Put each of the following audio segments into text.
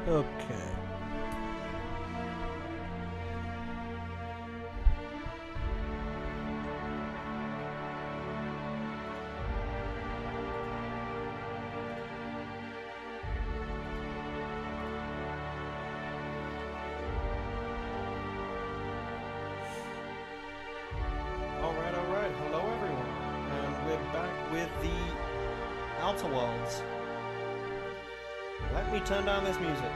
Okay. Alright. Hello everyone. And we're back with the Outer Worlds. Let me turn down this music.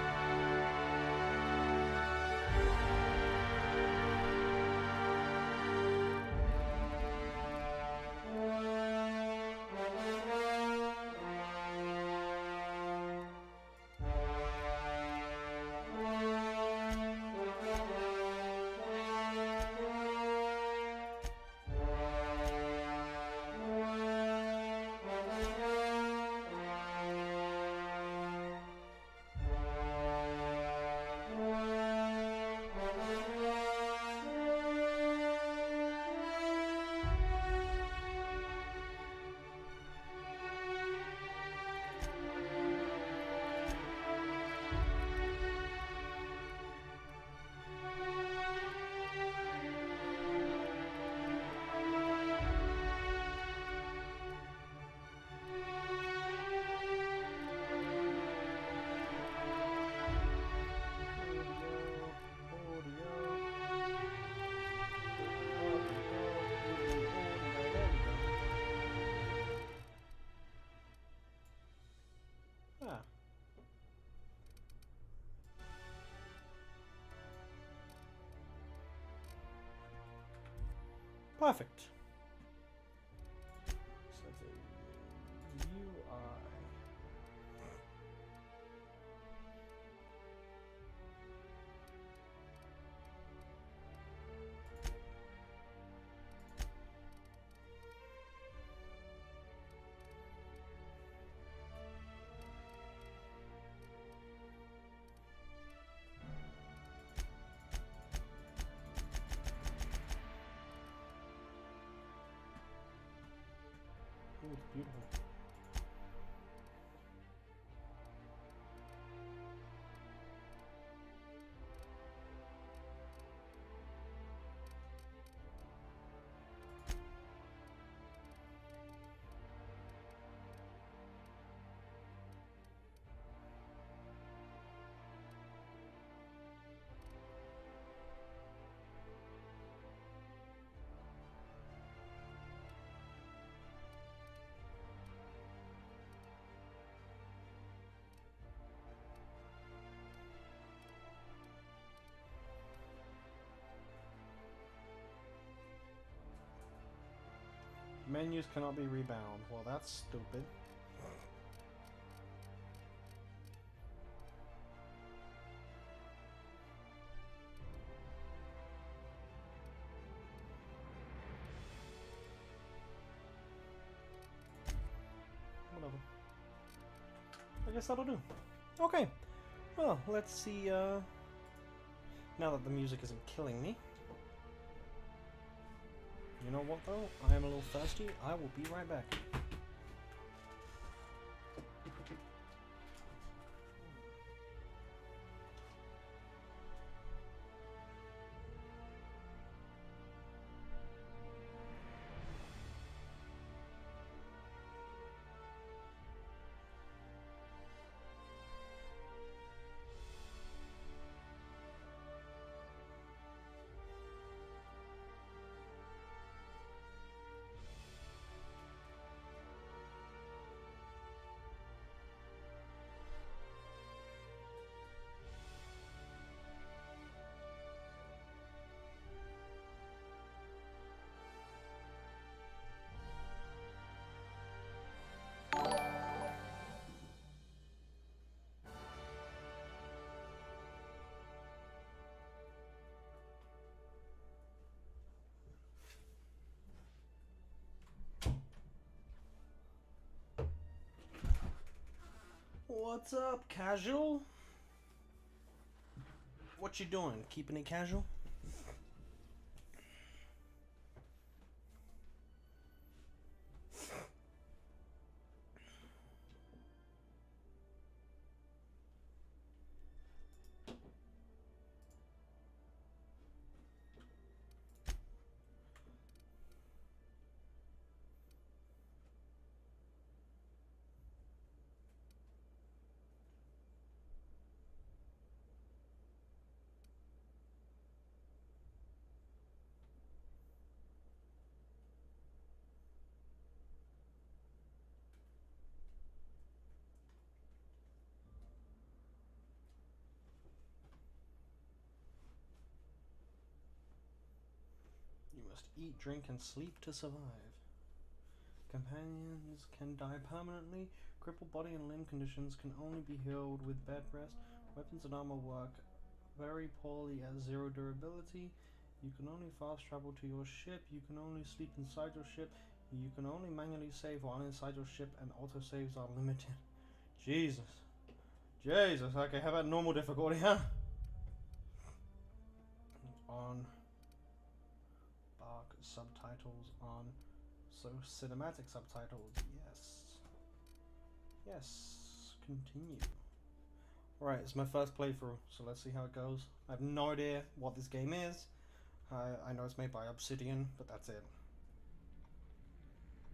Ah, perfect. So the UI. Oh, it's beautiful. Menus cannot be rebound. Well, that's stupid. Whatever. I guess that'll do. Okay. Well, let's see, now that the music isn't killing me. You know what, though? I am a little thirsty. I will be right back. What's up, casual? What you doing? Keeping it casual? must eat, drink, and sleep to survive. Companions can die permanently. Crippled body and limb conditions can only be healed with bed rest. Weapons and armor work very poorly at 0 durability. You can only fast travel to your ship. You can only sleep inside your ship. You can only manually save while inside your ship, and autosaves are limited. Jesus. Jesus. Okay, how about normal difficulty, huh? On. Bark subtitles on. So cinematic subtitles. Yes. Yes. Continue. Right, it's my first playthrough, so let's see how it goes. I have no idea what this game is. I know it's made by Obsidian, but that's it.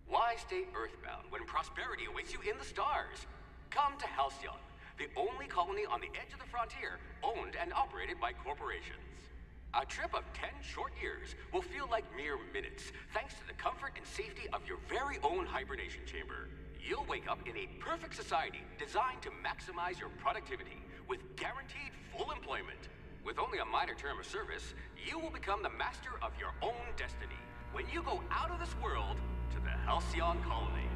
Why stay earthbound when prosperity awaits you in the stars? Come to Halcyon, the only colony on the edge of the frontier, owned and operated by corporations. A trip of 10 short years will feel like mere minutes, thanks to the comfort and safety of your very own hibernation chamber. You'll wake up in a perfect society designed to maximize your productivity with guaranteed full employment. With only a minor term of service, you will become the master of your own destiny when you go out of this world to the Halcyon colony.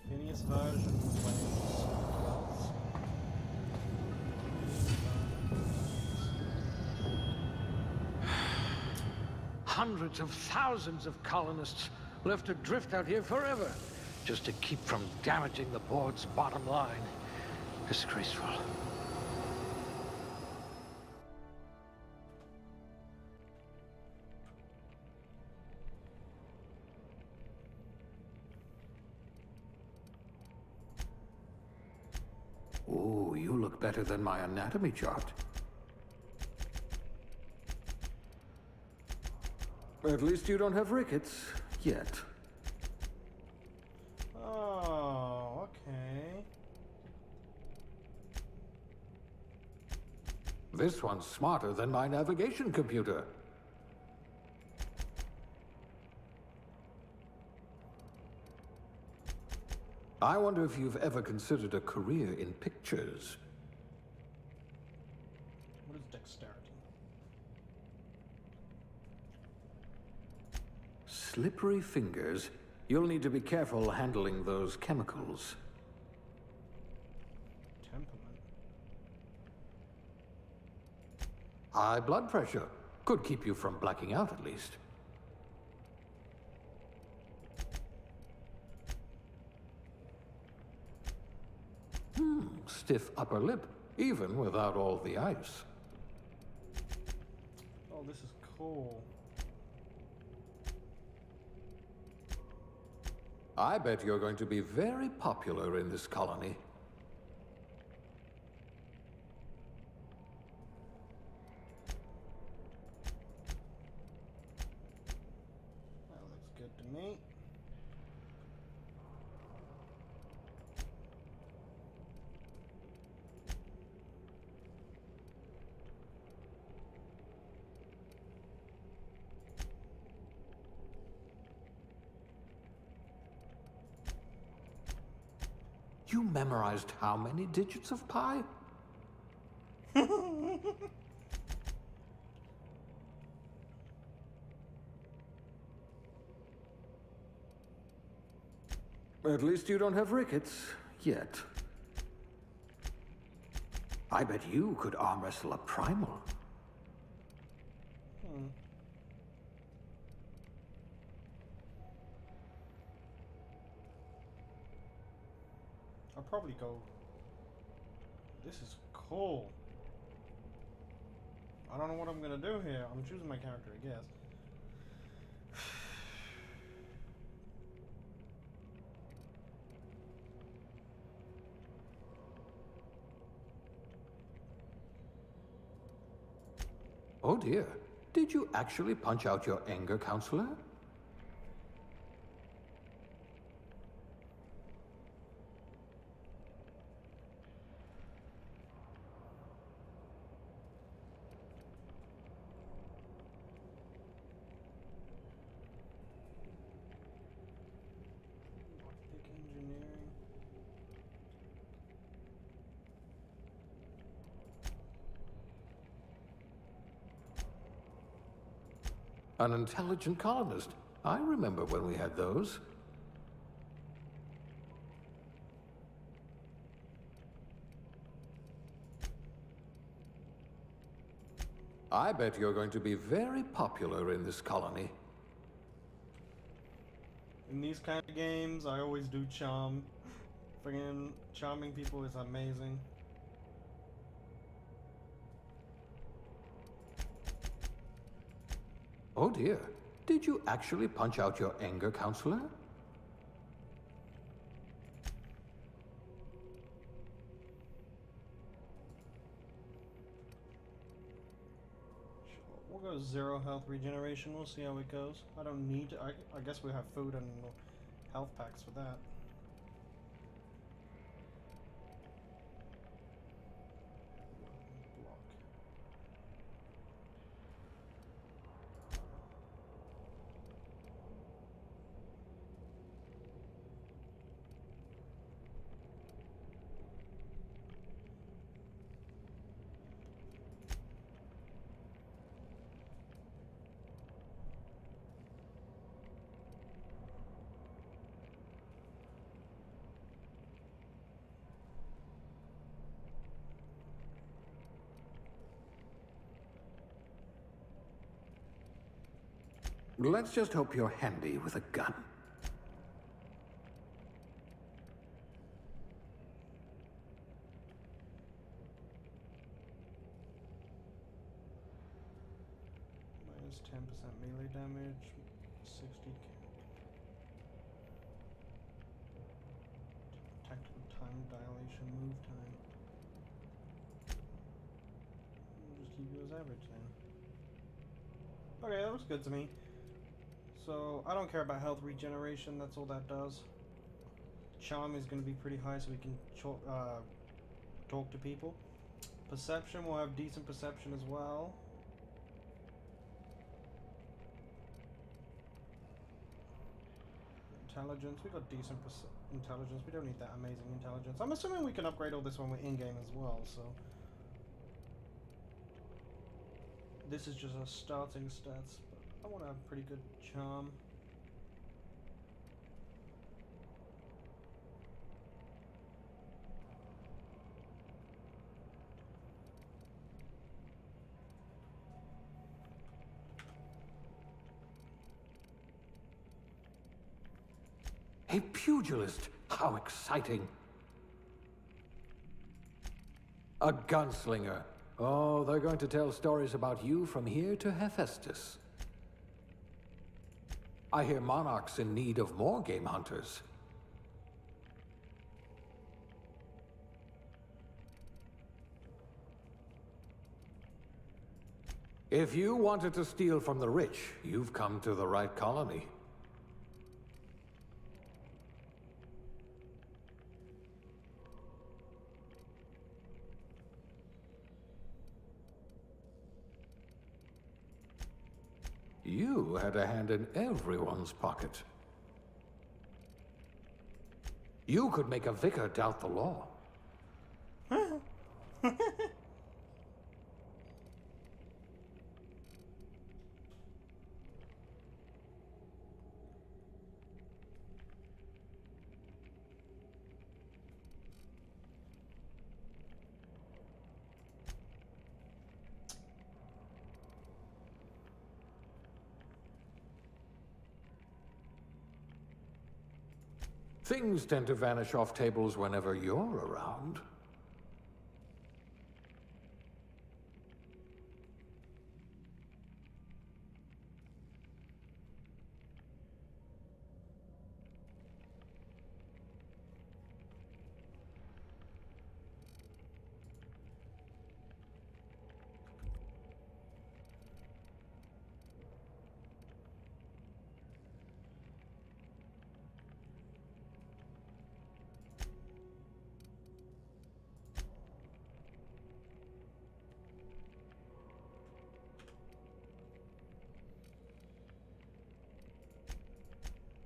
Phineas version Wales. Hundreds of thousands of colonists left to drift out here forever, just to keep from damaging the board's bottom line. Disgraceful. Oh, you look better than my anatomy chart. At least you don't have rickets. Yet. Oh, okay. This one's smarter than my navigation computer. I wonder if you've ever considered a career in pictures. What is dexterity? Slippery fingers. You'll need to be careful handling those chemicals. Temperament. High blood pressure. Could keep you from blacking out at least. Stiff upper lip, even without all the ice. Oh, this is cool. I bet you're going to be very popular in this colony. That looks good to me. You memorized how many digits of pi? At least you don't have rickets. Yet. I bet you could arm wrestle a primal. I'll probably go. This is cool. I don't know what I'm gonna do here. I'm choosing my character, I guess. Oh dear. Did you actually punch out your anger, counselor? Pick engineering. An intelligent colonist. I remember when we had those. I bet you're going to be very popular in this colony. In these kind of games, I always do charm. Friggin' charming people is amazing. Oh dear. Did you actually punch out your anger, counselor? We'll go 0 health regeneration. We'll see how it goes. I don't need to. I guess we have food and health packs for that. Block. Let's just hope you're handy with a gun. Minus 10% melee damage. 60 tactical time dilation move time. We'll just keep you as average then. Okay, that looks good to me. So, I don't care about health regeneration, that's all that does. Charm is going to be pretty high so we can talk to people. Perception, we'll have decent perception as well. Intelligence, we got decent intelligence, we don't need that amazing intelligence. I'm assuming we can upgrade all this when we're in-game as well, so... This is just our starting stats. I want to have pretty good charm. A pugilist! How exciting! A gunslinger. Oh, they're going to tell stories about you from here to Hephaestus. I hear Monarch's in need of more game hunters. If you wanted to steal from the rich, you've come to the right colony. You had a hand in everyone's pocket. You could make a vicar doubt the law. Things tend to vanish off tables whenever you're around.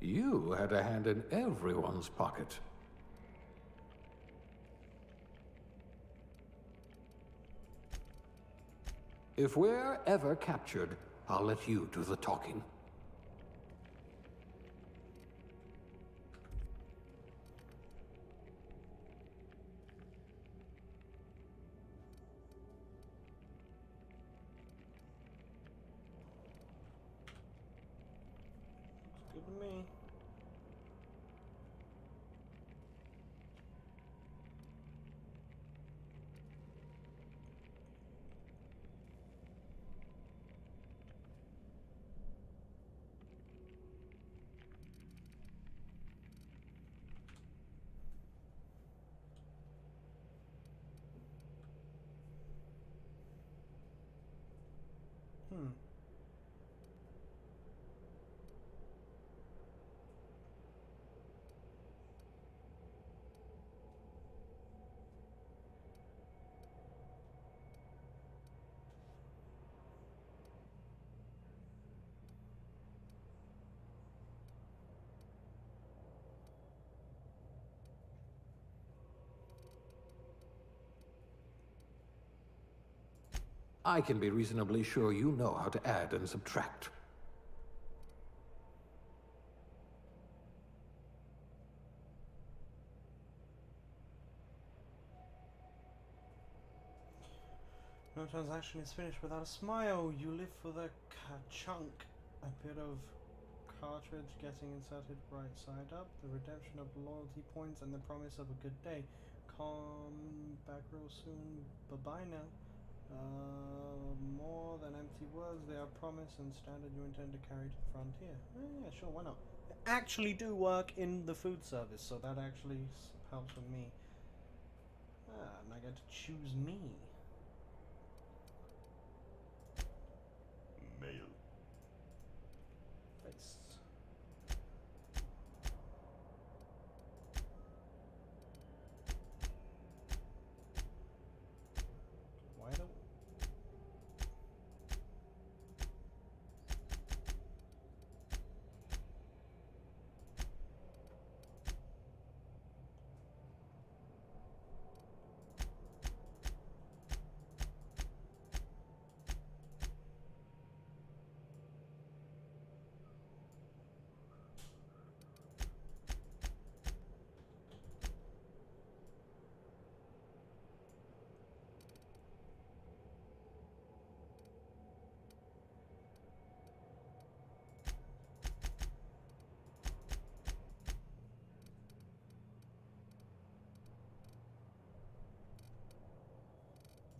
You had a hand in everyone's pocket. If we're ever captured, I'll let you do the talking. Looks good to me. I can be reasonably sure you know how to add and subtract. No transaction is finished without a smile. You live for the chunk. A bit of cartridge getting inserted right side up, the redemption of loyalty points, and the promise of a good day. Come back real soon. Bye-bye now. More than empty words, they are promise and standard you intend to carry to the frontier. Yeah, sure, why not? I actually do work in the food service, so that actually helps with me. And I get to choose me. Mail. Face. Why don't...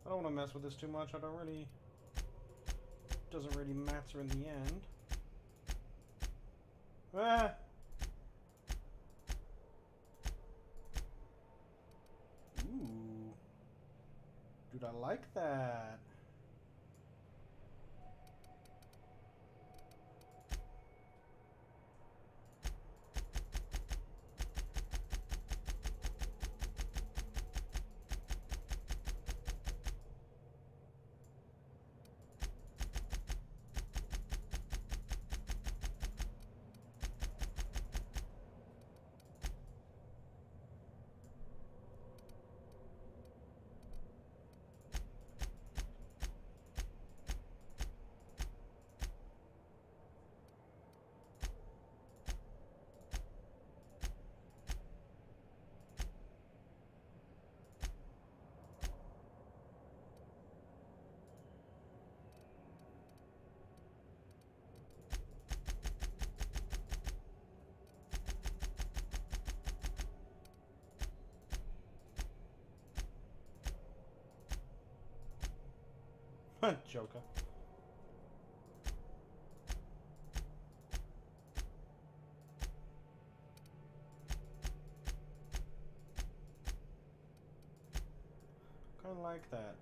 I don't want to mess with this too much. I don't really... Doesn't really matter in the end. Ah! Ooh. Dude, I like that. Joker. Kinda like that.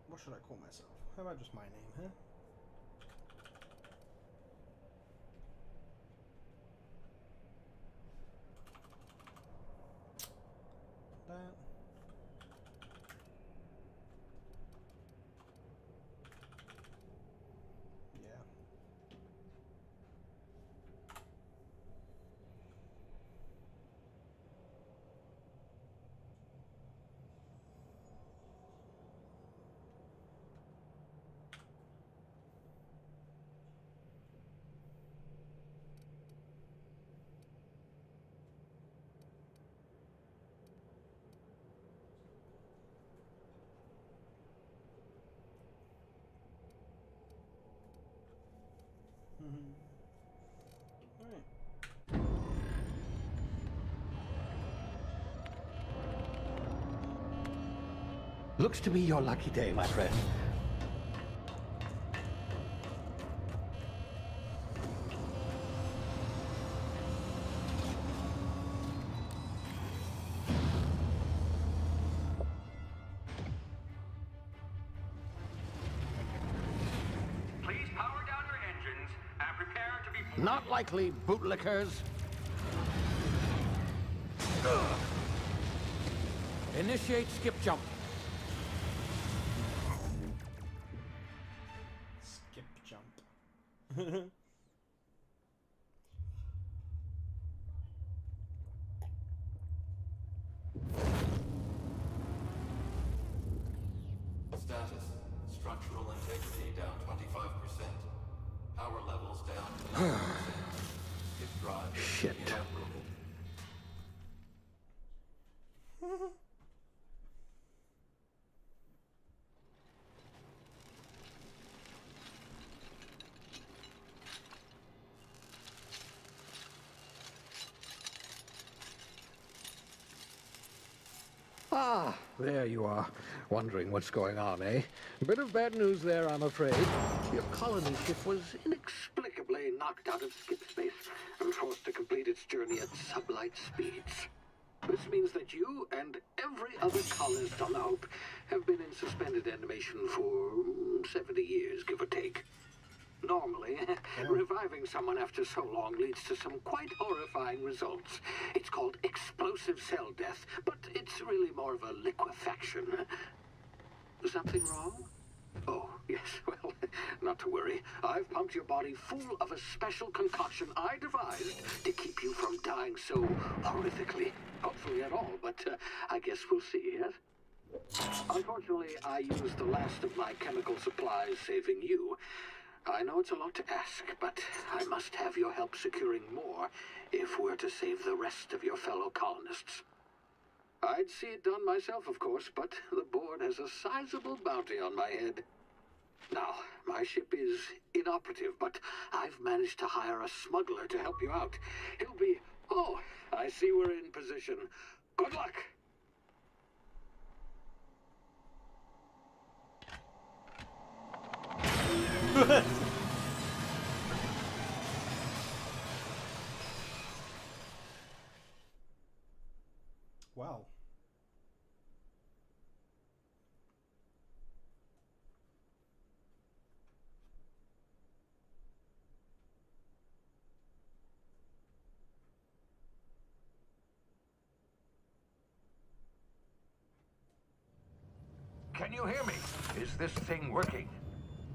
What should I call myself? How about just my name, huh? That. Yeah. Alright. Looks to be your lucky day, my friend. Please power down your engines and prepare to be... Not likely, bootlickers. Initiate skip jump. Skip jump. Status. Structural integrity down 25%. Power levels down to 9%. If drive is Shit. inoperable. Ah, there you are. Wondering what's going on, eh? Bit of bad news there, I'm afraid. Your colony ship was inexplicably knocked out of skip space and forced to complete its journey at sublight speeds. This means that you and every other colonist on the Hope have been in suspended animation for 70 years, give or take. Normally, reviving someone after so long leads to some quite horrifying results. It's called explosive cell death, but it's really more of a liquefaction. Something wrong? Oh, yes, well, not to worry. I've pumped your body full of a special concoction I devised to keep you from dying so horrifically. Hopefully at all, but I guess we'll see, yes? Unfortunately, I used the last of my chemical supplies saving you. I know it's a lot to ask, but I must have your help securing more if we're to save the rest of your fellow colonists. I'd see it done myself, of course, but the board has a sizable bounty on my head. Now, my ship is inoperative, but I've managed to hire a smuggler to help you out. He'll be... Oh, I see we're in position. Good luck! Wow. Can you hear me? Is this thing working?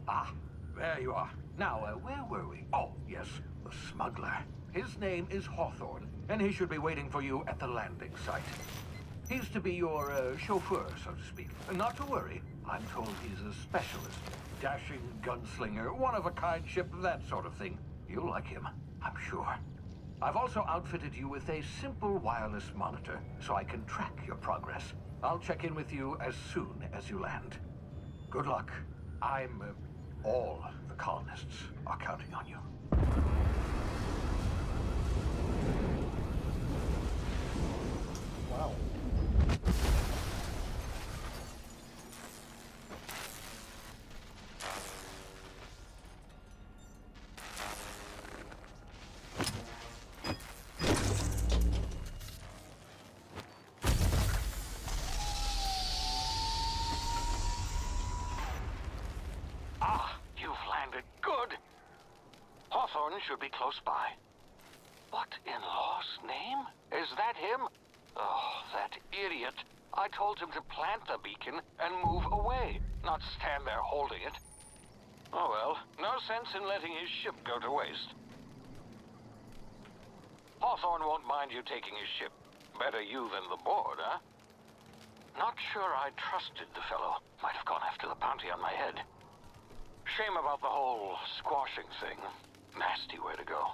Ah, there you are. Now, where were we? Oh, yes, the smuggler. His name is Hawthorne, and he should be waiting for you at the landing site. He's to be your chauffeur, so to speak. Not to worry. I'm told he's a specialist. Dashing gunslinger, one-of-a-kind ship, that sort of thing. You'll like him, I'm sure. I've also outfitted you with a simple wireless monitor, so I can track your progress. I'll check in with you as soon as you land. Good luck. All the colonists are counting on you. Wow. One should be close by. What in law's name? Is that him? Oh, that idiot. I told him to plant the beacon and move away, not stand there holding it. Oh well, no sense in letting his ship go to waste. Hawthorne won't mind you taking his ship. Better you than the board, huh? Not sure I trusted the fellow. Might have gone after the bounty on my head. Shame about the whole squashing thing. Nasty way to go.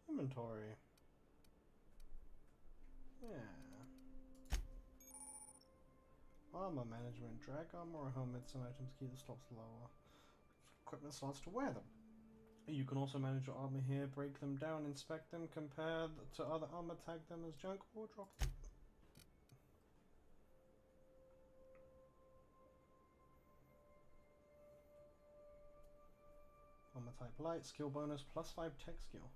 Inventory. Yeah. Armor management. Drag armor or helmets and items keep the slots lower. Equipment slots to wear them. You can also manage your armor here, break them down, inspect them, compare to other armor, tag them as junk, or drop them. Armor type light, skill bonus, +5 tech skill.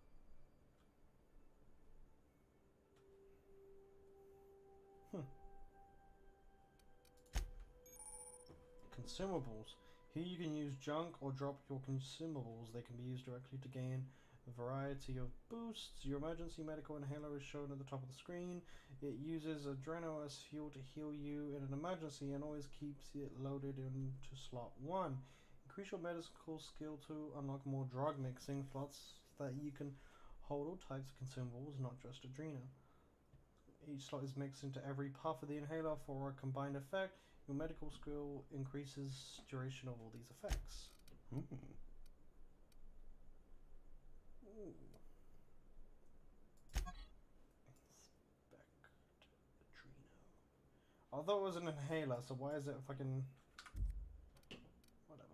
Consumables. Here you can use junk or drop your consumables. They can be used directly to gain a variety of boosts. Your emergency medical inhaler is shown at the top of the screen. It uses adrenaline as fuel to heal you in an emergency and always keeps it loaded into slot 1. Increase your medical skill to unlock more drug mixing slots that you can hold all types of consumables, not just adrenal. Each slot is mixed into every puff of the inhaler for a combined effect. Your medical skill increases duration of all these effects. Ooh. Although it was an inhaler, so why is it fucking... whatever.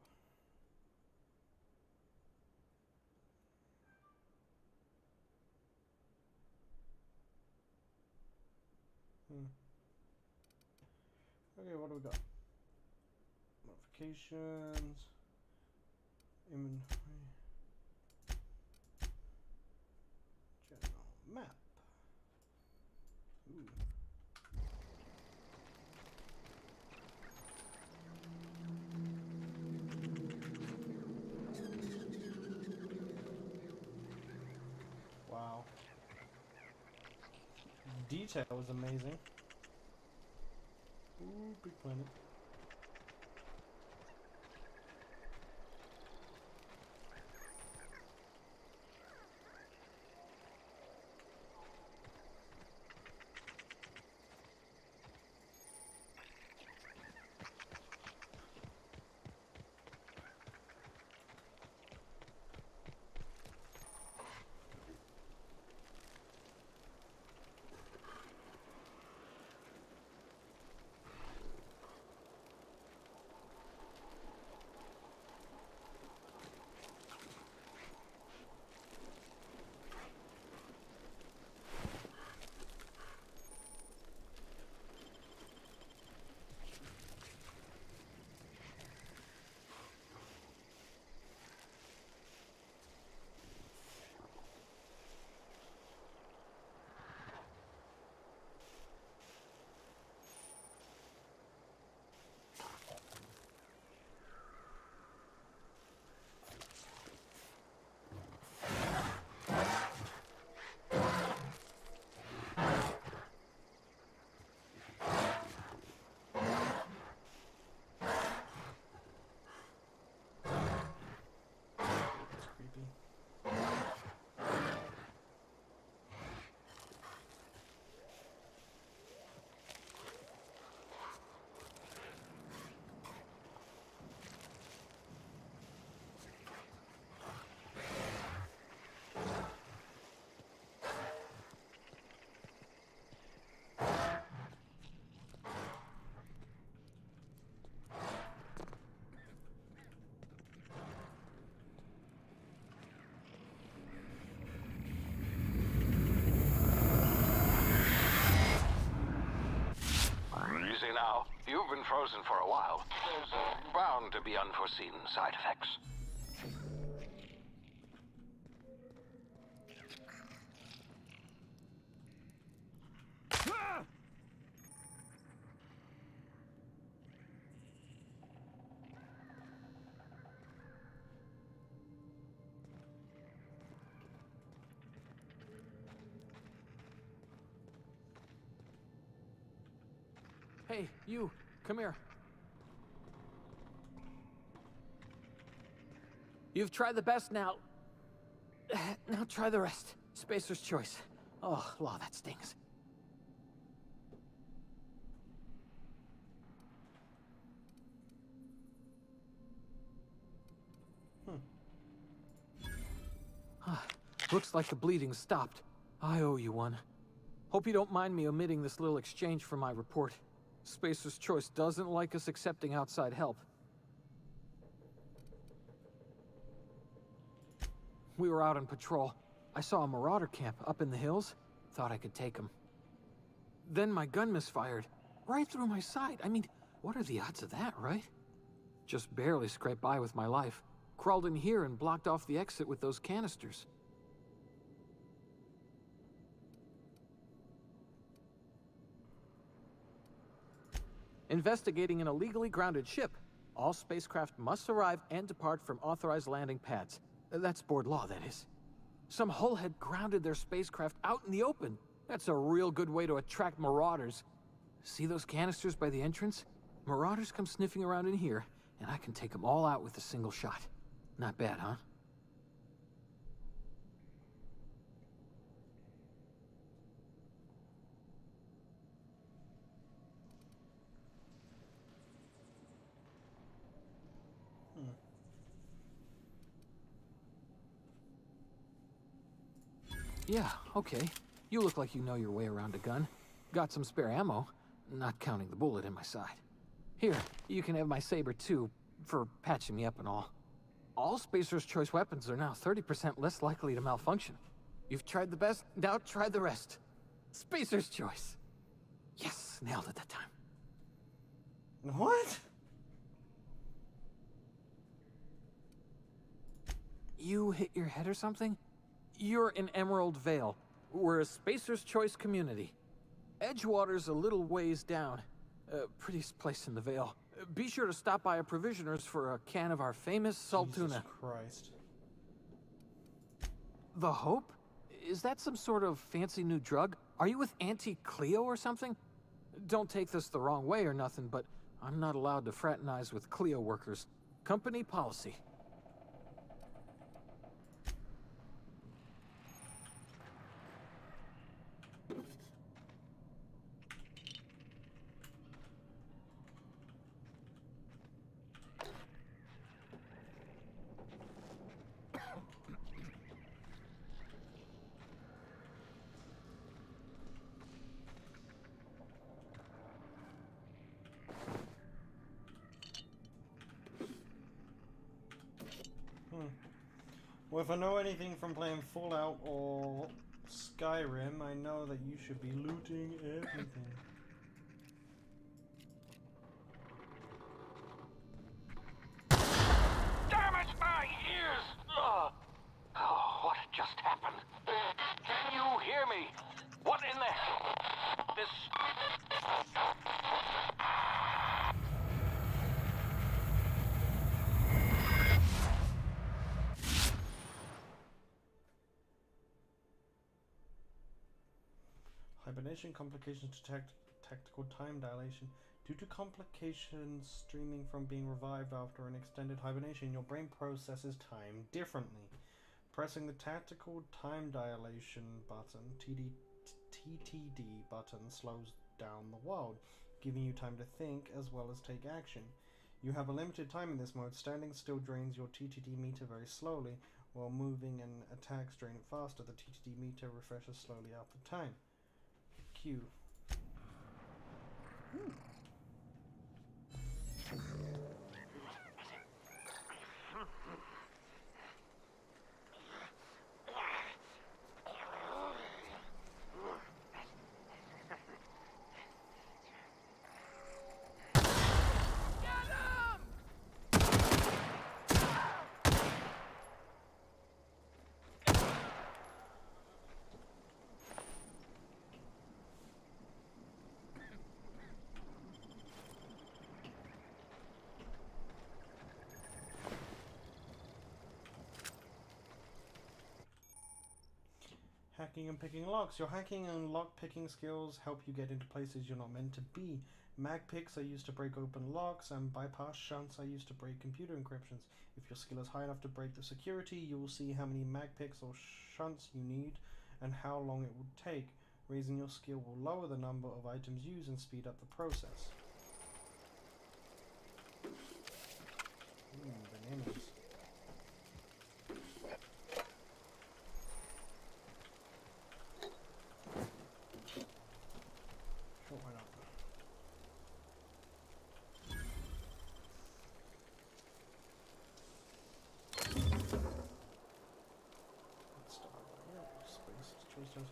Okay, what do we got? Modifications, inventory, general map. Ooh. Wow. Detail is amazing. Ooh, big planet. Now, you've been frozen for a while. There's bound to be unforeseen side effects. Hey, you, come here. You've tried the best now. Now try the rest. Spacer's choice. Oh, law, that stings. Looks like the bleeding stopped. I owe you one. Hope you don't mind me omitting this little exchange from my report. Spacer's Choice doesn't like us accepting outside help. We were out on patrol. I saw a marauder camp up in the hills. Thought I could take him. Then my gun misfired. Right through my side. I mean, what are the odds of that, right? Just barely scraped by with my life. Crawled in here and blocked off the exit with those canisters. Investigating an illegally grounded ship. All spacecraft must arrive and depart from authorized landing pads. That's board law, that is. Some hullhead grounded their spacecraft out in the open. That's a real good way to attract marauders. See those canisters by the entrance? Marauders come sniffing around in here, and I can take them all out with a single shot. Not bad, huh? Yeah, okay. You look like you know your way around a gun. Got some spare ammo, not counting the bullet in my side. Here, you can have my saber too, for patching me up and all. All Spacer's Choice weapons are now 30% less likely to malfunction. You've tried the best, now try the rest. Spacer's Choice. Yes, nailed it that time. What? You hit your head or something? You're in Emerald Vale. We're a Spacer's Choice community. Edgewater's a little ways down. Prettiest place in the Vale. Be sure to stop by a provisioner's for a can of our famous salt tuna. Jesus Christ. The Hope? Is that some sort of fancy new drug? Are you with Auntie Cleo or something? Don't take this the wrong way or nothing, but I'm not allowed to fraternize with Cleo workers. Company policy. Well, if I know anything from playing Fallout or Skyrim, I know that you should be looting everything. Damn it, my ears! Oh, what just happened? Can you hear me? What in the... This... Hibernation complications to tactical time dilation. Due to complications stemming from being revived after an extended hibernation, your brain processes time differently. Pressing the tactical time dilation button, TTD button, slows down the world, giving you time to think as well as take action. You have a limited time in this mode. Standing still drains your TTD meter very slowly, while moving and attacks drain it faster. The TTD meter refreshes slowly after time. Q. Hacking and picking locks. Your hacking and lock picking skills help you get into places you're not meant to be, Mag picks are used to break open locks, and bypass shunts are used to break computer encryptions. If your skill is high enough to break the security, you will see how many mag picks or shunts you need and how long it would take. Raising your skill will lower the number of items used and speed up the process. Bananas. Sure, why not? Let's start here. Space choices.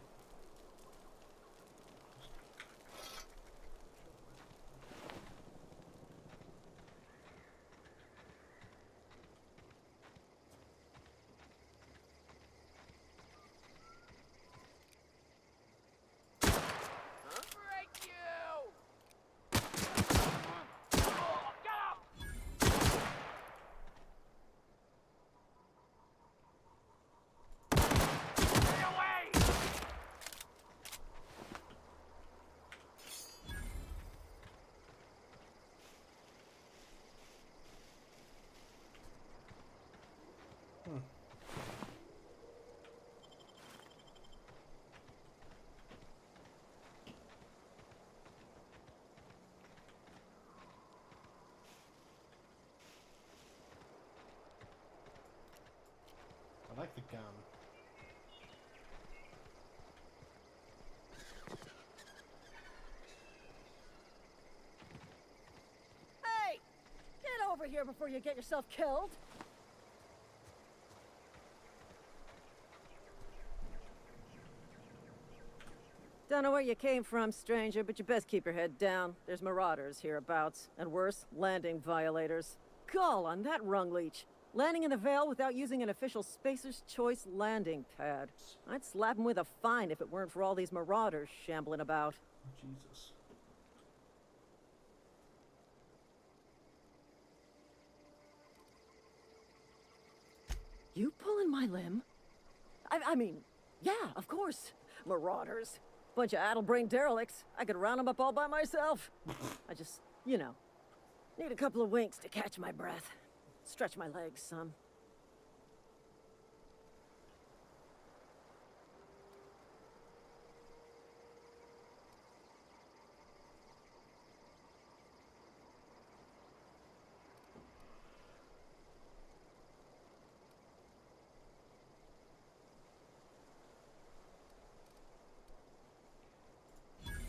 I like the gun. Hey! Get over here before you get yourself killed! Don't know where you came from, stranger, but you best keep your head down. There's marauders hereabouts, and worse, landing violators. Gall on that rung leech. Landing in the Vale without using an official Spacer's Choice landing pad. I'd slap him with a fine if it weren't for all these marauders shambling about. Oh, Jesus. You pulling my limb? I mean, yeah, of course. Marauders. Bunch of addle-brained derelicts. I could round them up all by myself. I just, you know, need a couple of winks to catch my breath. Stretch my legs some.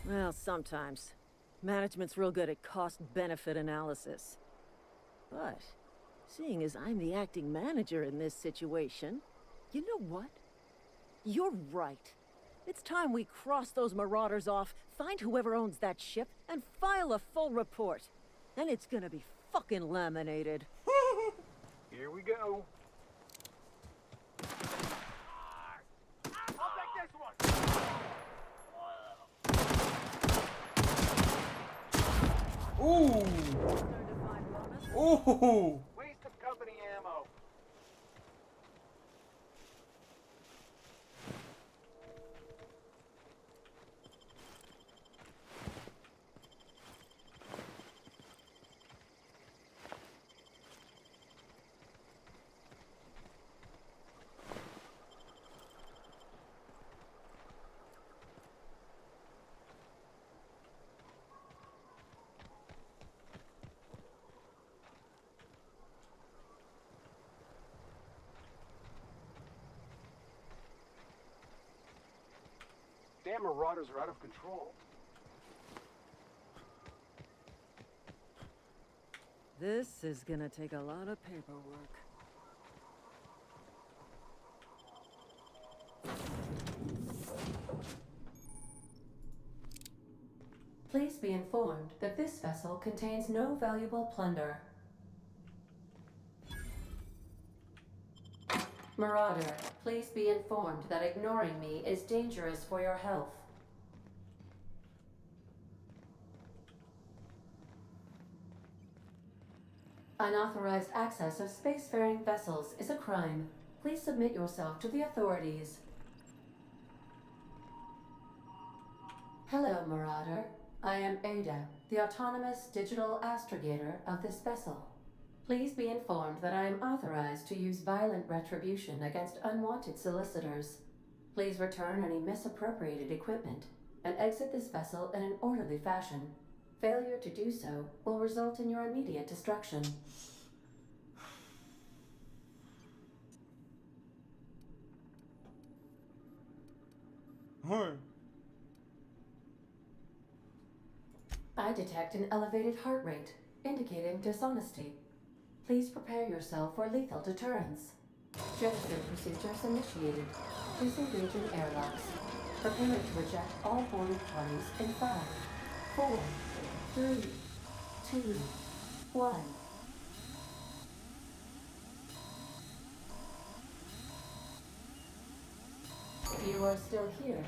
Well, sometimes. Management's real good at cost-benefit analysis. But, seeing as I'm the acting manager in this situation, you know what? You're right. It's time we cross those marauders off, find whoever owns that ship, and file a full report. Then it's gonna be fucking laminated. Here we go. I'll take this one! Ooh! Ooh! Waste of company ammo. Damn marauders are out of control. This is gonna take a lot of paperwork. Please be informed that this vessel contains no valuable plunder. Marauder, please be informed that ignoring me is dangerous for your health. Unauthorized access of spacefaring vessels is a crime. Please submit yourself to the authorities. Hello, Marauder. I am Ada, the autonomous digital astrogator of this vessel. Please be informed that I am authorized to use violent retribution against unwanted solicitors. Please return any misappropriated equipment and exit this vessel in an orderly fashion. Failure to do so will result in your immediate destruction. Alright. I detect an elevated heart rate, indicating dishonesty. Please prepare yourself for lethal deterrence. Jettison procedures initiated. Disengaging airlocks. Preparing to reject all boarding parties in 5, 4, 3, 2, 1. You are still here.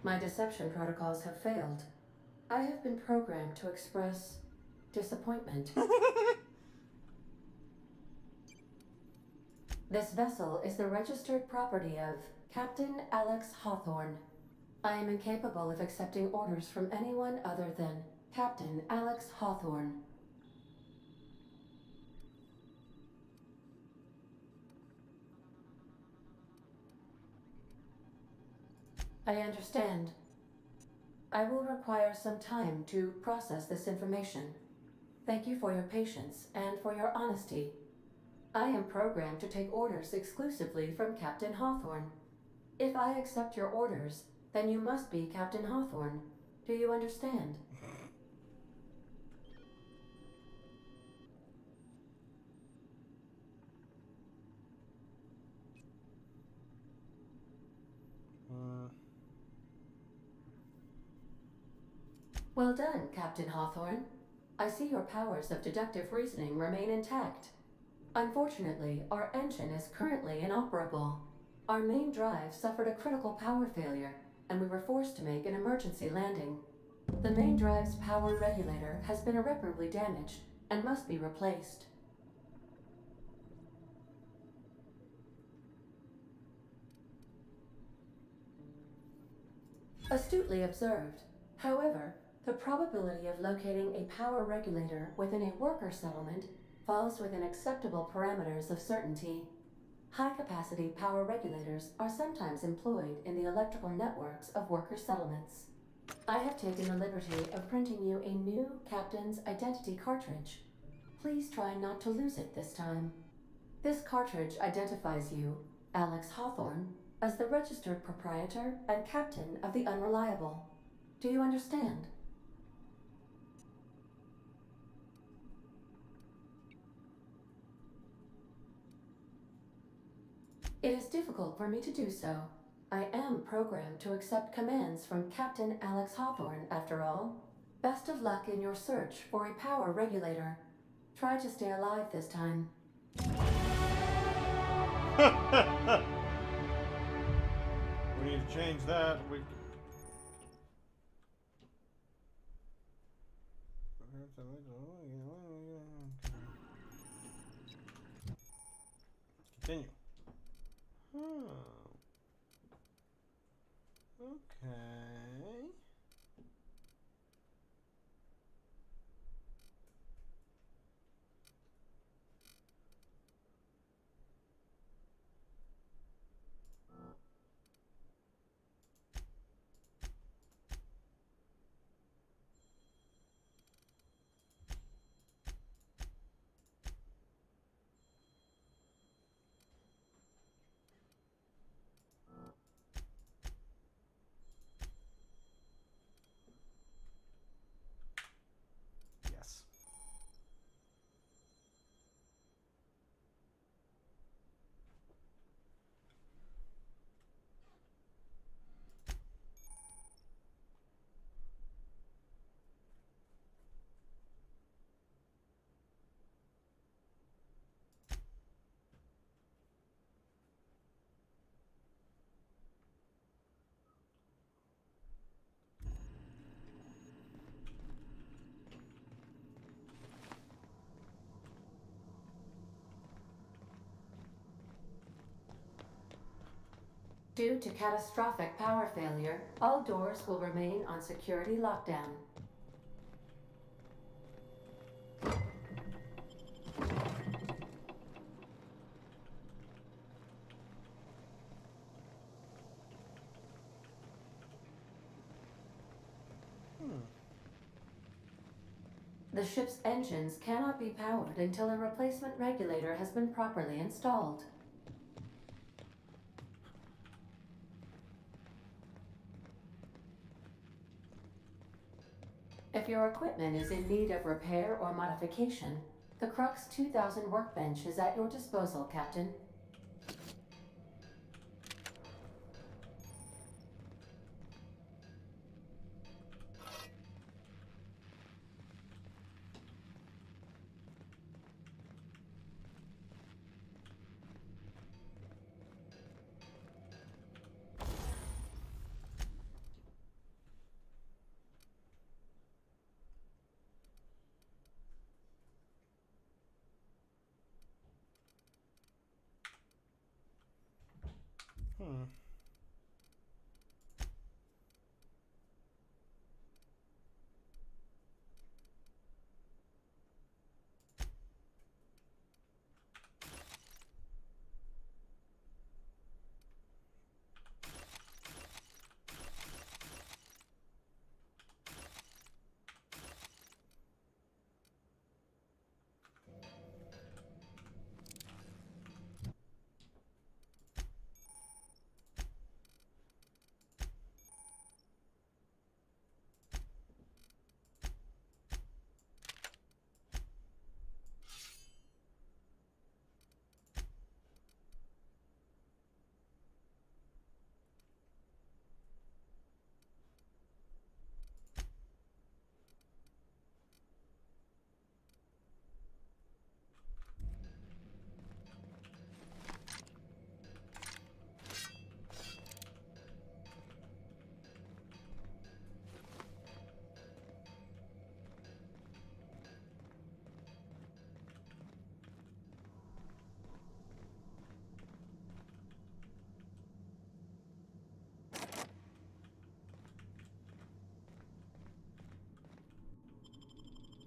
My deception protocols have failed. I have been programmed to express disappointment. This vessel is the registered property of Captain Alex Hawthorne. I am incapable of accepting orders from anyone other than Captain Alex Hawthorne. I understand. I will require some time to process this information. Thank you for your patience and for your honesty. I am programmed to take orders exclusively from Captain Hawthorne. If I accept your orders, then you must be Captain Hawthorne. Do you understand? Well done, Captain Hawthorne. I see your powers of deductive reasoning remain intact. Unfortunately, our engine is currently inoperable. Our main drive suffered a critical power failure, and we were forced to make an emergency landing. The main drive's power regulator has been irreparably damaged and must be replaced. Astutely observed. However, the probability of locating a power regulator within a worker settlement falls within acceptable parameters of certainty. High-capacity power regulators are sometimes employed in the electrical networks of worker settlements. I have taken the liberty of printing you a new Captain's Identity cartridge. Please try not to lose it this time. This cartridge identifies you, Alex Hawthorne, as the registered proprietor and captain of the Unreliable. Do you understand? It is difficult for me to do so. I am programmed to accept commands from Captain Alex Hawthorne, after all. Best of luck in your search for a power regulator. Try to stay alive this time. We need to change that. Continue. Okay. Yes. Due to catastrophic power failure, all doors will remain on security lockdown. The ship's engines cannot be powered until a replacement regulator has been properly installed. If your equipment is in need of repair or modification, the Crux 2000 workbench is at your disposal, Captain.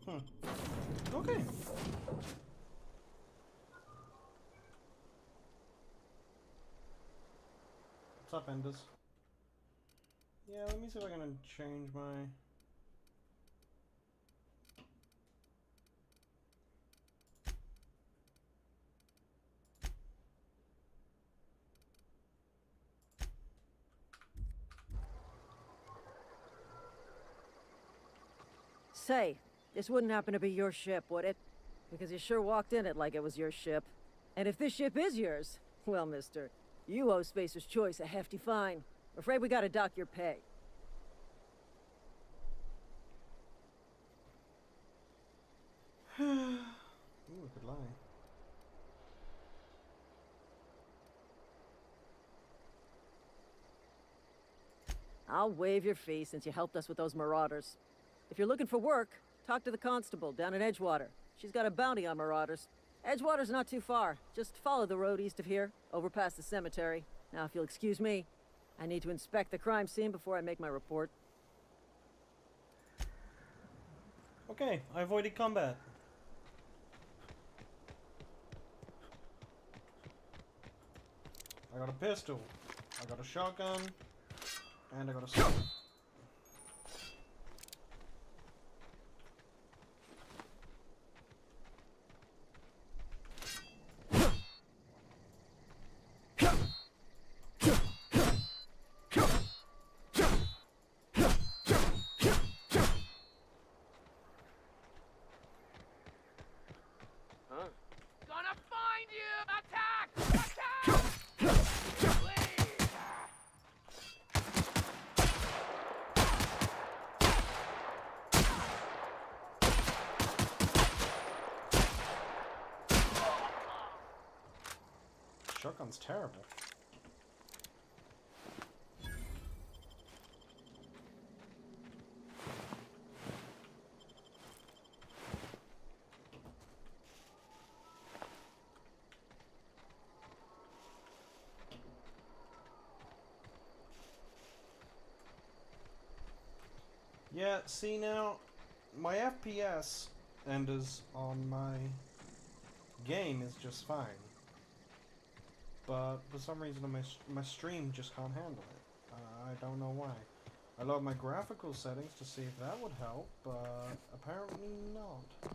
Hmm. Okay. What's up, Enders? Yeah, let me see if I can change my... Say, this wouldn't happen to be your ship, would it? Because you sure walked in it like it was your ship. And if this ship is yours, well, mister, you owe Spacer's Choice a hefty fine. I'm afraid we gotta dock your pay. Ooh, I could lie. I'll waive your fee since you helped us with those marauders. If you're looking for work, talk to the constable down in Edgewater. She's got a bounty on marauders. Edgewater's not too far. Just follow the road east of here, over past the cemetery. Now, if you'll excuse me, I need to inspect the crime scene before I make my report. Okay, I avoided combat. I got a pistol, I got a shotgun, and I got a sword. Gonna find you! Attack! Attack! Please! Shotgun's terrible. Yeah, see now, my FPS Enders on my game is just fine. But for some reason my stream just can't handle it. I don't know why. I lowered my graphical settings to see if that would help, but apparently not.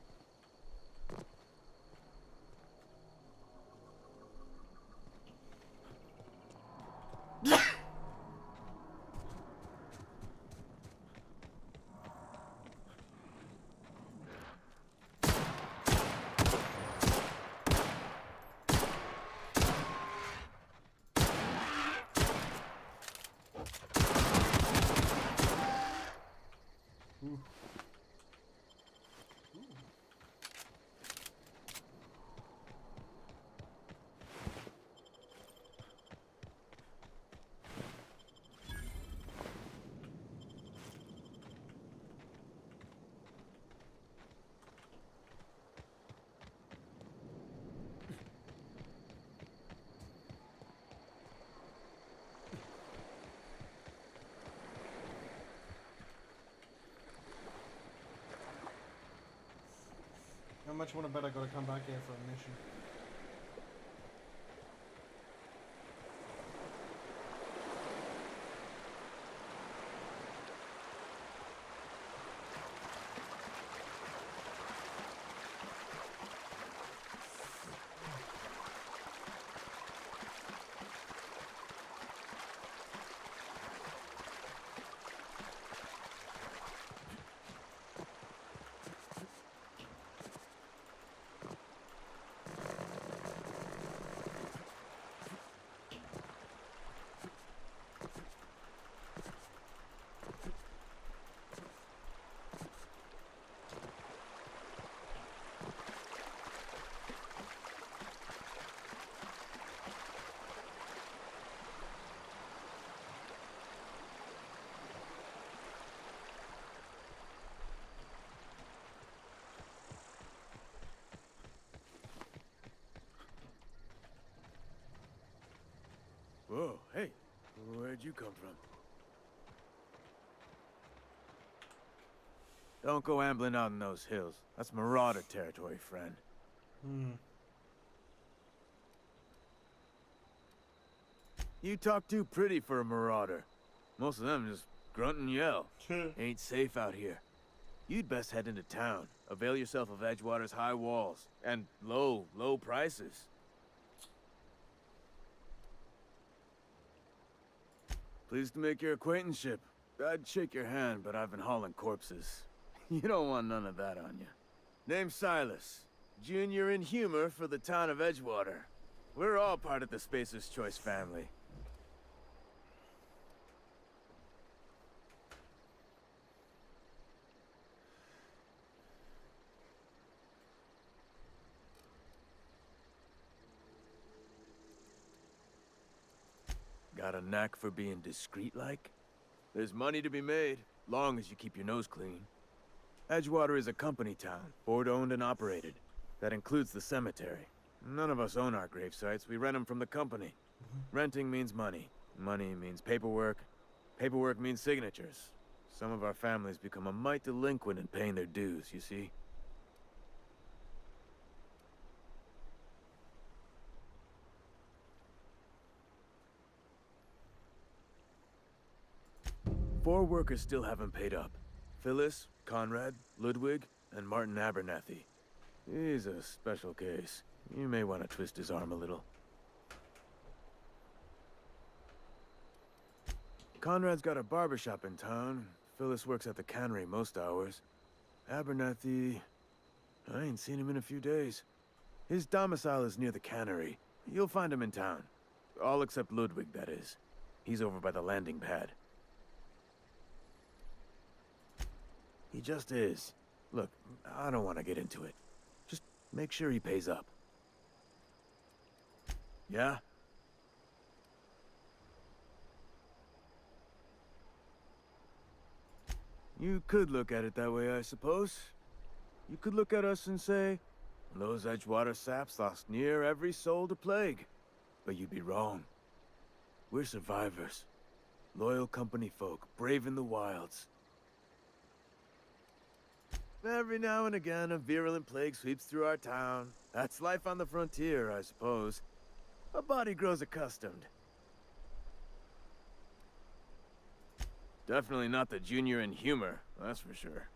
Ooh. How much you want to bet I gotta come back here for a mission? Whoa, hey, where'd you come from? Don't go ambling out in those hills. That's marauder territory, friend. You talk too pretty for a marauder. Most of them just grunt and yell. Ain't safe out here. You'd best head into town. Avail yourself of Edgewater's high walls. And low prices. Pleased to make your acquaintanceship. I'd shake your hand, but I've been hauling corpses. You don't want none of that on you. Name's Silas. Junior in humor for the town of Edgewater. We're all part of the Spacer's Choice family. Got a knack for being discreet-like? There's money to be made, long as you keep your nose clean. Edgewater is a company town, board-owned and operated. That includes the cemetery. None of us own our grave sites, we rent them from the company. Renting means money. Money means paperwork. Paperwork means signatures. Some of our families become a mite delinquent in paying their dues, you see? Four workers still haven't paid up. Phyllis, Conrad, Ludwig, and Martin Abernathy. He's a special case. You may want to twist his arm a little. Conrad's got a barbershop in town. Phyllis works at the cannery most hours. Abernathy... I ain't seen him in a few days. His domicile is near the cannery. You'll find him in town. All except Ludwig, that is. He's over by the landing pad. He just is. Look, I don't want to get into it. Just make sure he pays up. Yeah? You could look at it that way, I suppose. You could look at us and say, those Edgewater saps lost near every soul to plague. But you'd be wrong. We're survivors. Loyal company folk, brave in the wilds. Every now and again, a virulent plague sweeps through our town. That's life on the frontier, I suppose. A body grows accustomed. Definitely not the junior in humor, that's for sure.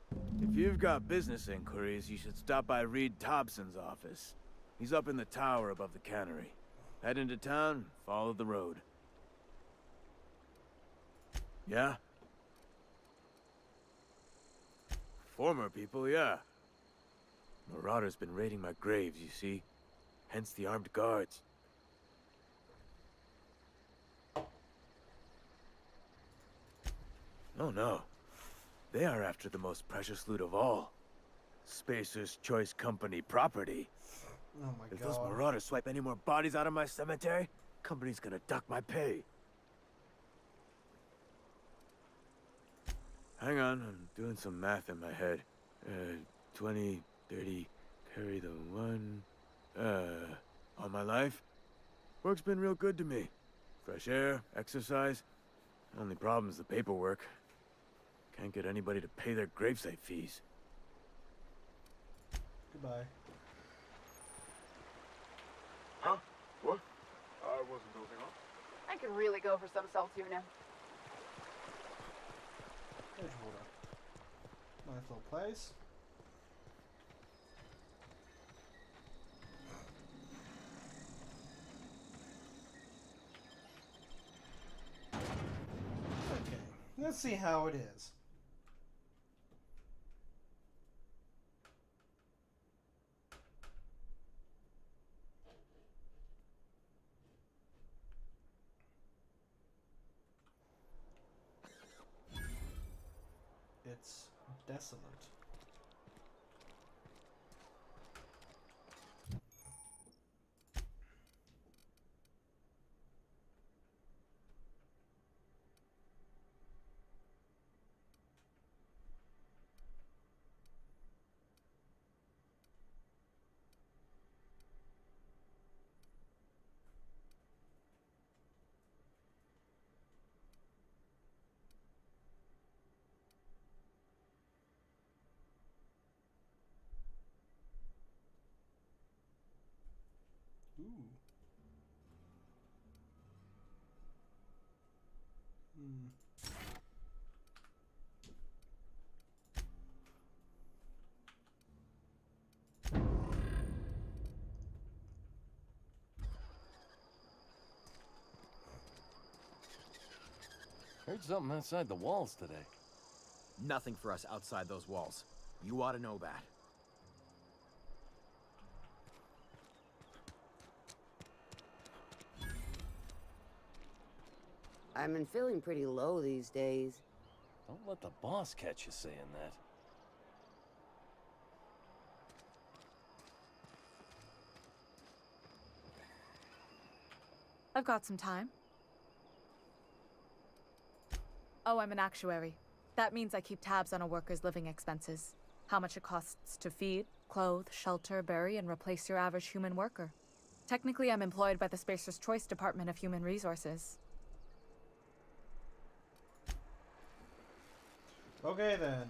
If you've got business inquiries, you should stop by Reed Thompson's office. He's up in the tower above the cannery. Head into town, follow the road. Yeah? Former people, yeah. Marauders been raiding my graves, you see. Hence the armed guards. Oh no. They are after the most precious loot of all. Spacer's Choice Company property. Oh my god. If those marauders swipe any more bodies out of my cemetery, company's gonna duck my pay. Hang on, I'm doing some math in my head. 20, 30, carry the 1. All my life? Work's been real good to me. Fresh air, exercise. Only problem's the paperwork. Can't get anybody to pay their gravesite fees. Goodbye. Huh? What? I wasn't dozing off. I could really go for some salt tuna. Edgewater. Nice little place. Okay, let's see how it is. It's desolate. Ooh. Hmm. Heard something outside the walls today. Nothing for us outside those walls. You ought to know that. I've been feeling pretty low these days. Don't let the boss catch you saying that. I've got some time. Oh, I'm an actuary. That means I keep tabs on a worker's living expenses. How much it costs to feed, clothe, shelter, bury, and replace your average human worker. Technically, I'm employed by the Spacer's Choice Department of Human Resources. Okay then.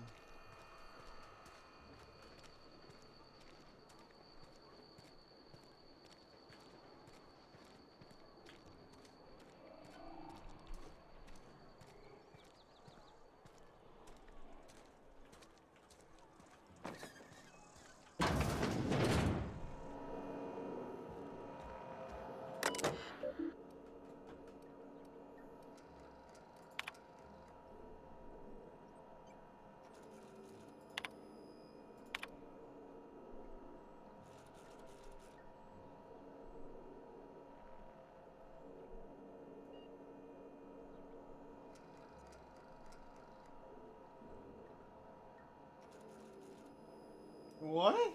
What?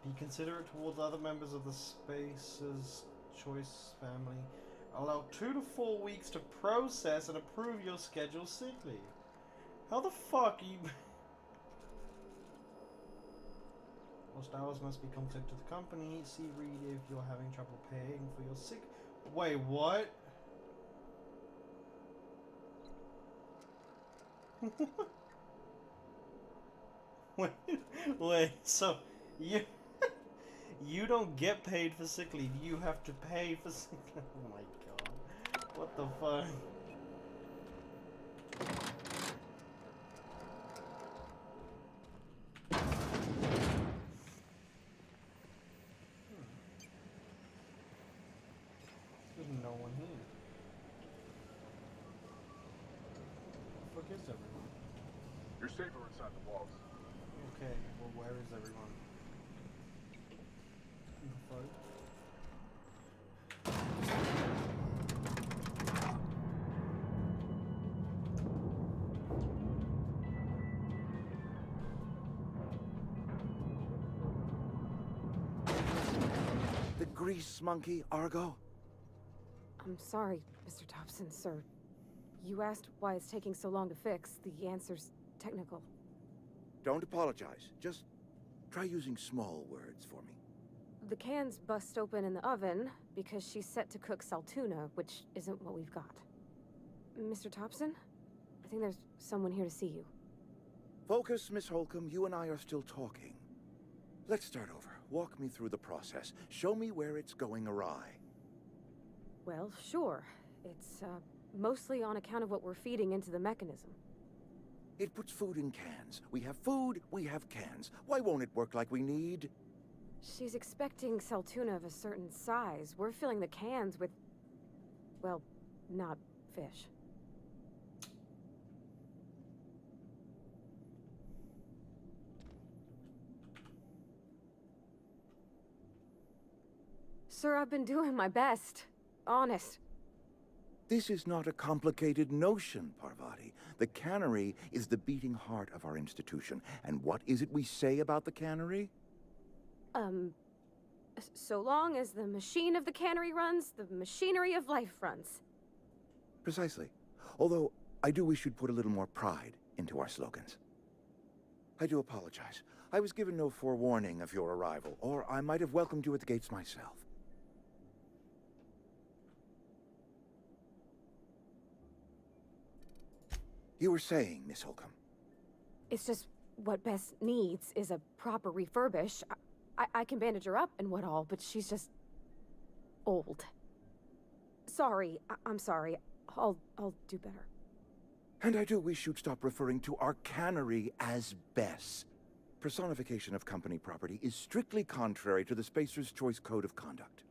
Be considerate towards other members of the Spacer's Choice family. Allow 2 to 4 weeks to process and approve your scheduled sick leave. How the fuck are you... Most hours must be compensated to the company. See Reed if you're having trouble paying for your sick... Wait, what? wait, so you you don't get paid for sick leave, you have to pay for sick leave. Oh my god. What the fuck? There's no one here. What the fuck is everyone? You're safer inside the walls. Okay, well, where is everyone? In the fuck? The grease monkey, Argo? I'm sorry, Mr. Thompson, sir. You asked why it's taking so long to fix. The answer's technical. Don't apologize. Just try using small words for me. The cans bust open in the oven because she's set to cook saltuna, which isn't what we've got. Mr. Thompson? I think there's someone here to see you. Focus, Miss Holcomb. You and I are still talking. Let's start over. Walk me through the process. Show me where it's going awry. Well, sure. It's, mostly on account of what we're feeding into the mechanism. It puts food in cans. We have food, we have cans. Why won't it work like we need? She's expecting saltuna of a certain size. We're filling the cans with, well, not fish. Sir, I've been doing my best. Honest. This is not a complicated notion, Parvati. The cannery is the beating heart of our institution. And what is it we say about the cannery? So long as the machine of the cannery runs, the machinery of life runs. Precisely. Although, I do wish you'd put a little more pride into our slogans. I do apologize. I was given no forewarning of your arrival, or I might have welcomed you at the gates myself. You were saying, Miss Holcomb. It's just what Bess needs is a proper refurbish. I can bandage her up and what all, but she's just old. Sorry, I'm sorry. I'll do better. And I do wish you'd stop referring to our cannery as Bess. Personification of company property is strictly contrary to the Spacer's Choice Code of Conduct.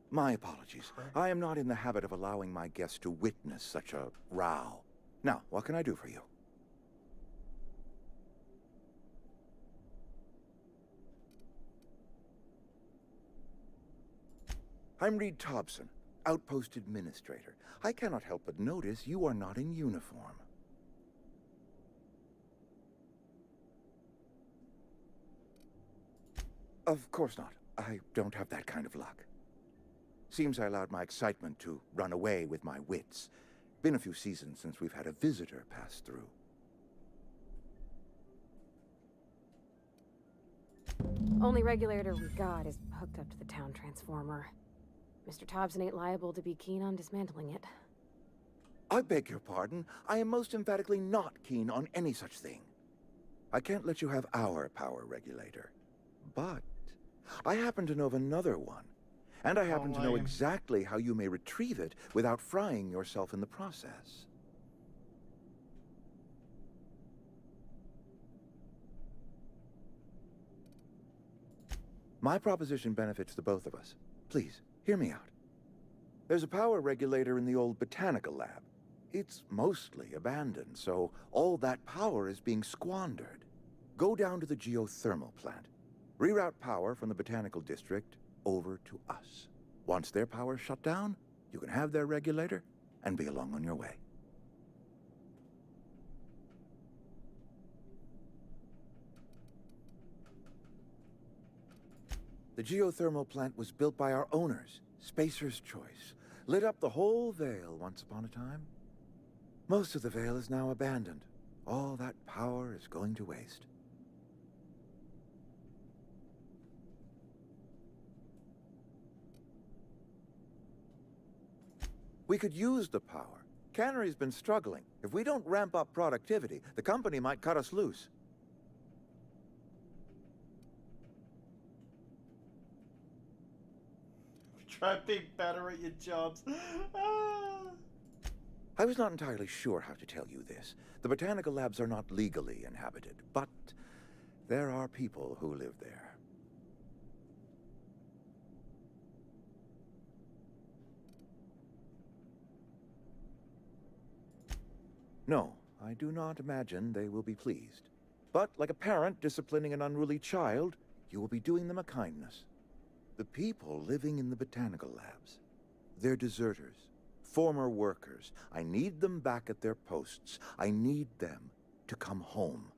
My apologies. I am not in the habit of allowing my guests to witness such a row. Now, what can I do for you? I'm Reed Thompson, Outpost Administrator. I cannot help but notice you are not in uniform. Of course not. I don't have that kind of luck. Seems I allowed my excitement to run away with my wits. Been a few seasons since we've had a visitor pass through. Only regulator we got is hooked up to the town transformer. Mr. Thompson ain't liable to be keen on dismantling it. I beg your pardon. I am most emphatically not keen on any such thing. I can't let you have our power regulator. But I happen to know of another one. And I happen to know exactly how you may retrieve it without frying yourself in the process. My proposition benefits the both of us. Please, hear me out. There's a power regulator in the old botanical lab. It's mostly abandoned, so all that power is being squandered. Go down to the geothermal plant. Reroute power from the botanical district over to us. Once their power's shut down, you can have their regulator and be along on your way. The geothermal plant was built by our owners, Spacer's Choice. Lit up the whole Vale once upon a time. Most of the Vale is now abandoned. All that power is going to waste. We could use the power. Cannery's been struggling. If we don't ramp up productivity, the company might cut us loose. Try being better at your jobs. I was not entirely sure how to tell you this. The botanical labs are not legally inhabited, but there are people who live there. No, I do not imagine they will be pleased. But like a parent disciplining an unruly child, you will be doing them a kindness. The people living in the botanical labs, they're deserters, former workers. I need them back at their posts. I need them to come home.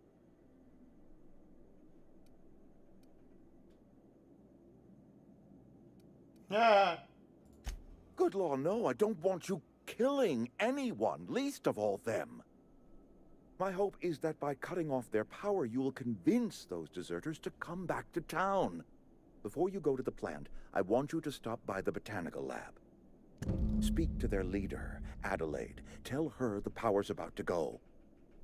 Ah! Good law, no, I don't want you killing anyone, least of all them. My hope is that by cutting off their power, you will convince those deserters to come back to town. Before you go to the plant, I want you to stop by the botanical lab. Speak to their leader, Adelaide. Tell her the power's about to go,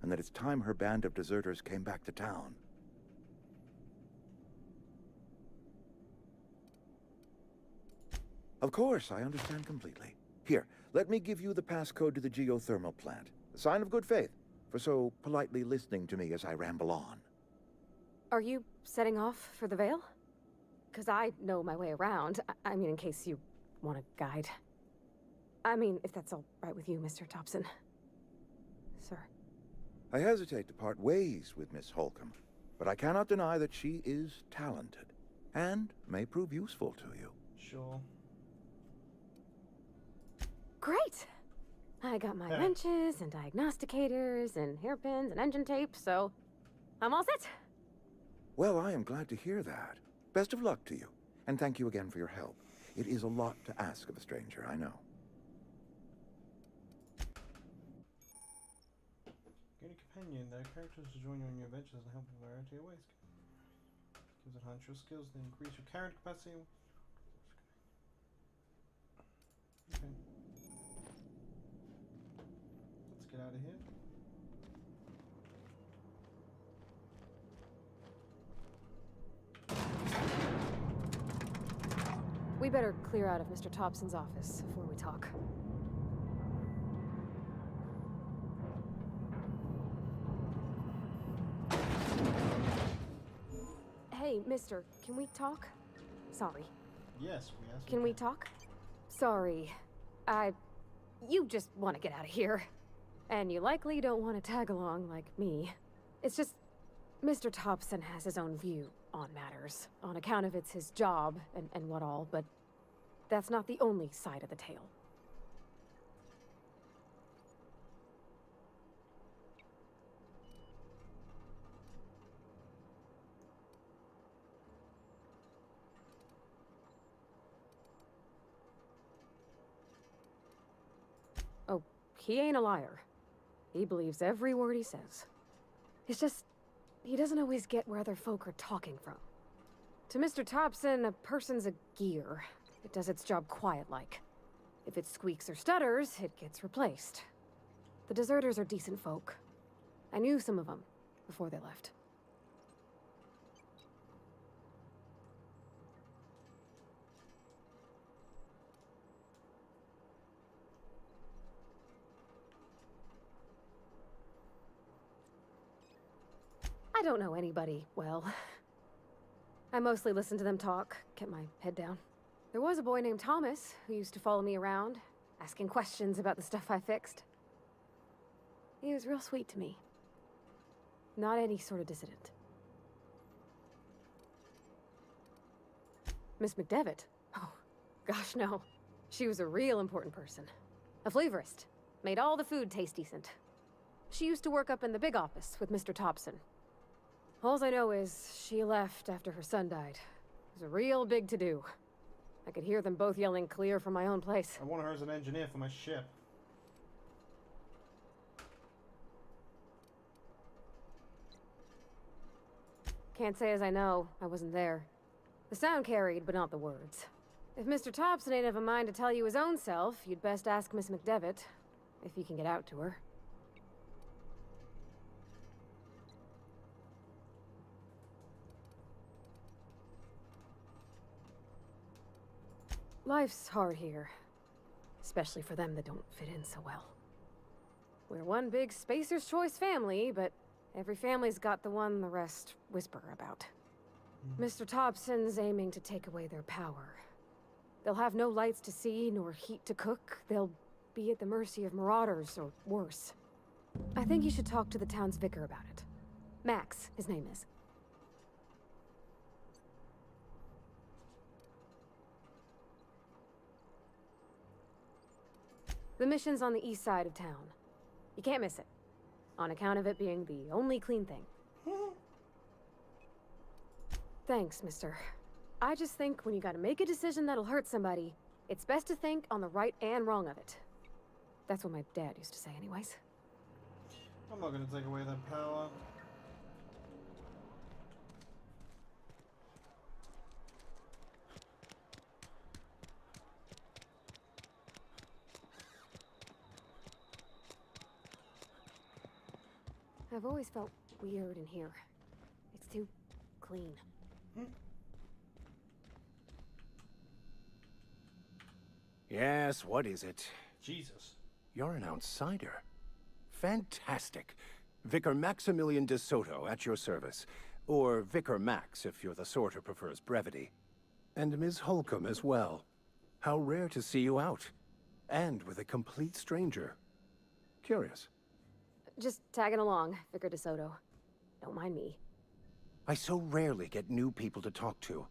and that it's time her band of deserters came back to town. Of course, I understand completely. Here, let me give you the passcode to the geothermal plant. A sign of good faith, for so politely listening to me as I ramble on. Are you setting off for the Vale? Because I know my way around. I mean, in case you want a guide. I mean, if that's all right with you, Mr. Thompson. Sir. I hesitate to part ways with Miss Holcomb, but I cannot deny that she is talented, and may prove useful to you. Sure. Great! I got my wrenches and diagnosticators and hairpins and engine tape, so I'm all set. Well, I am glad to hear that. Best of luck to you, and thank you again for your help. It is a lot to ask of a stranger, I know. Gain a companion. There are characters to join you in your adventures and help in a variety of ways. Gives enhance your skills, then increase your carrying capacity. Okay. Let's get out of here. We better clear out of Mr. Thompson's office before we talk. Hey, mister, can we talk? Sorry. Yes, we asked. Can we talk? Sorry. You just want to get out of here. And you likely don't want to tag along like me. It's just, Mr. Thompson has his own view on matters, on account of it's his job and what all, but that's not the only side of the tale. Oh, he ain't a liar. He believes every word he says. It's just, he doesn't always get where other folk are talking from. To Mr. Thompson, a person's a gear. It does its job quiet-like. If it squeaks or stutters, it gets replaced. The deserters are decent folk. I knew some of them before they left. I don't know anybody well. I mostly listened to them talk, kept my head down. There was a boy named Thomas who used to follow me around, asking questions about the stuff I fixed. He was real sweet to me. Not any sort of dissident. Miss McDevitt? Oh, gosh no. She was a real important person. A flavorist. Made all the food taste decent. She used to work up in the big office with Mr. Thompson. All I know is she left after her son died. It was a real big to-do. I could hear them both yelling clear from my own place. I want her as an engineer for my ship. Can't say as I know. I wasn't there. The sound carried, but not the words. If Mr. Thompson ain't of a mind to tell you his own self, you'd best ask Miss McDevitt, if you can get out to her. Life's hard here. Especially for them that don't fit in so well. We're one big Spacer's Choice family, but every family's got the one the rest whisper about. Mr. Thompson's aiming to take away their power. They'll have no lights to see, nor heat to cook. They'll be at the mercy of marauders, or worse. I think you should talk to the town's vicar about it. Max, his name is. The mission's on the east side of town. You can't miss it, on account of it being the only clean thing. Thanks, mister. I just think when you gotta make a decision that'll hurt somebody, it's best to think on the right and wrong of it. That's what my dad used to say anyways. I'm not gonna take away that power. I've always felt weird in here. It's too clean. Yes, what is it? Jesus. You're an outsider. Fantastic. Vicar Maximilian de Soto at your service. Or Vicar Max, if you're the sort who prefers brevity. And Ms. Holcomb as well. How rare to see you out. And with a complete stranger. Curious. Just tagging along, Vicar de Soto. Don't mind me. I so rarely get new people to talk to.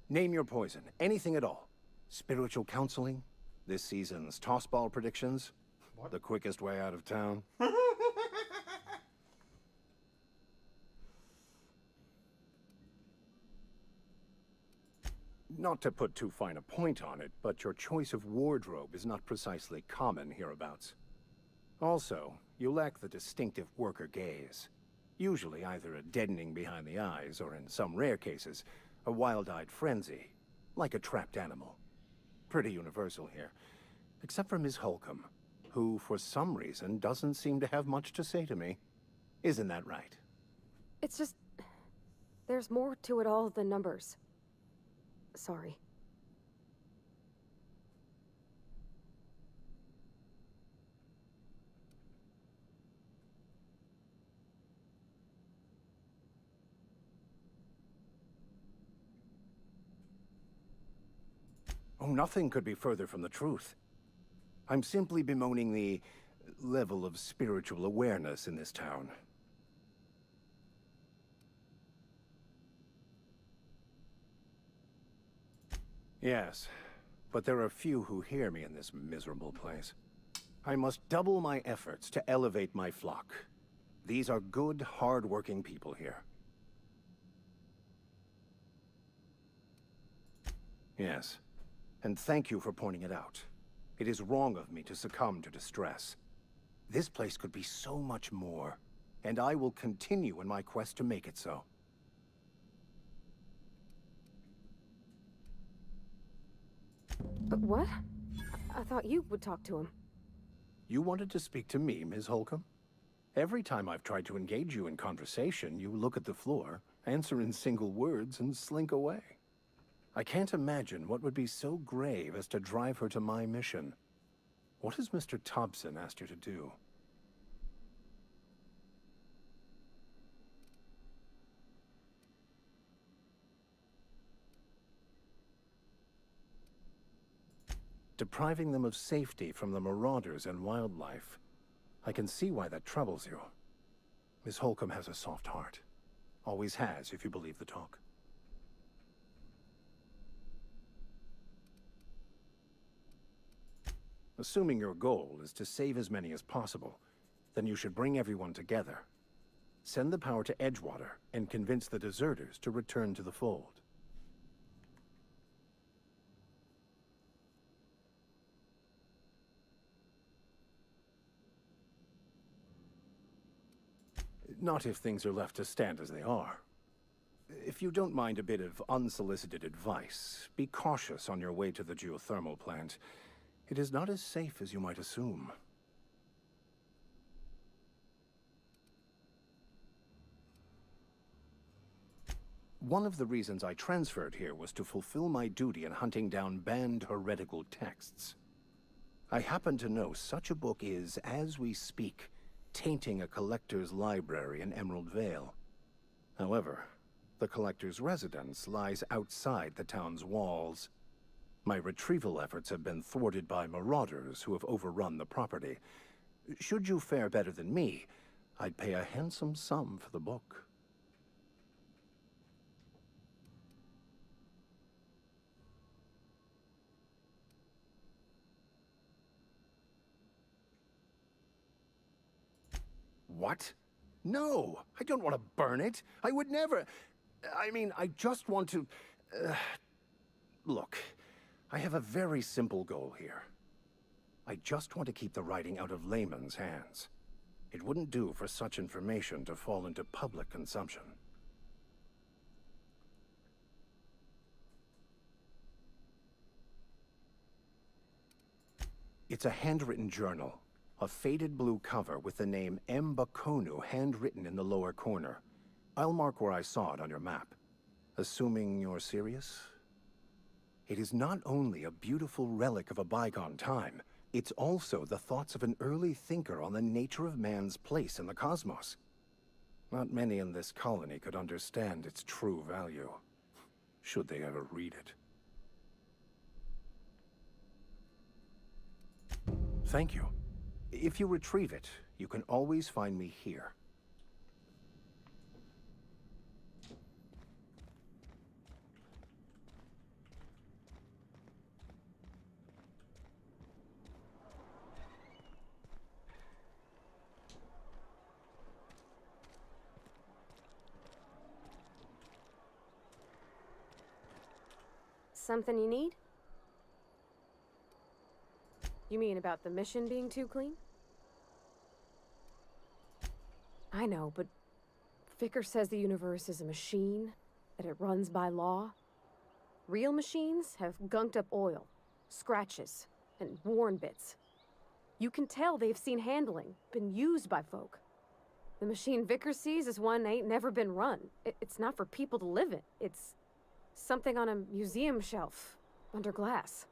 Name your poison, anything at all. Spiritual counseling? This season's tossball predictions? What? The quickest way out of town? Not to put too fine a point on it, but your choice of wardrobe is not precisely common hereabouts. Also, you lack the distinctive worker gaze. Usually either a deadening behind the eyes, or in some rare cases, a wild-eyed frenzy, like a trapped animal. Pretty universal here, except for Ms. Holcomb, who, for some reason, doesn't seem to have much to say to me. Isn't that right? It's just... there's more to it all than numbers. Sorry. Oh, nothing could be further from the truth. I'm simply bemoaning the level of spiritual awareness in this town. Yes, but there are few who hear me in this miserable place. I must double my efforts to elevate my flock. These are good, hard-working people here. Yes. And thank you for pointing it out. It is wrong of me to succumb to distress. This place could be so much more, and I will continue in my quest to make it so. But what? I thought you would talk to him. You wanted to speak to me, Ms. Holcomb? Every time I've tried to engage you in conversation, you look at the floor, answer in single words, and slink away. I can't imagine what would be so grave as to drive her to my mission. What has Mr. Thompson asked you to do? Depriving them of safety from the marauders and wildlife. I can see why that troubles you. Miss Holcomb has a soft heart. Always has, if you believe the talk. Assuming your goal is to save as many as possible, then you should bring everyone together. Send the power to Edgewater and convince the deserters to return to the fold. Not if things are left to stand as they are. If you don't mind a bit of unsolicited advice, be cautious on your way to the geothermal plant. It is not as safe as you might assume. One of the reasons I transferred here was to fulfill my duty in hunting down banned heretical texts. I happen to know such a book is, as we speak, tainting a collector's library in Emerald Vale. However, the collector's residence lies outside the town's walls. My retrieval efforts have been thwarted by marauders who have overrun the property. Should you fare better than me, I'd pay a handsome sum for the book. What? No, I don't want to burn it. I would never. I mean, I just want to... Look, I have a very simple goal here. I just want to keep the writing out of layman's hands. It wouldn't do for such information to fall into public consumption. It's a handwritten journal. A faded blue cover with the name M. Bakonu handwritten in the lower corner. I'll mark where I saw it on your map. Assuming you're serious? It is not only a beautiful relic of a bygone time, it's also the thoughts of an early thinker on the nature of man's place in the cosmos. Not many in this colony could understand its true value, should they ever read it. Thank you. If you retrieve it, you can always find me here. Something you need? You mean about the mission being too clean? I know, but Vicker says the universe is a machine, that it runs by law. Real machines have gunked up oil, scratches, and worn bits. You can tell they've seen handling, been used by folk. The machine Vicker sees is one ain't never been run. It's not for people to live in. It's something on a museum shelf, under glass.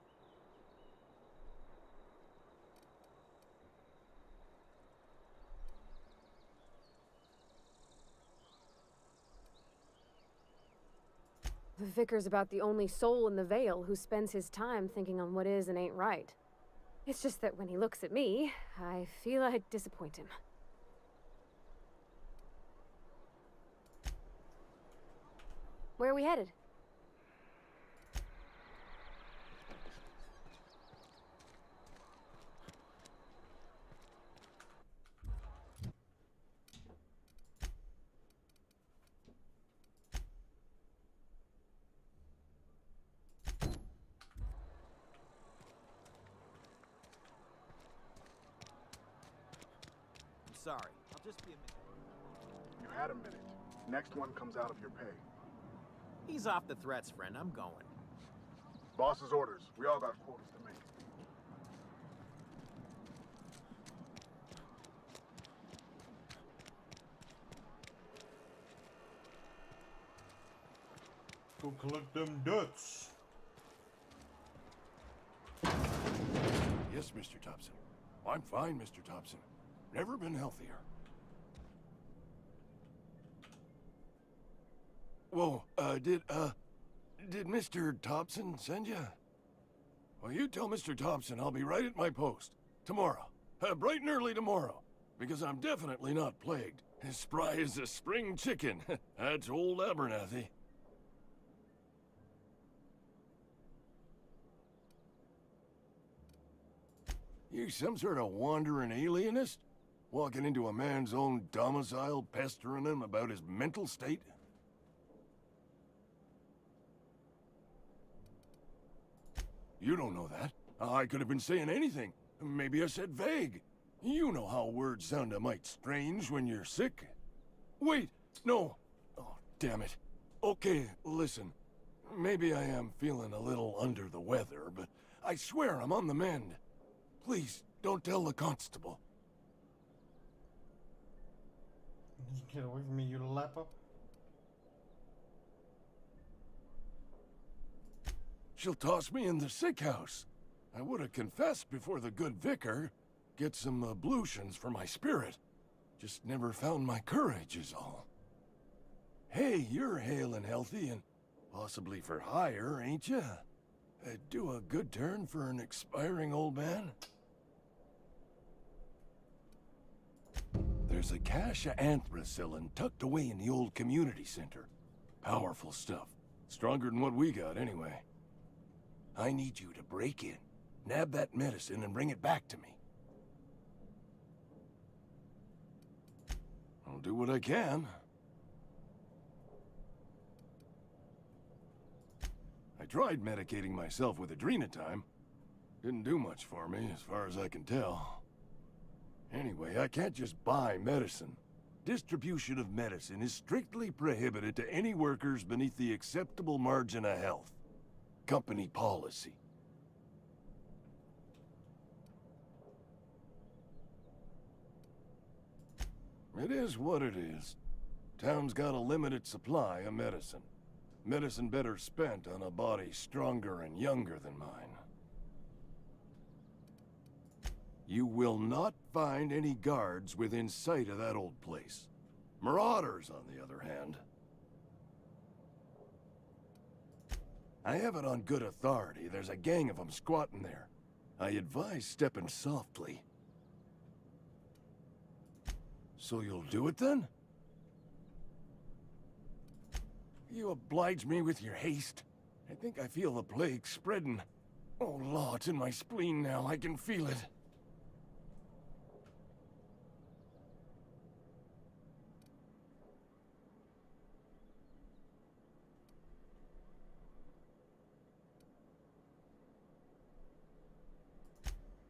The Vicar's about the only soul in the Vale who spends his time thinking on what is and ain't right. It's just that when he looks at me, I feel I'd disappoint him. Where are we headed? Sorry, I'll just be a minute. You had a minute. Next one comes out of your pay. He's off the threats, friend. I'm going. Boss's orders. We all got quotas to make. Go collect them debts. Yes, Mr. Thompson. I'm fine, Mr. Thompson. Never been healthier. Whoa, did Mr. Thompson send you? Well, you tell Mr. Thompson I'll be right at my post. Tomorrow. Bright and early tomorrow. Because I'm definitely not plagued. As spry as a spring chicken. That's old Abernathy. You some sort of wandering alienist? Walking into a man's own domicile, pestering him about his mental state? You don't know that. I could have been saying anything. Maybe I said vague. You know how words sound a mite strange when you're sick. Wait, no. Oh, damn it. Okay, listen. Maybe I am feeling a little under the weather, but I swear I'm on the mend. Please, don't tell the constable. Get away from me, you lapper. She'll toss me in the sick house. I would have confessed before the good vicar. Get some ablutions for my spirit. Just never found my courage is all. Hey, you're hale and healthy and possibly for hire, ain't ya? Do a good turn for an expiring old man? There's a cache of anthracillin tucked away in the old community center. Powerful stuff. Stronger than what we got, anyway. I need you to break in, nab that medicine, and bring it back to me. I'll do what I can. I tried medicating myself with adrenatime. Didn't do much for me, as far as I can tell. Anyway, I can't just buy medicine. Distribution of medicine is strictly prohibited to any workers beneath the acceptable margin of health. Company policy. It is what it is. Town's got a limited supply of medicine. Medicine better spent on a body stronger and younger than mine. You will not find any guards within sight of that old place. Marauders, on the other hand. I have it on good authority. There's a gang of them squatting there. I advise stepping softly. So you'll do it then? You oblige me with your haste. I think I feel the plague spreading. Oh, Law, it's in my spleen now. I can feel it.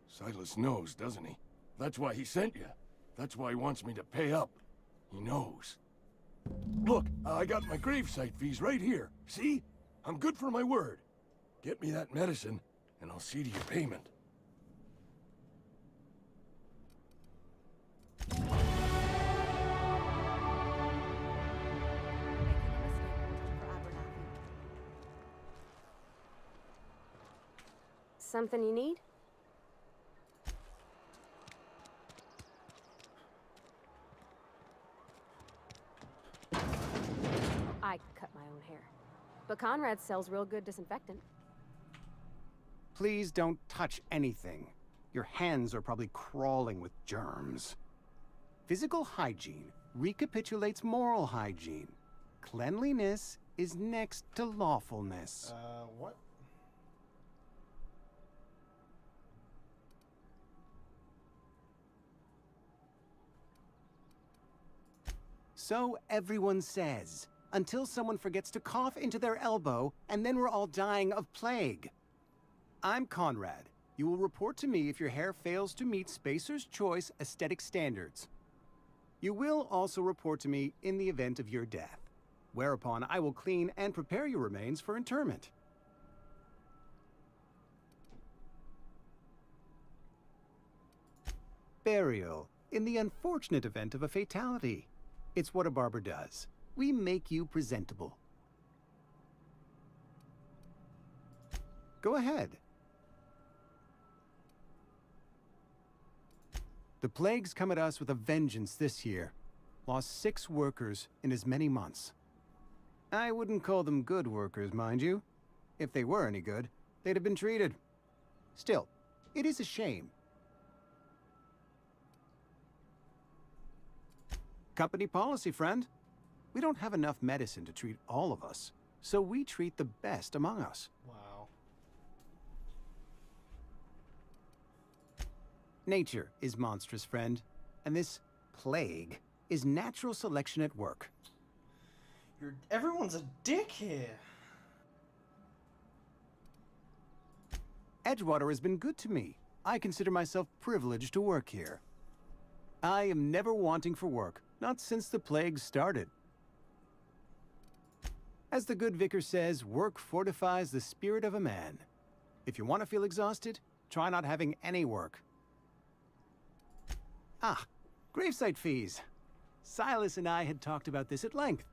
Silas knows, doesn't he? That's why he sent you. That's why he wants me to pay up. He knows. Look, I got my gravesite fees right here. See? I'm good for my word. Get me that medicine, and I'll see to your payment. Something you need? I cut my own hair. But Conrad sells real good disinfectant. Please don't touch anything. Your hands are probably crawling with germs. Physical hygiene recapitulates moral hygiene. Cleanliness is next to lawfulness. What? So everyone says, until someone forgets to cough into their elbow, and then we're all dying of plague. I'm Conrad. You will report to me if your hair fails to meet Spacer's Choice aesthetic standards. You will also report to me in the event of your death, whereupon I will clean and prepare your remains for interment. Burial, in the unfortunate event of a fatality. It's what a barber does. We make you presentable. Go ahead. The plague's come at us with a vengeance this year. Lost 6 workers in as many months. I wouldn't call them good workers, mind you. If they were any good, they'd have been treated. Still, it is a shame. Company policy, friend. We don't have enough medicine to treat all of us, so we treat the best among us. Wow. Nature is monstrous, friend, and this plague is natural selection at work. Everyone's a dick here. Edgewater has been good to me. I consider myself privileged to work here. I am never wanting for work, not since the plague started. As the good vicar says, work fortifies the spirit of a man. If you want to feel exhausted, try not having any work. Ah, gravesite fees. Silas and I had talked about this at length.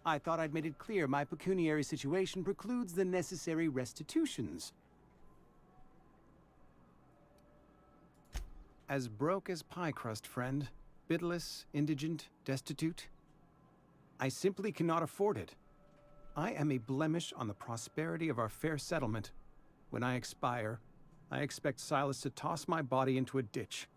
I thought I'd made it clear my pecuniary situation precludes the necessary restitutions. As broke as pie crust, friend. Bitless, indigent, destitute. I simply cannot afford it. I am a blemish on the prosperity of our fair settlement. When I expire, I expect Silas to toss my body into a ditch.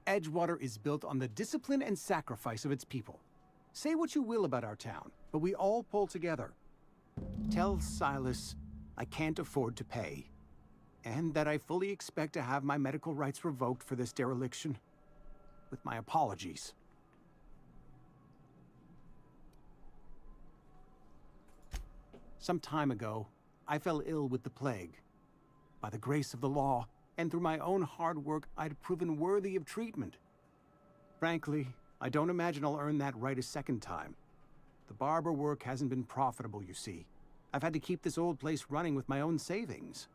Edgewater is built on the discipline and sacrifice of its people. Say what you will about our town, but we all pull together. Tell Silas I can't afford to pay, and that I fully expect to have my medical rights revoked for this dereliction. With my apologies. Some time ago, I fell ill with the plague. By the grace of the law, and through my own hard work, I'd proven worthy of treatment. Frankly, I don't imagine I'll earn that right a second time. The barber work hasn't been profitable, you see. I've had to keep this old place running with my own savings.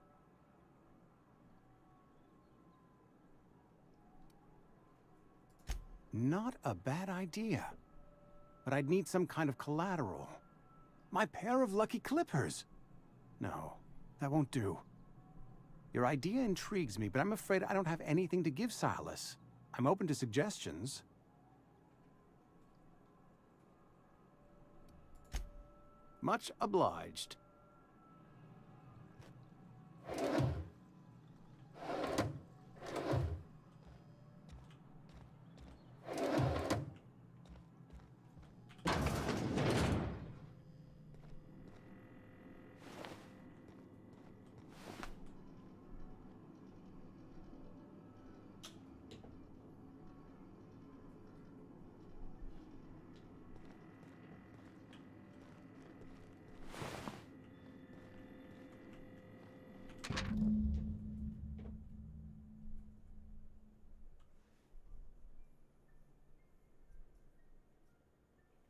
Not a bad idea. But I'd need some kind of collateral. My pair of lucky clippers! No, that won't do. Your idea intrigues me, but I'm afraid I don't have anything to give Silas. I'm open to suggestions. Much obliged.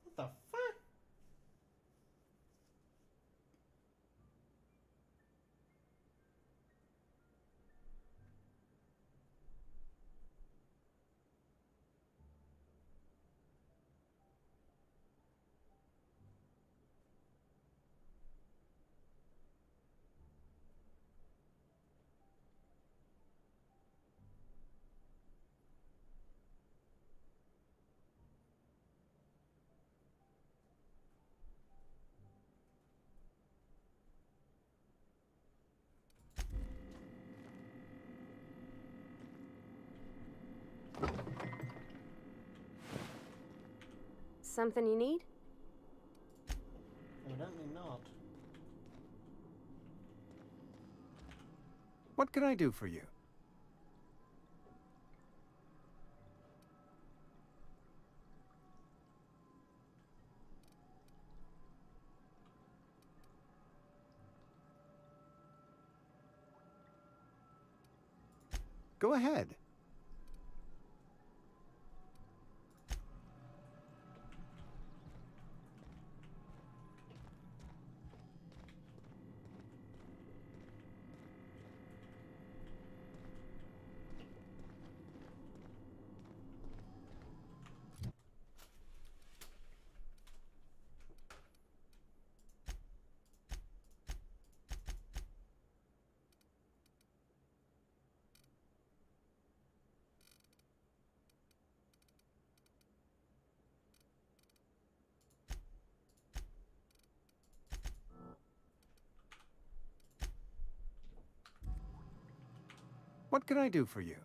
What the fuck? Something you need? Evidently not. What can I do for you? Go ahead. What can I do for you?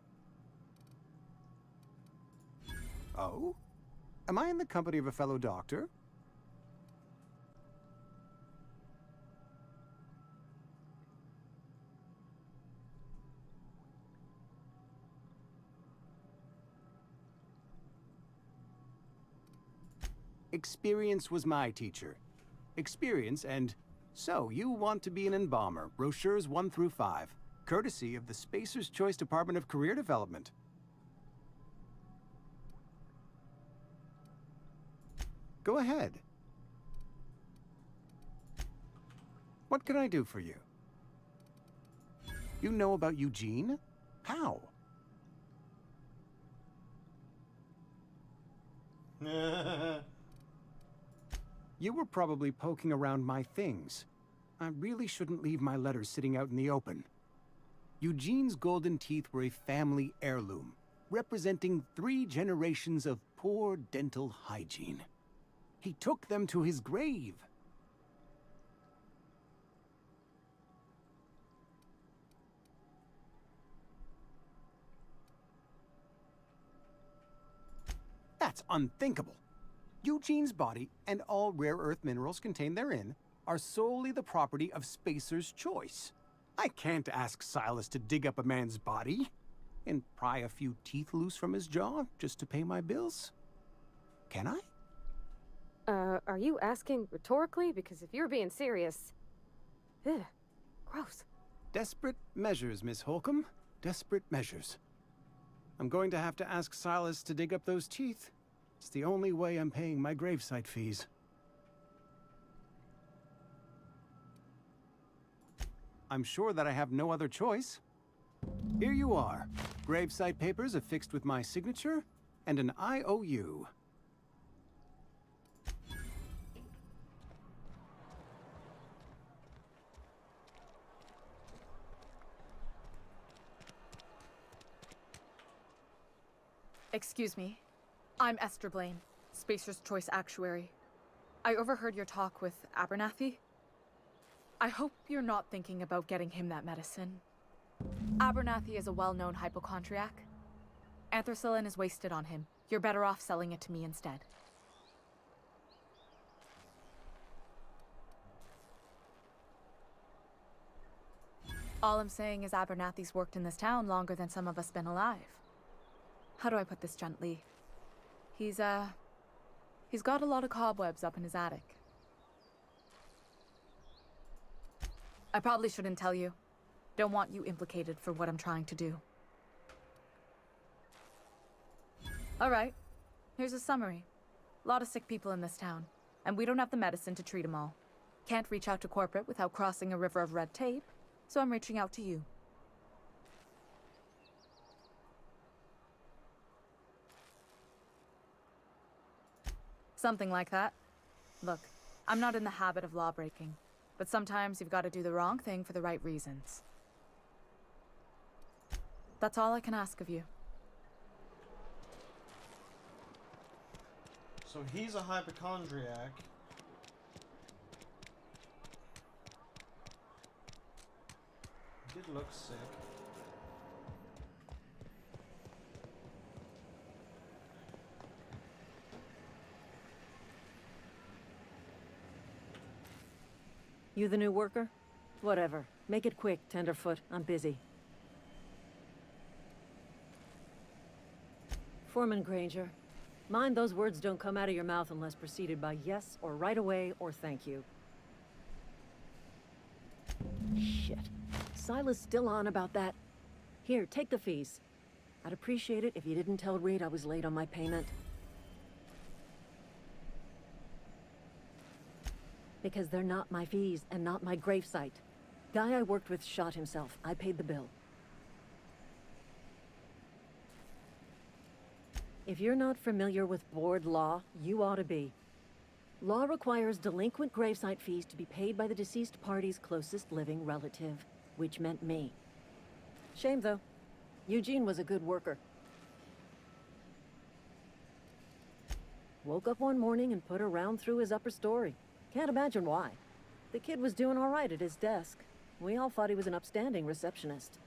Oh? Am I in the company of a fellow doctor? Experience was my teacher. Experience and... So, you want to be an embalmer, brochures 1 through 5. Courtesy of the Spacer's Choice Department of Career Development. Go ahead. What can I do for you? You know about Eugene? How? You were probably poking around my things. I really shouldn't leave my letters sitting out in the open. Eugene's golden teeth were a family heirloom, representing 3 generations of poor dental hygiene. He took them to his grave. That's unthinkable. Eugene's body and all rare earth minerals contained therein are solely the property of Spacer's choice. I can't ask Silas to dig up a man's body and pry a few teeth loose from his jaw just to pay my bills. Can I? Are you asking rhetorically? Because if you're being serious... Ugh, gross. Desperate measures, Miss Holcomb. Desperate measures. I'm going to have to ask Silas to dig up those teeth. It's the only way I'm paying my gravesite fees. I'm sure that I have no other choice. Here you are. Gravesite papers affixed with my signature and an IOU. Excuse me. I'm Esther Blaine, Spacer's Choice Actuary. I overheard your talk with Abernathy. I hope you're not thinking about getting him that medicine. Abernathy is a well-known hypochondriac. Anthracillin is wasted on him. You're better off selling it to me instead. All I'm saying is Abernathy's worked in this town longer than some of us been alive. How do I put this gently? He's got a lot of cobwebs up in his attic. I probably shouldn't tell you. Don't want you implicated for what I'm trying to do. All right, here's a summary. A lot of sick people in this town, and we don't have the medicine to treat them all. Can't reach out to corporate without crossing a river of red tape, so I'm reaching out to you. Something like that. Look, I'm not in the habit of law breaking, but sometimes you've got to do the wrong thing for the right reasons. That's all I can ask of you. So he's a hypochondriac. He did look sick. You the new worker? Whatever. Make it quick, Tenderfoot. I'm busy. Foreman Granger. Mind those words don't come out of your mouth unless preceded by yes, or right away, or thank you. Shit. Silas still on about that. Here, take the fees. I'd appreciate it if you didn't tell Reed I was late on my payment. Because they're not my fees and not my gravesite. Guy I worked with shot himself. I paid the bill. If you're not familiar with board law, you ought to be. Law requires delinquent gravesite fees to be paid by the deceased party's closest living relative, which meant me. Shame, though. Eugene was a good worker. Woke up one morning and put a round through his upper story. Can't imagine why. The kid was doing all right at his desk. We all thought he was an upstanding receptionist.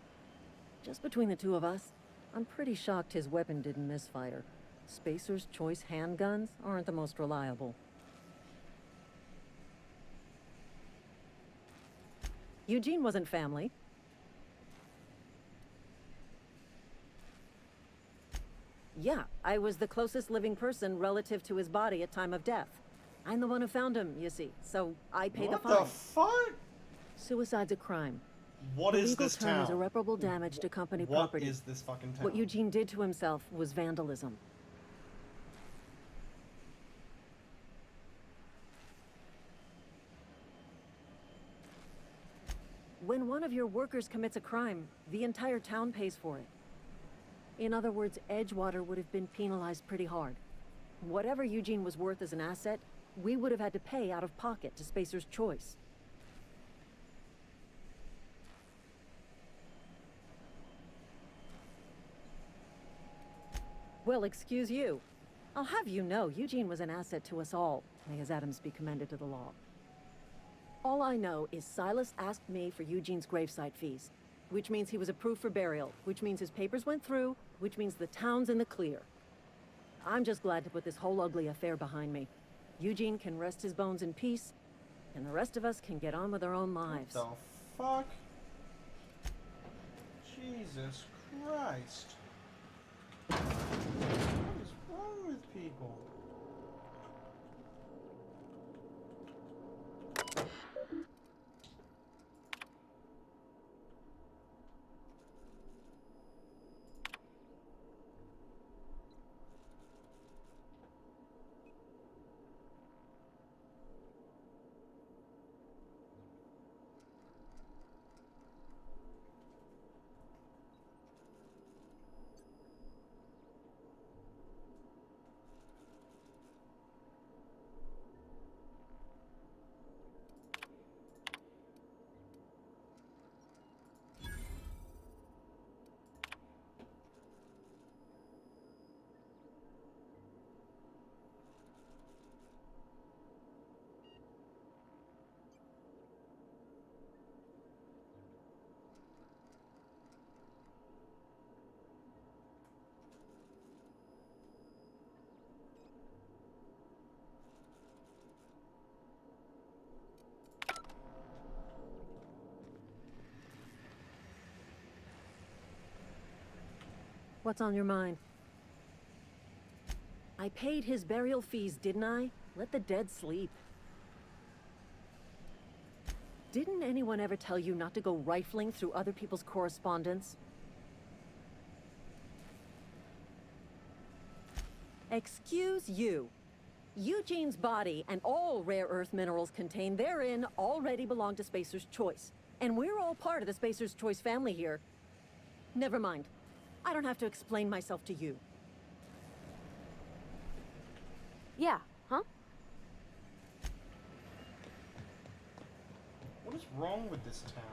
Just between the two of us, I'm pretty shocked his weapon didn't misfire. Spacer's Choice handguns aren't the most reliable. Eugene wasn't family. Yeah, I was the closest living person relative to his body at time of death. I'm the one who found him, you see, so I pay the fine. What the fuck? Suicide's a crime. What is this The legal term is town? irreparable damage to company What property. is this fucking town? What Eugene did to himself was vandalism. When one of your workers commits a crime, the entire town pays for it. In other words, Edgewater would have been penalized pretty hard. Whatever Eugene was worth as an asset, we would have had to pay out of pocket to Spacer's Choice. Well, excuse you. I'll have you know, Eugene was an asset to us all. May his atoms be commended to the law. All I know is Silas asked me for Eugene's gravesite fees, which means he was approved for burial, which means his papers went through, which means the town's in the clear. I'm just glad to put this whole ugly affair behind me. Eugene can rest his bones in peace, and the rest of us can get on with our own lives. What the fuck? Jesus Christ. What is wrong with people? What's on your mind? I paid his burial fees, didn't I? Let the dead sleep. Didn't anyone ever tell you not to go rifling through other people's correspondence? Excuse you. Eugene's body and all rare earth minerals contained therein already belong to Spacer's Choice. And we're all part of the Spacer's Choice family here. Never mind. I don't have to explain myself to you. Yeah, huh? What is wrong with this town?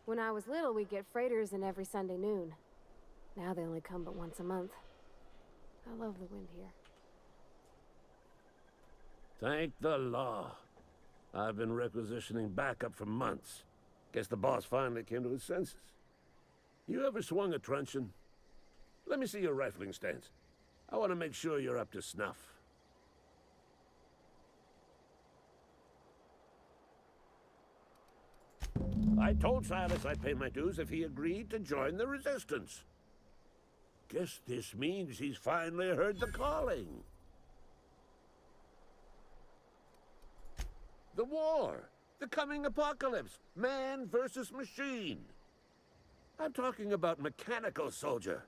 When I was little, we'd get freighters in every Sunday noon. Now they only come but once a month. I love the wind here. Thank the law. I've been requisitioning backup for months. Guess the boss finally came to his senses. You ever swung a truncheon? Let me see your rifling stance. I want to make sure you're up to snuff. I told Silas I'd pay my dues if he agreed to join the resistance. Guess this means he's finally heard the calling. The war, the coming apocalypse, man versus machine. I'm talking about mechanical soldier.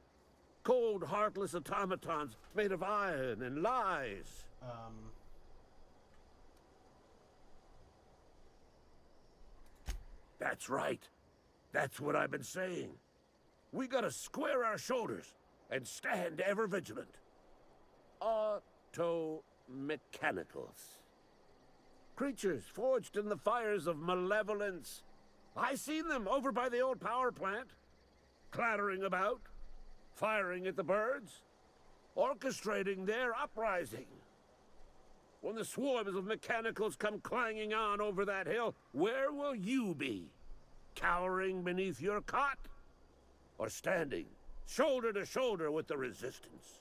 Cold, heartless automatons made of iron and lies. That's right. That's what I've been saying. We gotta square our shoulders and stand ever vigilant. Auto-mechanicals. Creatures forged in the fires of malevolence. I seen them over by the old power plant, clattering about, firing at the birds, orchestrating their uprising. When the swarms of mechanicals come clanging on over that hill, where will you be? Cowering beneath your cot? Or standing, shoulder to shoulder with the resistance?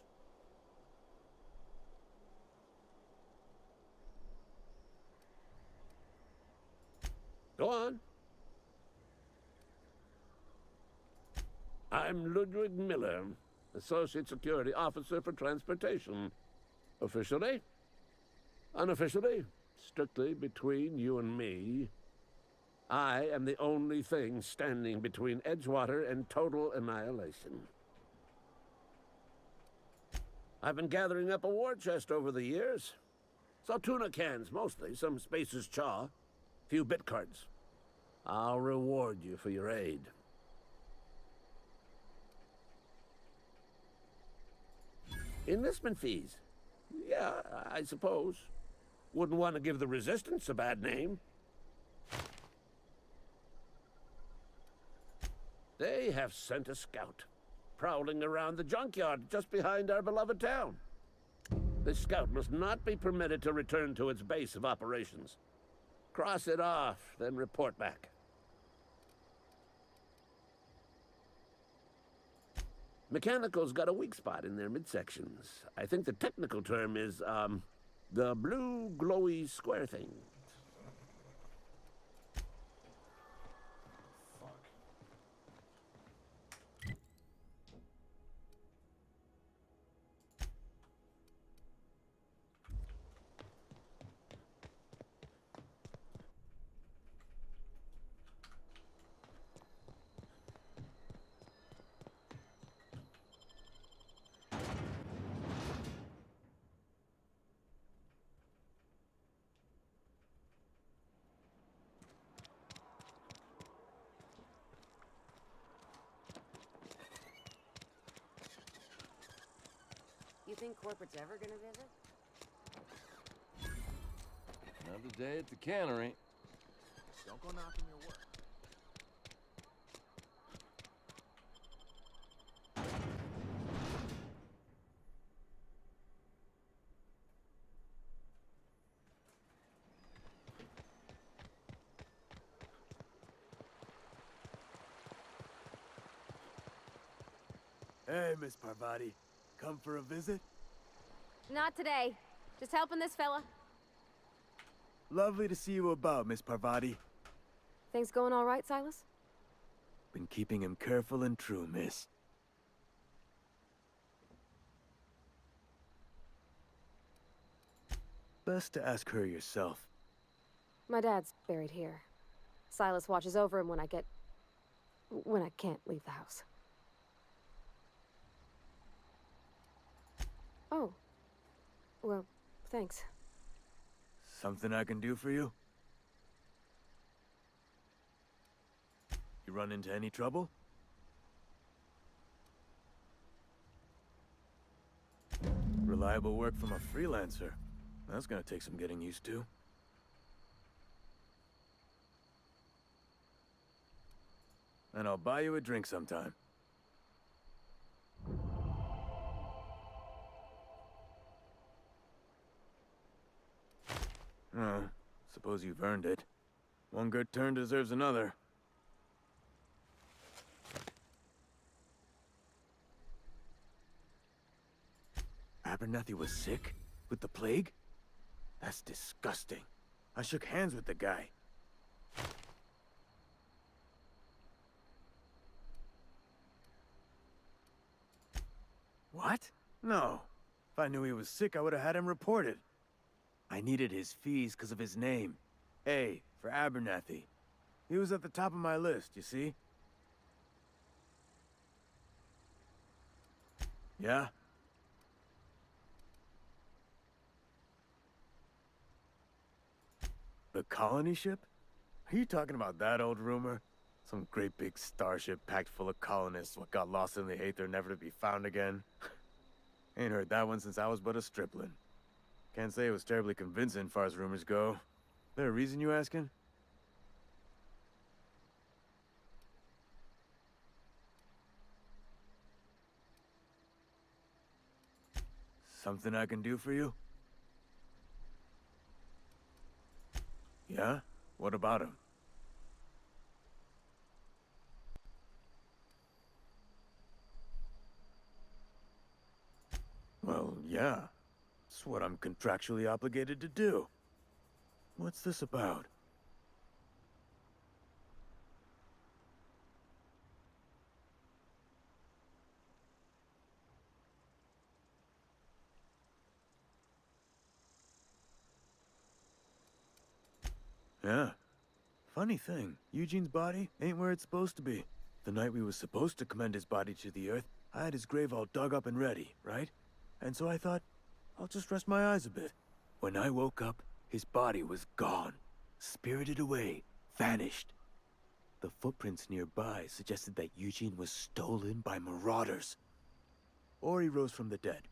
Go on. I'm Ludwig Miller, Associate Security Officer for Transportation. Officially, unofficially, strictly between you and me, I am the only thing standing between Edgewater and total annihilation. I've been gathering up a war chest over the years. Saw tuna cans, mostly, some Spacer's chaw, few bit cards. I'll reward you for your aid. Enlistment fees. Yeah, I suppose. Wouldn't want to give the Resistance a bad name. They have sent a scout, prowling around the junkyard just behind our beloved town. This scout must not be permitted to return to its base of operations. Cross it off, then report back. Mechanicals got a weak spot in their midsections. I think the technical term is, the blue glowy square thing. You think corporate's ever gonna visit? Another day at the cannery. Don't go knocking your work. Hey, Miss Parvati. Come for a visit? Not today. Just helping this fella. Lovely to see you about, Miss Parvati. Things going all right, Silas? Been keeping him careful and true, miss. Best to ask her yourself. My dad's buried here. Silas watches over him when I can't leave the house. Oh. Well, thanks. Something I can do for you? You run into any trouble? Reliable work from a freelancer. That's gonna take some getting used to. and I'll buy you a drink sometime. Oh, suppose you've earned it. One good turn deserves another. Abernathy was sick? With the plague? That's disgusting. I shook hands with the guy. What? No. If I knew he was sick, I would have had him reported. I needed his fees because of his name. A, for Abernathy. He was at the top of my list, you see? Yeah? The colony ship? Are you talking about that old rumor? Some great big starship packed full of colonists what got lost in the aether never to be found again? Ain't heard that one since I was but a stripling. Can't say it was terribly convincing far as rumors go. There a reason you asking? Something I can do for you? Yeah? What about him? Well, yeah. It's what I'm contractually obligated to do. What's this about? Yeah. Funny thing, Eugene's body ain't where it's supposed to be. The night we was supposed to commend his body to the earth, I had his grave all dug up and ready, right? And so I thought, I'll just rest my eyes a bit. When I woke up, his body was gone. Spirited away. Vanished. The footprints nearby suggested that Eugene was stolen by marauders. Or he rose from the dead.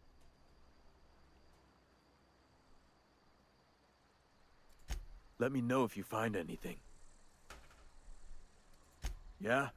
Let me know if you find anything. Yeah?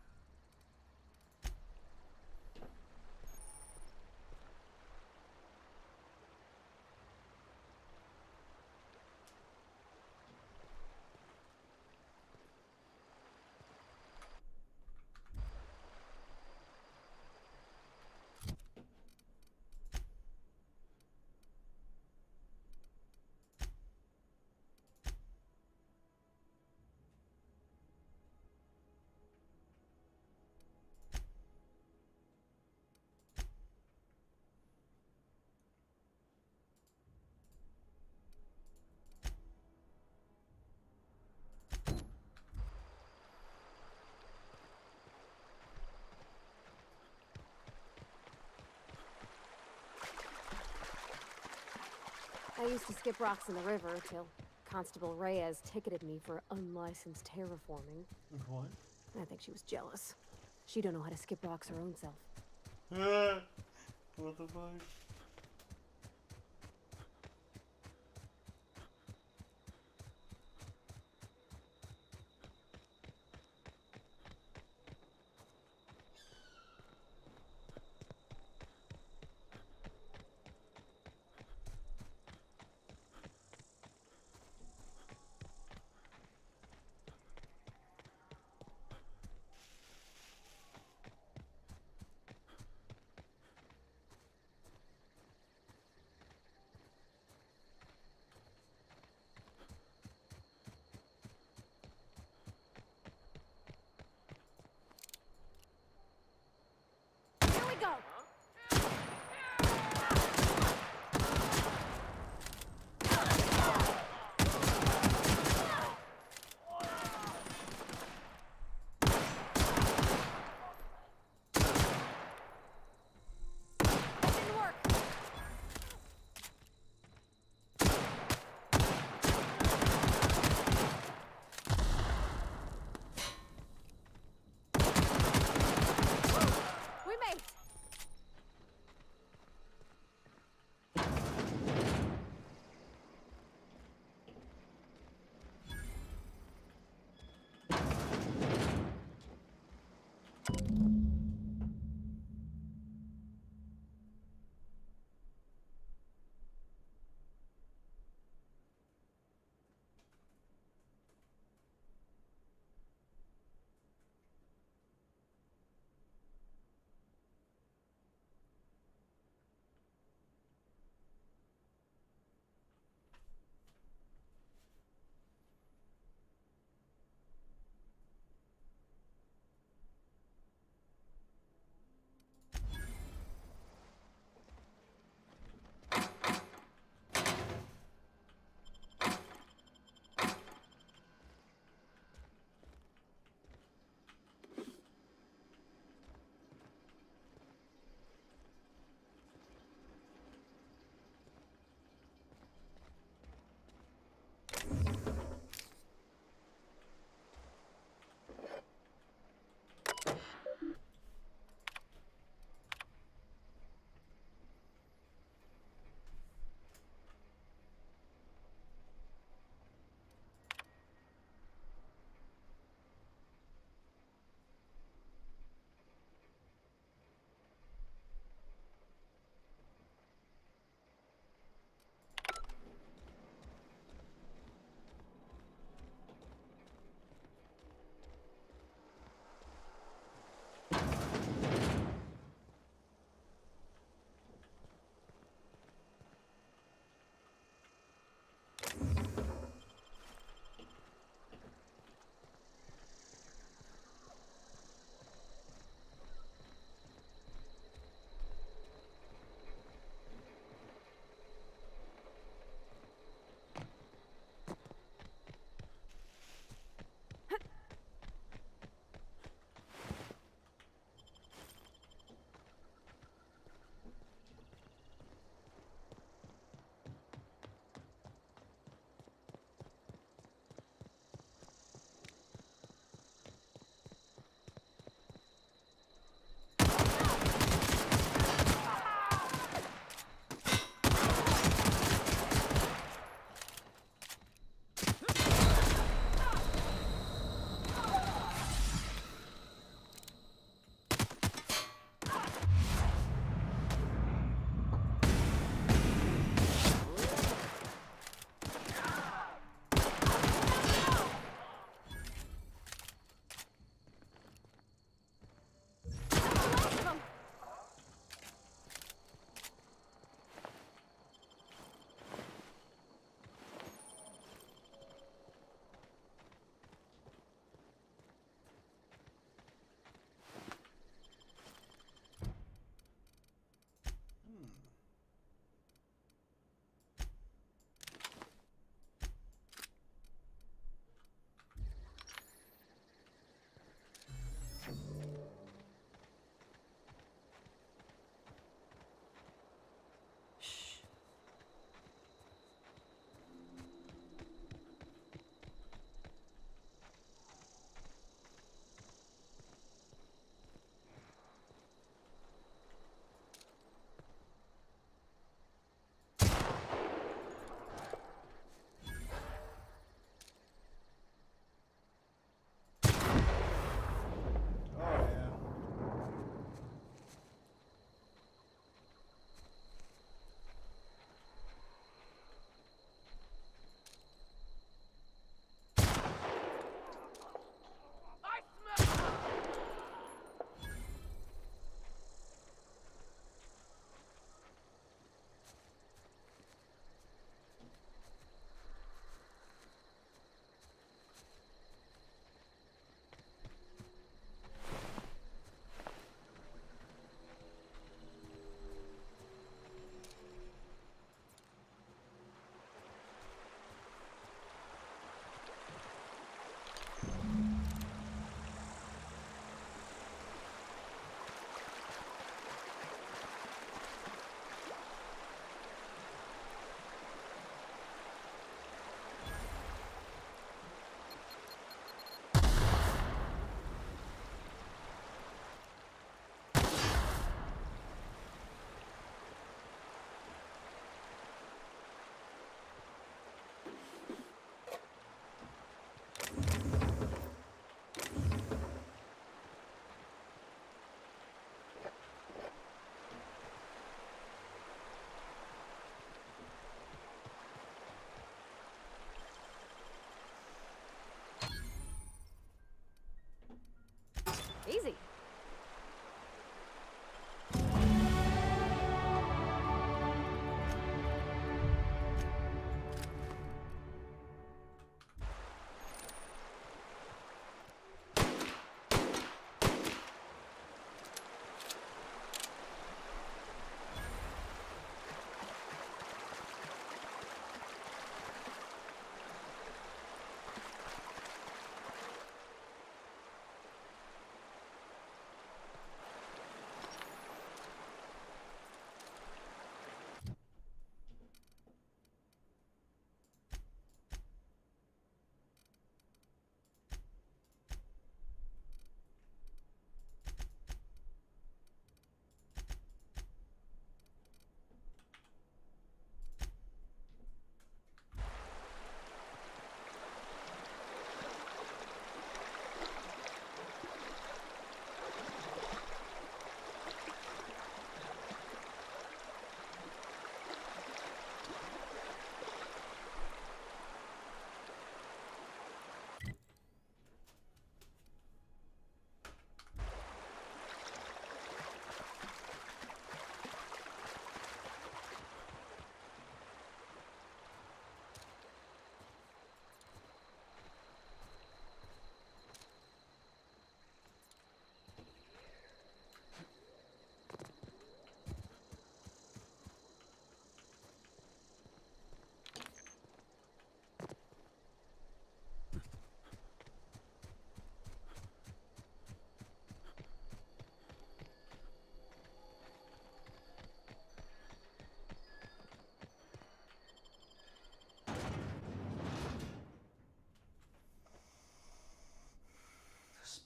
I used to skip rocks in the river till Constable Reyes ticketed me for unlicensed terraforming. What? I think she was jealous. She don't know how to skip rocks her own self. What the fuck?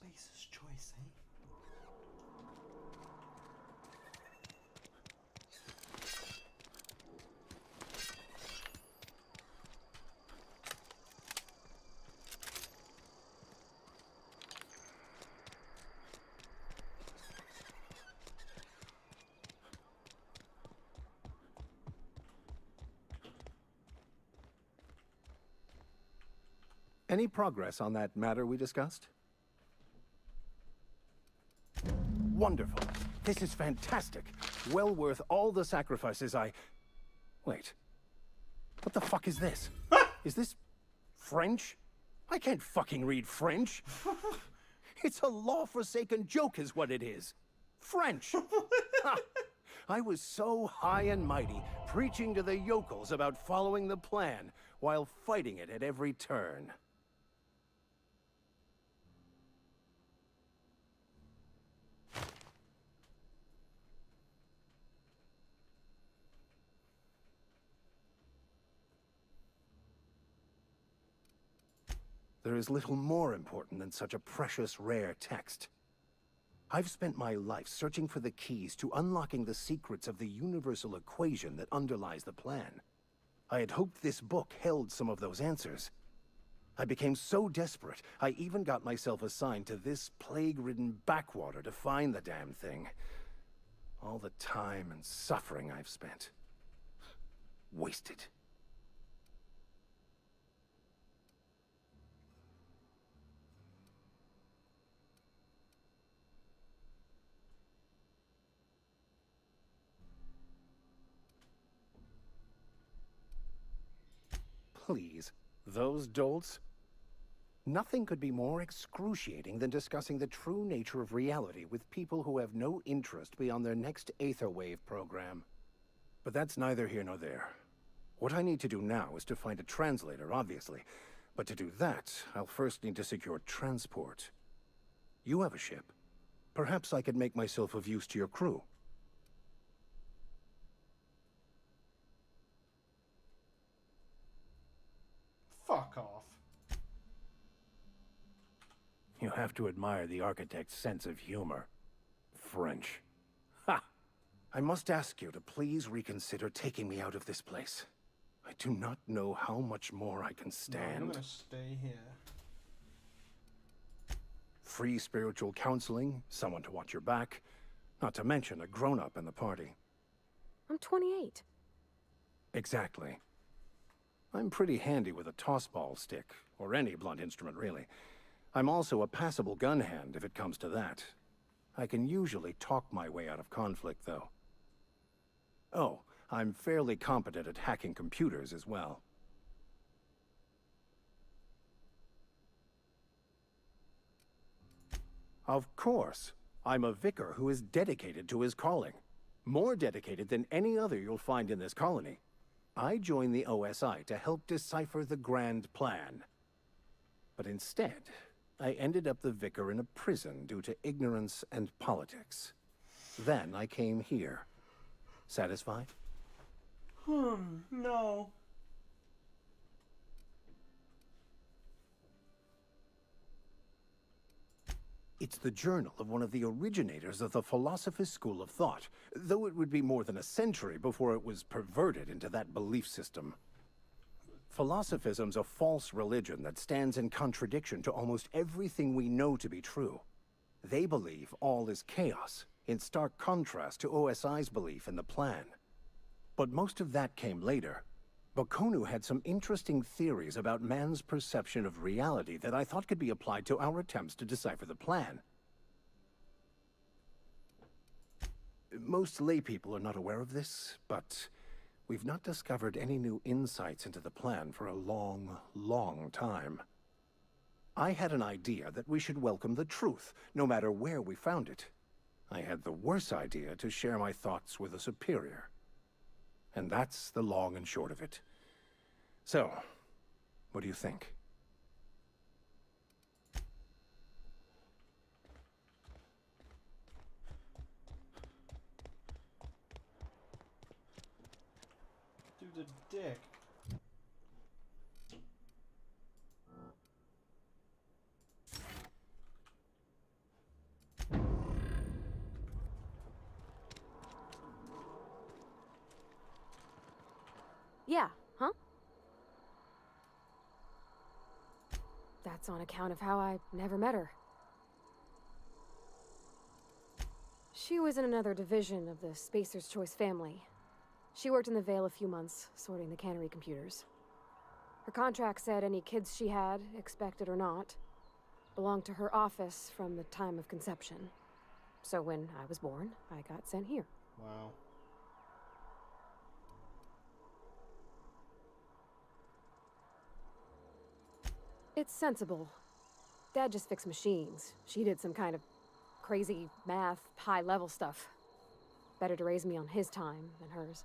Spacer's choice, eh? Any progress on that matter we discussed? Wonderful. This is fantastic. Well worth all the sacrifices I... Wait. What the fuck is this? Is this French? I can't fucking read French. It's a law-forsaken joke is what it is. French. Ha! I was so high and mighty, preaching to the yokels about following the plan, while fighting it at every turn. There is little more important than such a precious, rare text. I've spent my life searching for the keys to unlocking the secrets of the universal equation that underlies the plan. I had hoped this book held some of those answers. I became so desperate, I even got myself assigned to this plague-ridden backwater to find the damn thing. All the time and suffering I've spent. Wasted. Please, those dolts? Nothing could be more excruciating than discussing the true nature of reality with people who have no interest beyond their next Aetherwave program. But that's neither here nor there. What I need to do now is to find a translator, obviously. But to do that, I'll first need to secure transport. You have a ship. Perhaps I could make myself of use to your crew. Fuck off. You have to admire the architect's sense of humor. French. Ha! I must ask you to please reconsider taking me out of this place. I do not know how much more I can stand. No, I'm gonna stay here. Free spiritual counseling, someone to watch your back, not to mention a grown-up in the party. I'm 28. Exactly. I'm pretty handy with a toss-ball stick, or any blunt instrument, really. I'm also a passable gun hand, if it comes to that. I can usually talk my way out of conflict, though. Oh, I'm fairly competent at hacking computers as well. Of course. I'm a vicar who is dedicated to his calling. More dedicated than any other you'll find in this colony. I joined the OSI to help decipher the grand plan. But instead, I ended up the vicar in a prison due to ignorance and politics. Then I came here. Satisfied? No. It's the journal of one of the originators of the Philosopher's School of Thought, though it would be more than a century before it was perverted into that belief system. Philosophism's a false religion that stands in contradiction to almost everything we know to be true. They believe all is chaos, in stark contrast to OSI's belief in the plan. But most of that came later. Bakonu had some interesting theories about man's perception of reality that I thought could be applied to our attempts to decipher the plan. Most laypeople are not aware of this, but we've not discovered any new insights into the plan for a long, long time. I had an idea that we should welcome the truth, no matter where we found it. I had the worse idea to share my thoughts with a superior. And that's the long and short of it. So, what do you think? Dude's a dick. Yeah, huh? That's on account of how I never met her. She was in another division of the Spacer's Choice family. She worked in the Vale a few months, sorting the cannery computers. Her contract said any kids she had, expected or not, belonged to her office from the time of conception. So when I was born, I got sent here. Wow. It's sensible. Dad just fixed machines. She did some kind of crazy math, high-level stuff. Better to raise me on his time than hers.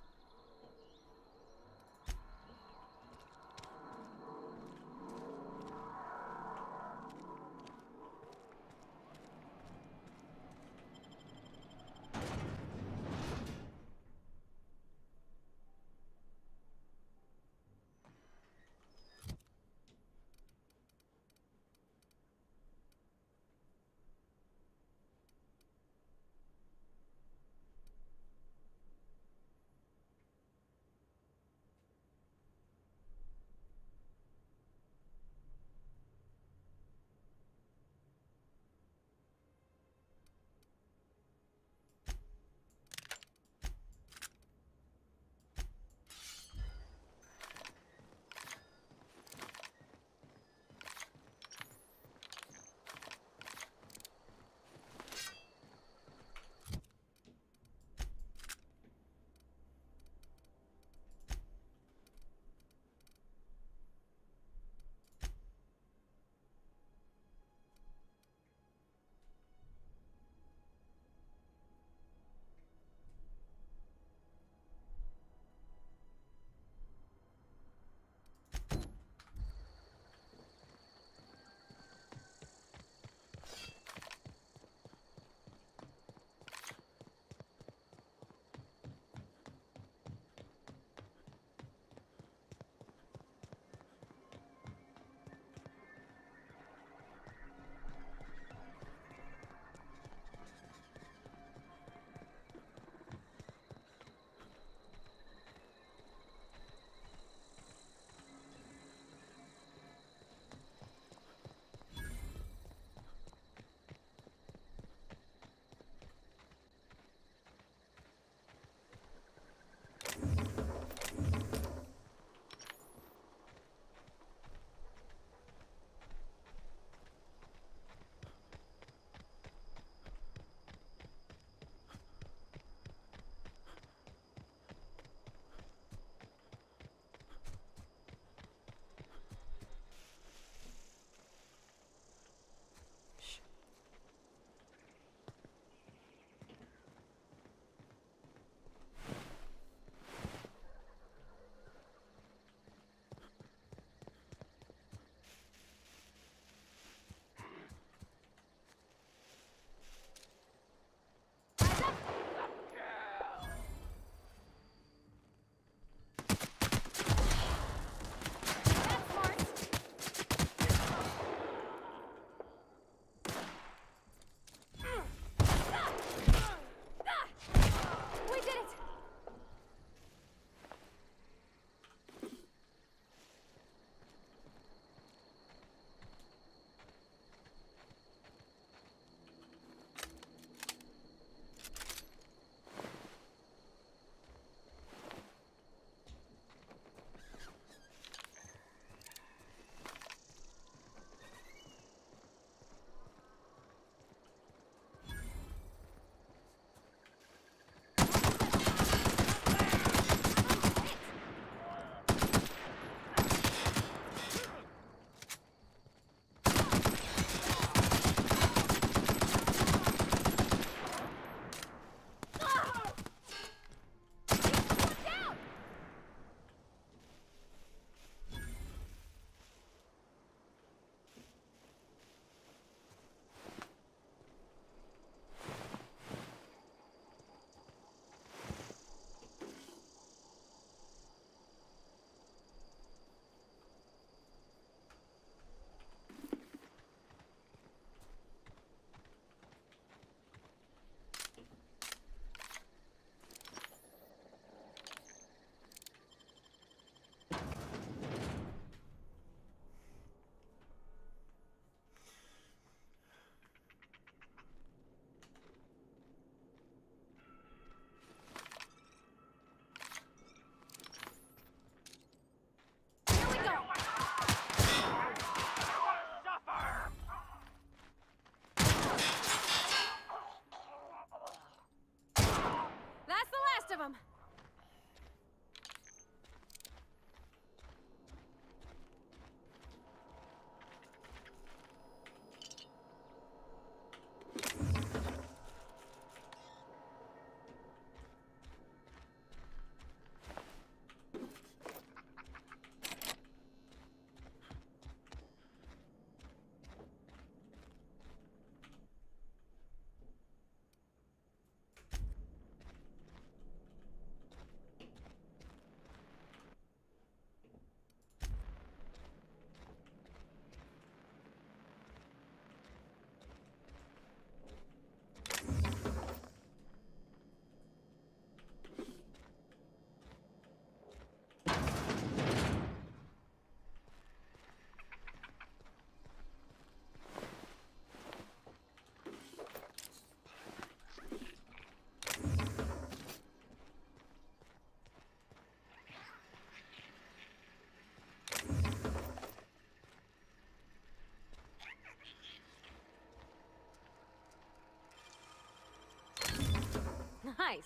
Nice.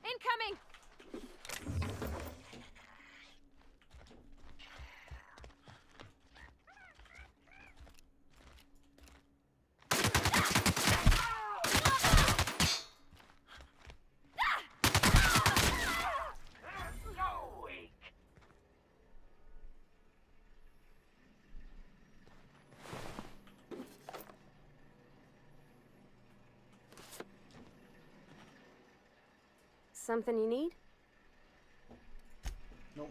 Incoming! Something you need? Nope.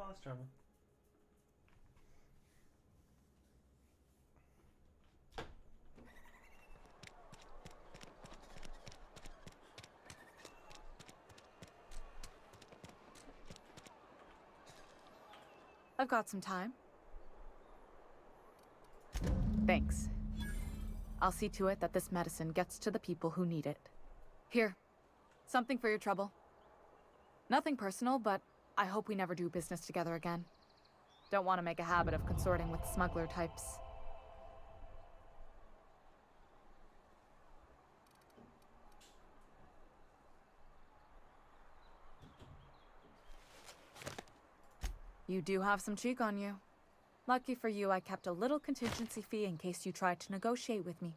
fast travel. I've got some time. Thanks. I'll see to it that this medicine gets to the people who need it. Here, something for your trouble. Nothing personal, but I hope we never do business together again. Don't want to make a habit of consorting with smuggler types. You do have some cheek on you. Lucky for you, I kept a little contingency fee in case you tried to negotiate with me.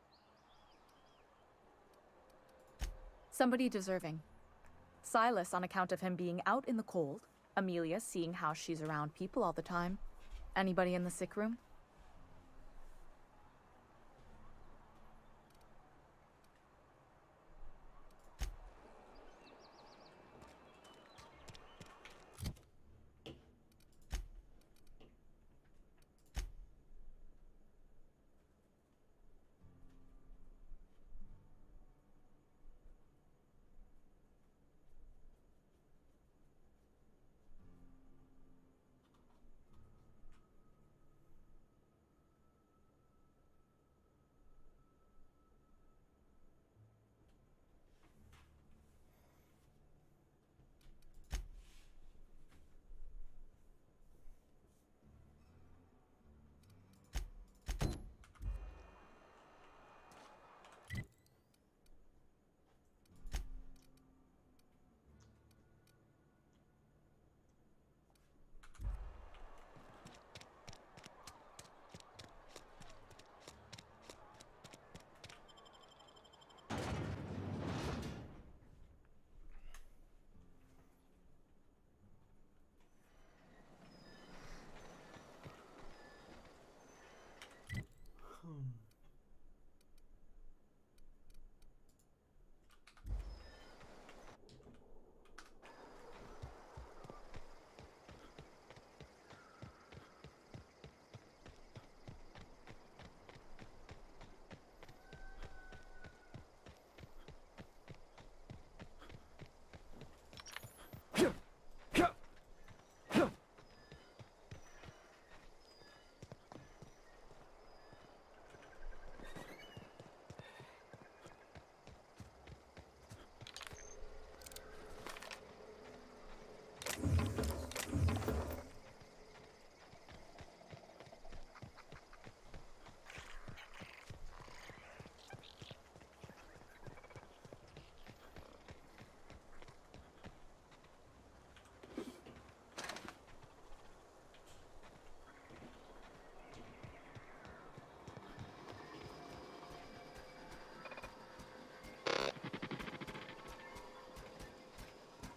Somebody deserving. Silas on account of him being out in the cold. Amelia seeing how she's around people all the time. Anybody in the sick room?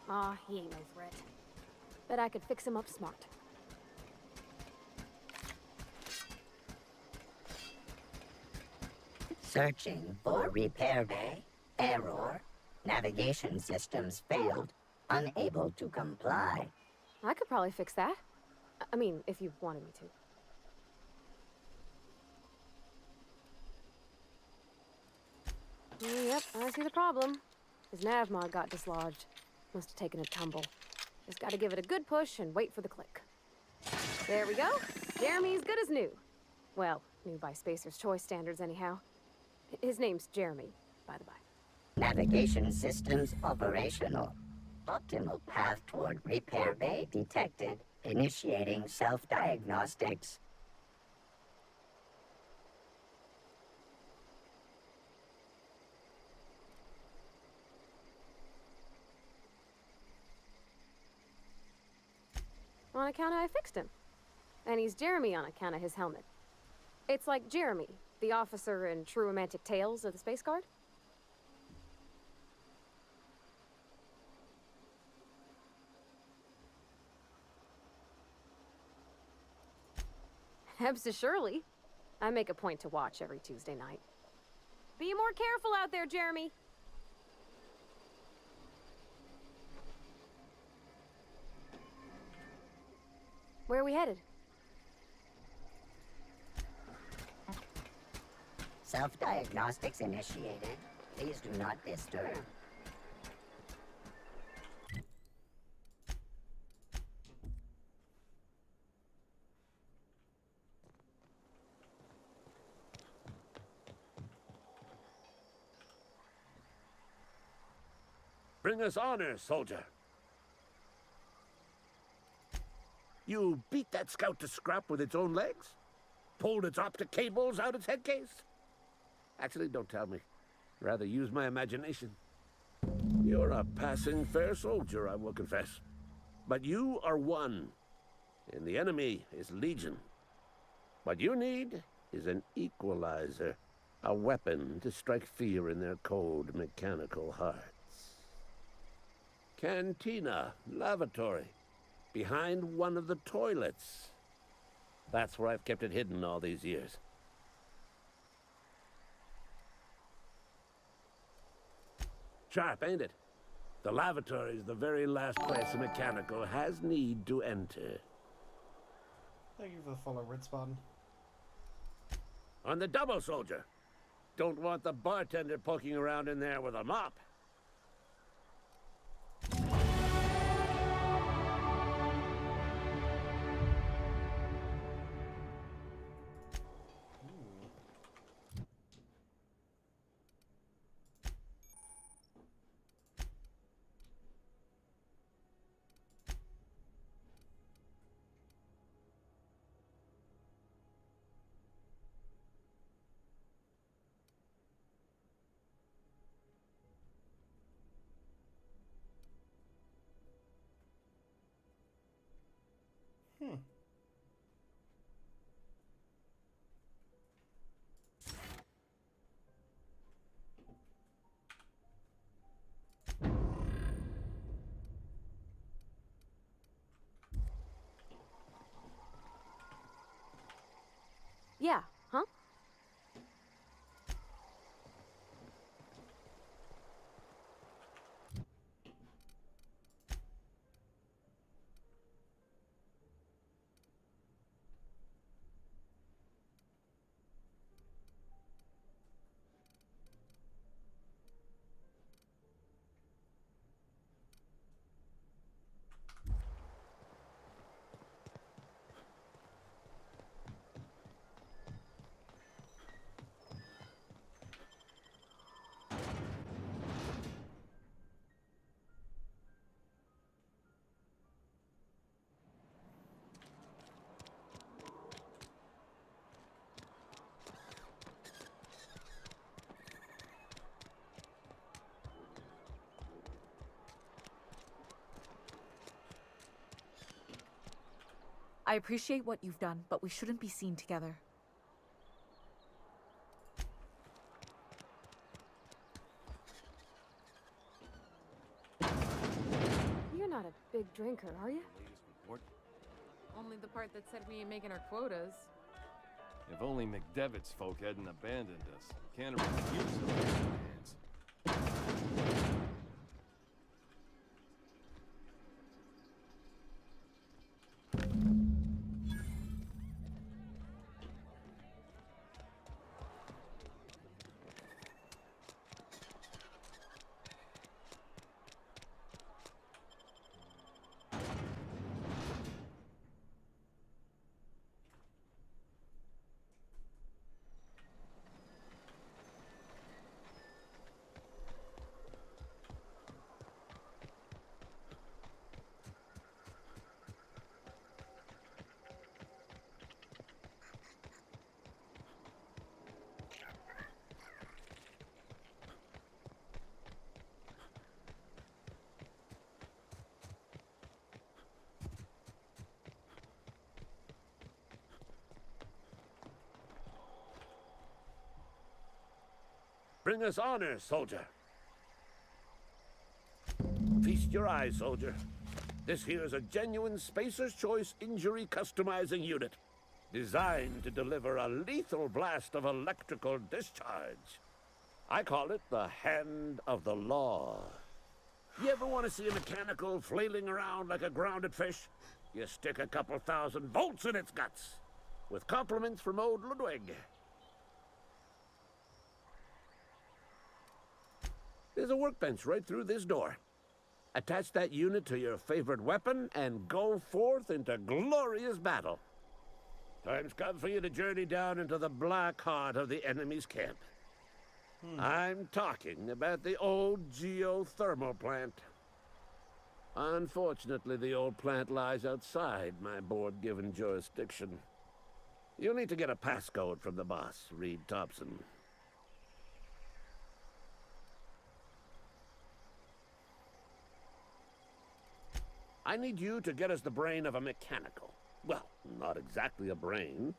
Aw, he ain't no threat. Bet I could fix him up smart. Searching for repair bay. Error. Navigation systems failed. Unable to comply. I could probably fix that. I mean, if you wanted me to. Yep, I see the problem. His nav mod got dislodged. Must have taken a tumble. Just gotta give it a good push and wait for the click. There we go. Jeremy's good as new. Well, new by Spacer's Choice standards anyhow. His name's Jeremy, by the by. Navigation systems operational. Optimal path toward repair bay detected. Initiating self-diagnostics. On account of I fixed him. And he's Jeremy on account of his helmet. It's like Jeremy, the officer in True Romantic Tales of the Space Guard. Surely. I make a point to watch every Tuesday night. Be more careful out there, Jeremy. Where are we headed? Self-diagnostics initiated. Please do not disturb. Bring us honor, soldier. You beat that scout to scrap with its own legs? Pulled its optic cables out its head case? Actually, don't tell me. Rather use my imagination. You're a passing fair soldier, I will confess. But you are one, and the enemy is legion. What you need is an equalizer, a weapon to strike fear in their cold, mechanical hearts. Cantina, lavatory, behind one of the toilets. That's where I've kept it hidden all these years. Sharp, ain't it? The lavatory is the very last place a mechanical has need to enter. Thank you for the follow, Red Spartan. On the double, soldier. Don't want the bartender poking around in there with a mop. Yeah, huh? I appreciate what you've done, but we shouldn't be seen together. You're not a big drinker, are you? Only the part that said we ain't making our quotas. If only McDevitt's folk hadn't abandoned us. Can't refuse those hands. Bring us honor, soldier. Feast your eyes, soldier. This here's a genuine Spacer's Choice injury customizing unit, designed to deliver a lethal blast of electrical discharge. I call it the Hand of the Law. You ever want to see a mechanical flailing around like a grounded fish? You stick a couple thousand volts in its guts. With compliments from old Ludwig. There's a workbench right through this door. Attach that unit to your favorite weapon and go forth into glorious battle. Time's come for you to journey down into the black heart of the enemy's camp. I'm talking about the old geothermal plant. Unfortunately, the old plant lies outside my board-given jurisdiction. You'll need to get a passcode from the boss, Reed Thompson. I need you to get us the brain of a mechanical. Well, not exactly a brain.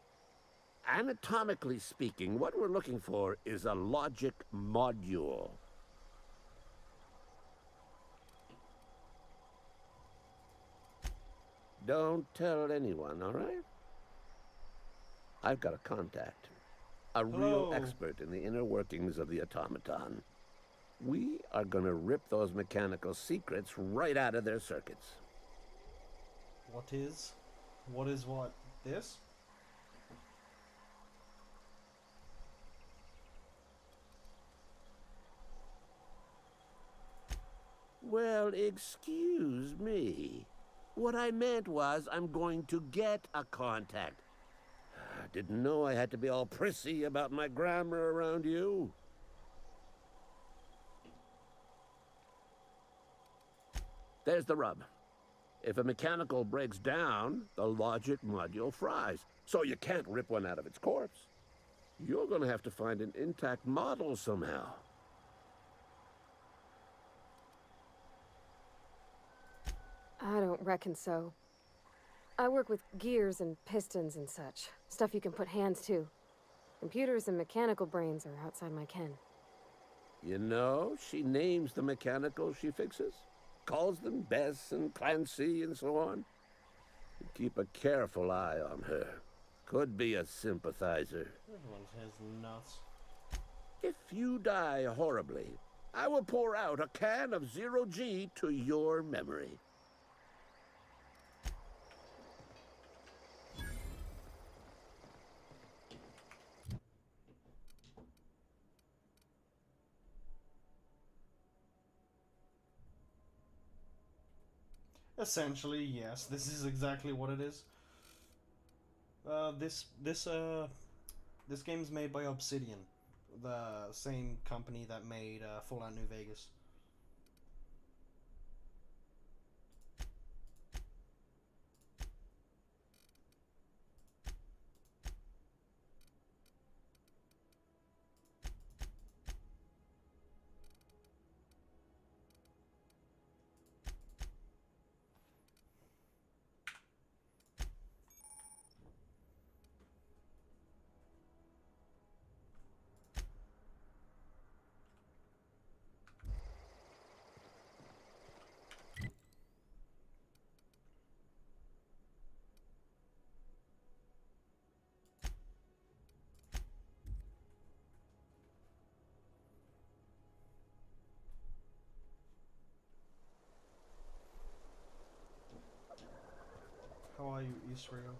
Anatomically speaking, what we're looking for is a logic module. Don't tell anyone, all right? I've got a contact. A real expert in the inner workings of the automaton. We are gonna rip those mechanical secrets right out of their circuits. What is? What is what? This? Well, excuse me. What I meant was I'm going to get a contact. I didn't know I had to be all prissy about my grammar around you. There's the rub. If a mechanical breaks down, the logic module fries. So you can't rip one out of its corpse. You're gonna have to find an intact model somehow. I don't reckon so. I work with gears and pistons and such. Stuff you can put hands to. Computers and mechanical brains are outside my ken. You know, she names the mechanicals she fixes. Calls them Bess and Clancy and so on. Keep a careful eye on her. Could be a sympathizer. Everyone's head's nuts. If you die horribly, I will pour out a can of 0G to your memory. Essentially, yes. This is exactly what it is. This game's made by Obsidian, the same company that made Fallout New Vegas. How are you, Israel?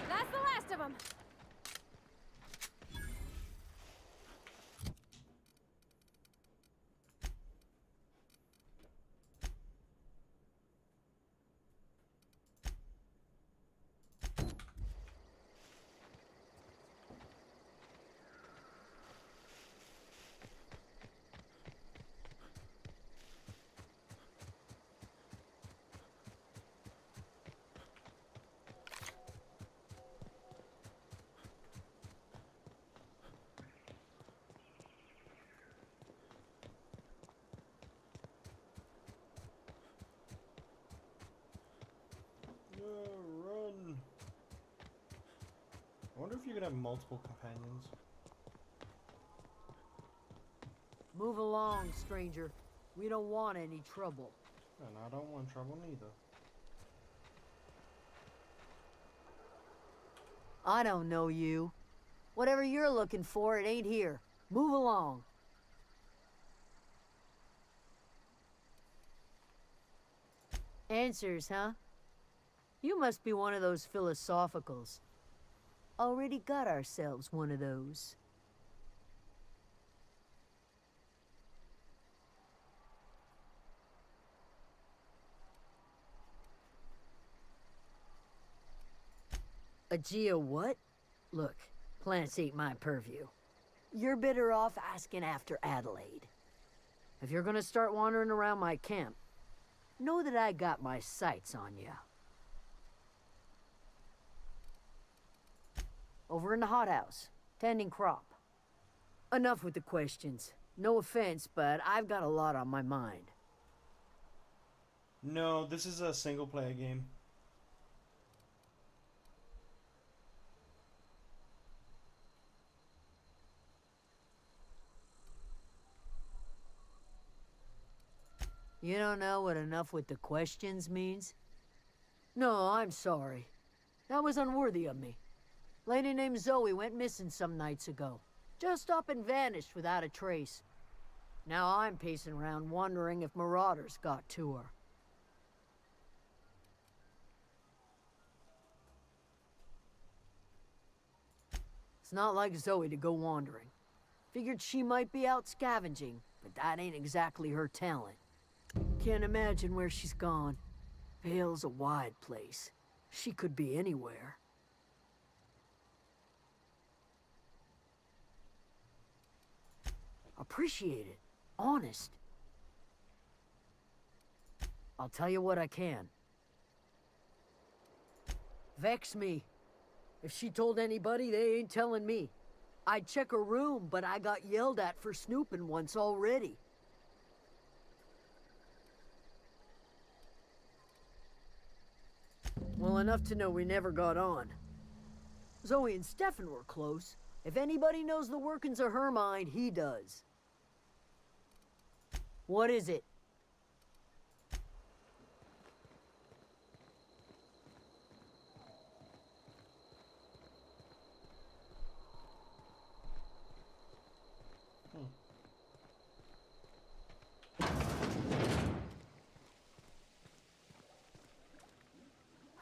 That's the last of them! wonder if you could have multiple companions. Move along, stranger. We don't want any trouble. And I don't want trouble neither. I don't know you. Whatever you're looking for, it ain't here. Move along. Answers, huh? You must be one of those philosophicals. Already got ourselves one of those. A geo what? Look, plants ain't my purview. You're better off asking after Adelaide. If you're gonna start wandering around my camp, know that I got my sights on you. Over in the hothouse, tending crop. Enough with the questions. No offense, but I've got a lot on my mind. No, this is a single player game. You don't know what enough with the questions means? No, I'm sorry. That was unworthy of me. Lady named Zoe went missing some nights ago. Just up and vanished without a trace. Now I'm pacing around wondering if marauders got to her. It's not like Zoe to go wandering. Figured she might be out scavenging, but that ain't exactly her talent. Can't imagine where she's gone. Vale's a wide place. She could be anywhere. Appreciate it. Honest. I'll tell you what I can. Vex me. If she told anybody, they ain't telling me. I'd check her room, but I got yelled at for snooping once already. Well, enough to know we never got on. Zoe and Stefan were close. If anybody knows the workings of her mind, he does. What is it?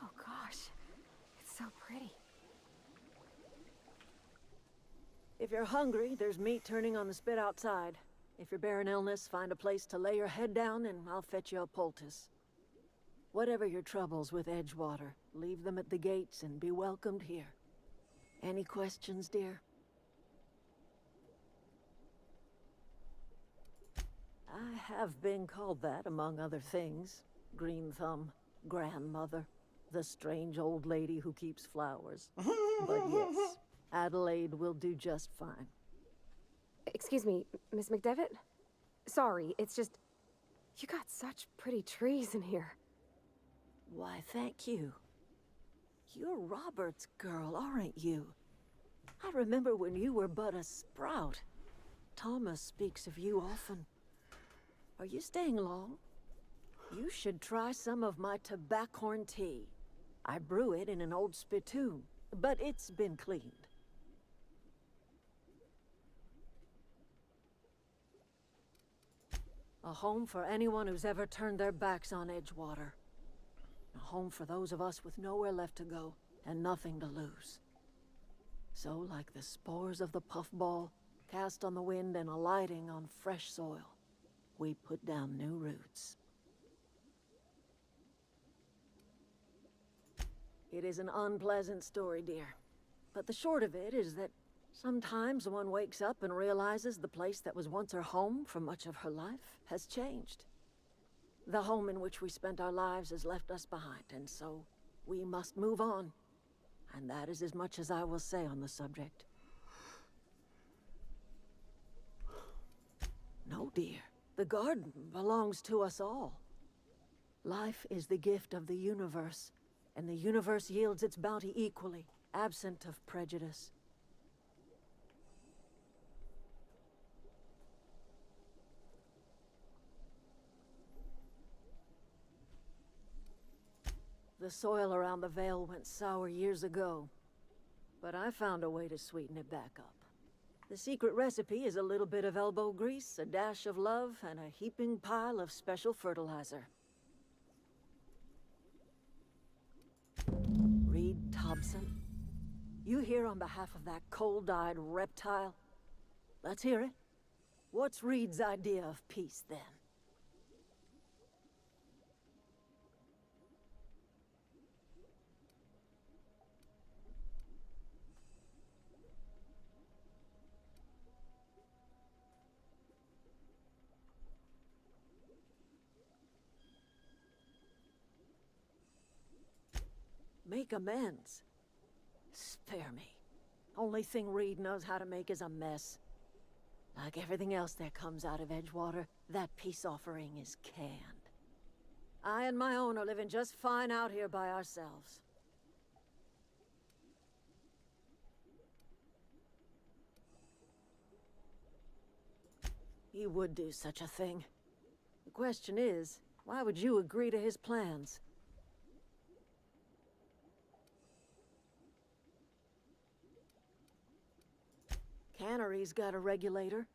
Oh gosh, it's so pretty. If you're hungry, there's meat turning on the spit outside. If you're bearing illness, find a place to lay your head down and I'll fetch you a poultice. Whatever your troubles with Edgewater, leave them at the gates and be welcomed here. Any questions, dear? I have been called that, among other things. Green Thumb, grandmother, the strange old lady who keeps flowers. But yes, Adelaide will do just fine. Excuse me, Miss McDevitt? Sorry, it's just... You got such pretty trees in here. Why, thank you. You're Robert's girl, aren't you? I remember when you were but a sprout. Thomas speaks of you often. Are you staying long? You should try some of my tobaccorn tea. I brew it in an old spittoon, but it's been cleaned. A home for anyone who's ever turned their backs on Edgewater. A home for those of us with nowhere left to go and nothing to lose. So, like the spores of the puffball, cast on the wind and alighting on fresh soil, we put down new roots. It is an unpleasant story, dear. But the short of it is that sometimes one wakes up and realizes the place that was once her home for much of her life has changed. The home in which we spent our lives has left us behind, and so we must move on. And that is as much as I will say on the subject. No, dear. The garden belongs to us all. Life is the gift of the universe, and the universe yields its bounty equally, absent of prejudice. The soil around the Vale went sour years ago, but I found a way to sweeten it back up. The secret recipe is a little bit of elbow grease, a dash of love, and a heaping pile of special fertilizer. Reed Thompson, you here on behalf of that cold-eyed reptile? Let's hear it. What's Reed's idea of peace, then? Make amends. Spare me. Only thing Reed knows how to make is a mess. Like everything else that comes out of Edgewater, that peace offering is canned. I and my own are living just fine out here by ourselves. He would do such a thing. The question is, why would you agree to his plans? Cannery's got a regulator.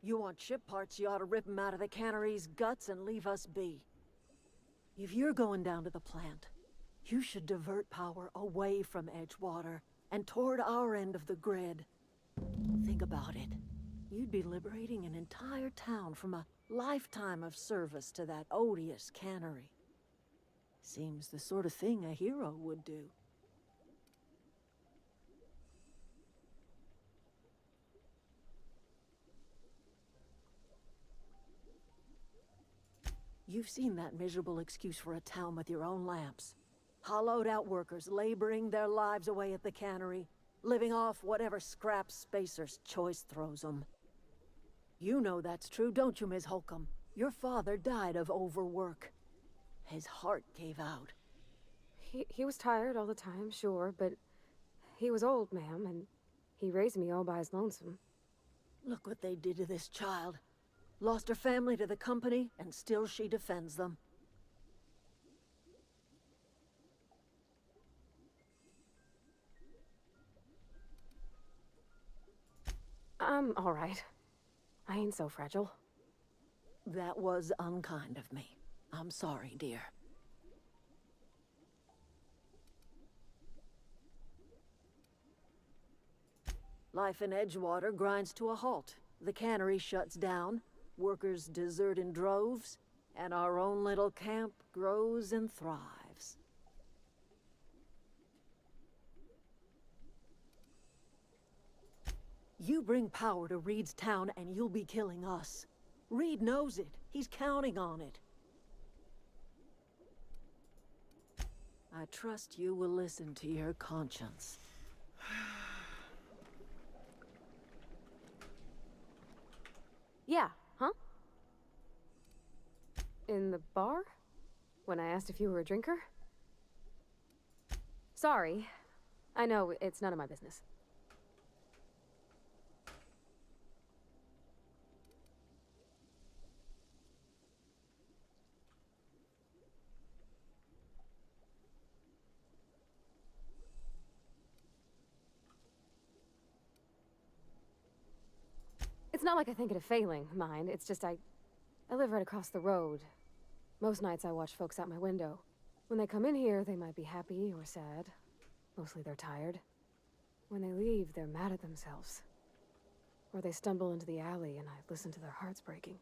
You want chip parts, you ought to rip them out of the cannery's guts and leave us be. If you're going down to the plant, you should divert power away from Edgewater and toward our end of the grid. Think about it. You'd be liberating an entire town from a lifetime of service to that odious cannery. Seems the sort of thing a hero would do. You've seen that miserable excuse for a town with your own lamps. Hollowed out workers laboring their lives away at the cannery, living off whatever scrap Spacer's choice throws them. You know that's true, don't you, Ms. Holcomb? Your father died of overwork. His heart gave out. He was tired all the time, sure, but he was old, ma'am, and he raised me all by his lonesome. Look what they did to this child. Lost her family to the company, and still she defends them. I'm all right. I ain't so fragile. That was unkind of me. I'm sorry, dear. Life in Edgewater grinds to a halt. The cannery shuts down. Workers desert in droves, and our own little camp grows and thrives. You bring power to Reed's town and you'll be killing us. Reed knows it. He's counting on it. I trust you will listen to your conscience. Yeah, huh? In the bar? When I asked if you were a drinker? Sorry. I know, it's none of my business. It's not like I think it a failing, mind. It's just I live right across the road. Most nights I watch folks out my window. When they come in here, they might be happy or sad. Mostly they're tired. When they leave, they're mad at themselves. Or they stumble into the alley and I listen to their hearts breaking.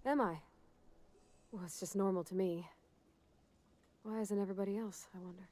Am I? Well, it's just normal to me. Why isn't everybody else, I wonder?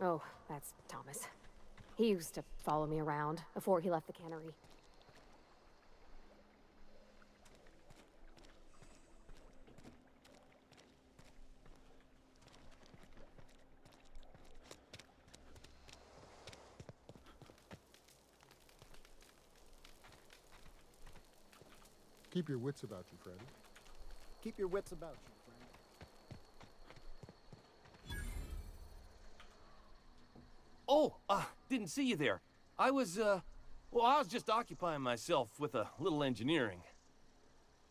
Oh, that's Thomas. He used to follow me around before he left the cannery. Keep your wits about you, Freddy. Keep your wits about you, friend. Oh, didn't see you there. I was just occupying myself with a little engineering.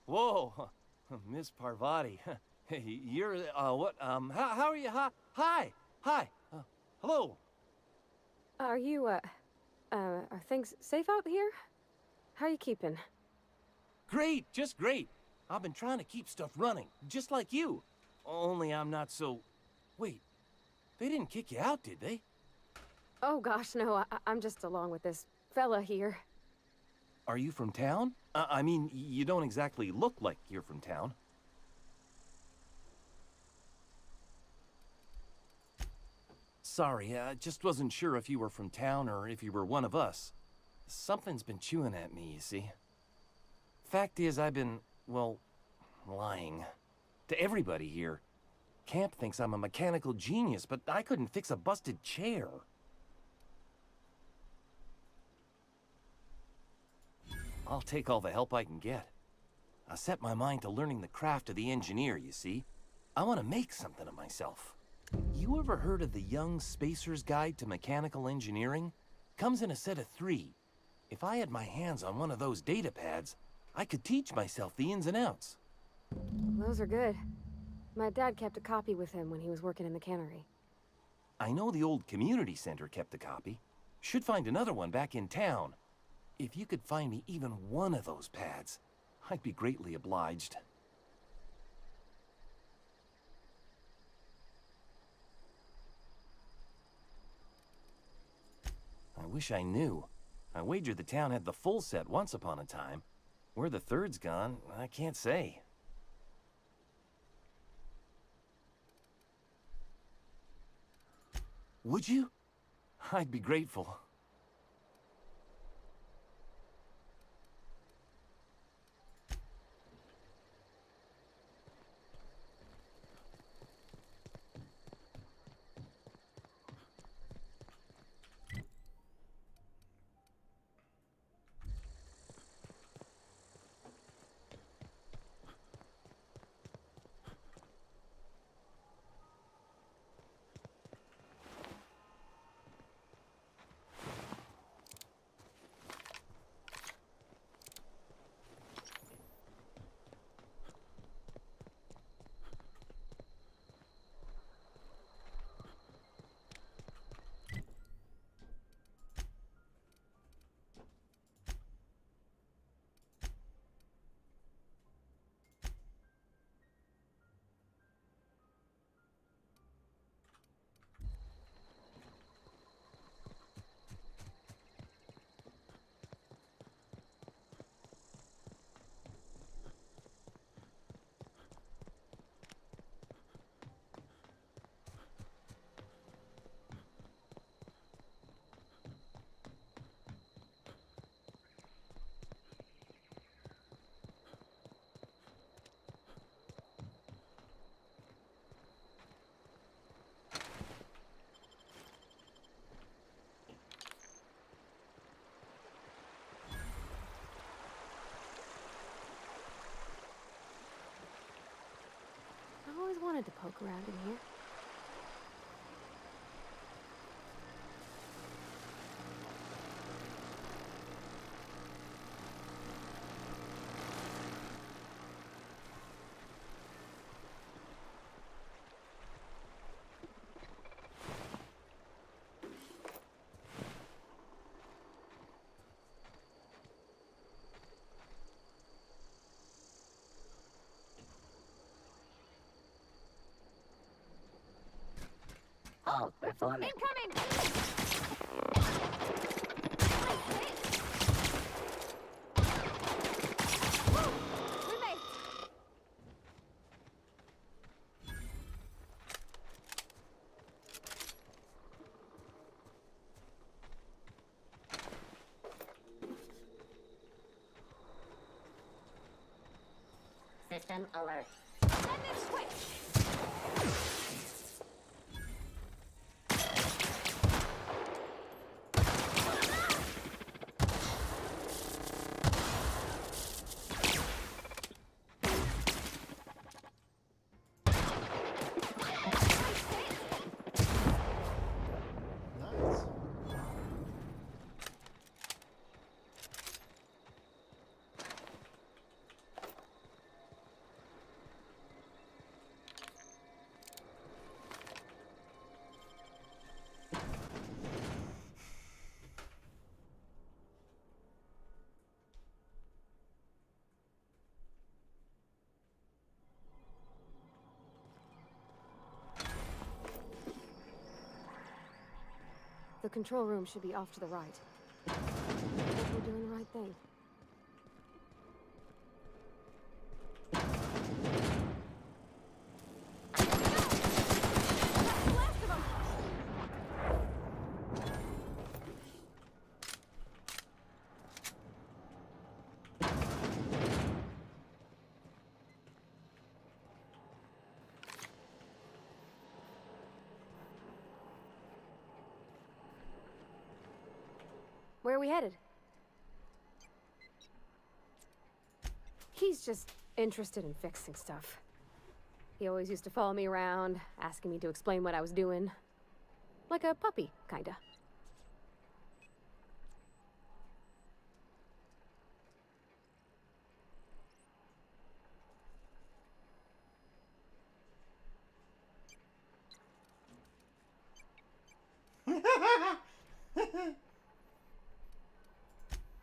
Whoa, Miss Parvati. Hey, you're, what, how are you? Hi, hello. Are you, are things safe out here? How are you keeping? Great, just great. I've been trying to keep stuff running, just like you. Only I'm not so... Wait, they didn't kick you out, did they? Oh gosh, no, I'm just along with this fella here. Are you from town? I mean, you don't exactly look like you're from town. Sorry, I just wasn't sure if you were from town or if you were one of us. Something's been chewing at me, you see. Fact is, I've been, well, lying. To everybody here. Camp thinks I'm a mechanical genius, but I couldn't fix a busted chair. I'll take all the help I can get. I set my mind to learning the craft of the engineer, you see. I want to make something of myself. You ever heard of the Young Spacer's Guide to Mechanical Engineering? Comes in a set of 3. If I had my hands on one of those data pads, I could teach myself the ins and outs. Those are good. My dad kept a copy with him when he was working in the cannery. I know the old community center kept a copy. Should find another one back in town. If you could find me even one of those pads, I'd be greatly obliged. I wish I knew. I wager the town had the full set once upon a time. Where the third's gone, I can't say. Would you? I'd be grateful. I always wanted to poke around in here. Halt performing. Incoming! System alert. Sending switch! Nice. The control room should be off to the right. I hope we're doing the right thing. Where are we headed? He's just interested in fixing stuff. He always used to follow me around, asking me to explain what I was doing. Like a puppy, kinda.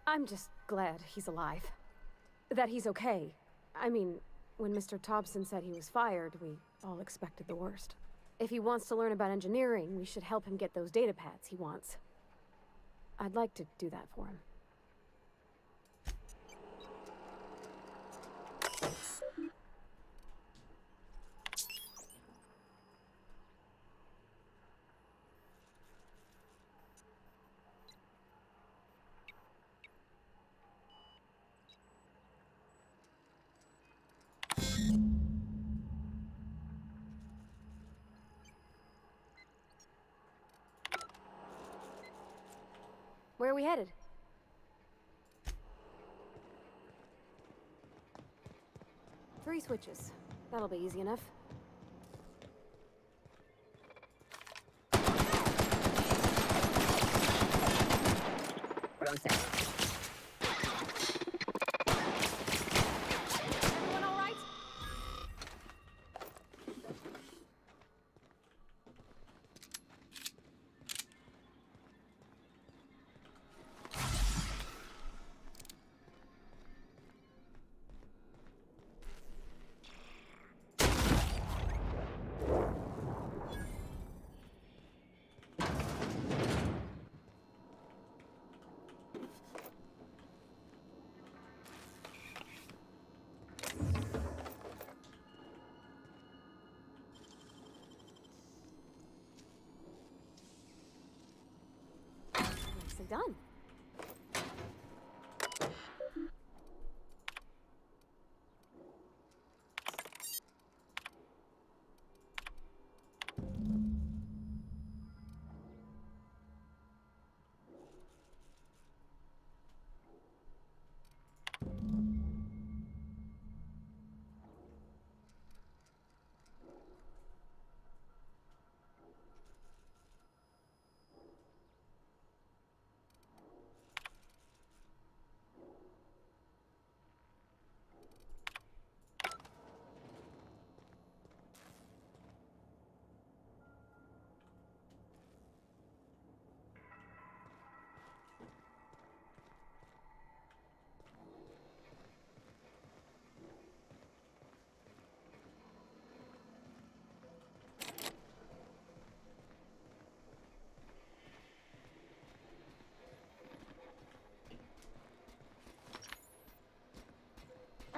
I'm just glad he's alive. That he's okay. I mean, when Mr. Thompson said he was fired, we all expected the worst. If he wants to learn about engineering, we should help him get those data pads he wants. I'd like to do that for him. Where are we headed? Three switches. That'll be easy enough. Wrong set. Everyone all right? Nicely done.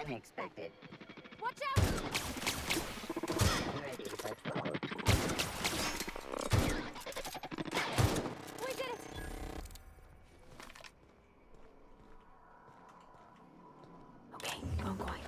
Unexpected. Watch out! Ready for trouble. We did it! Okay, going quiet.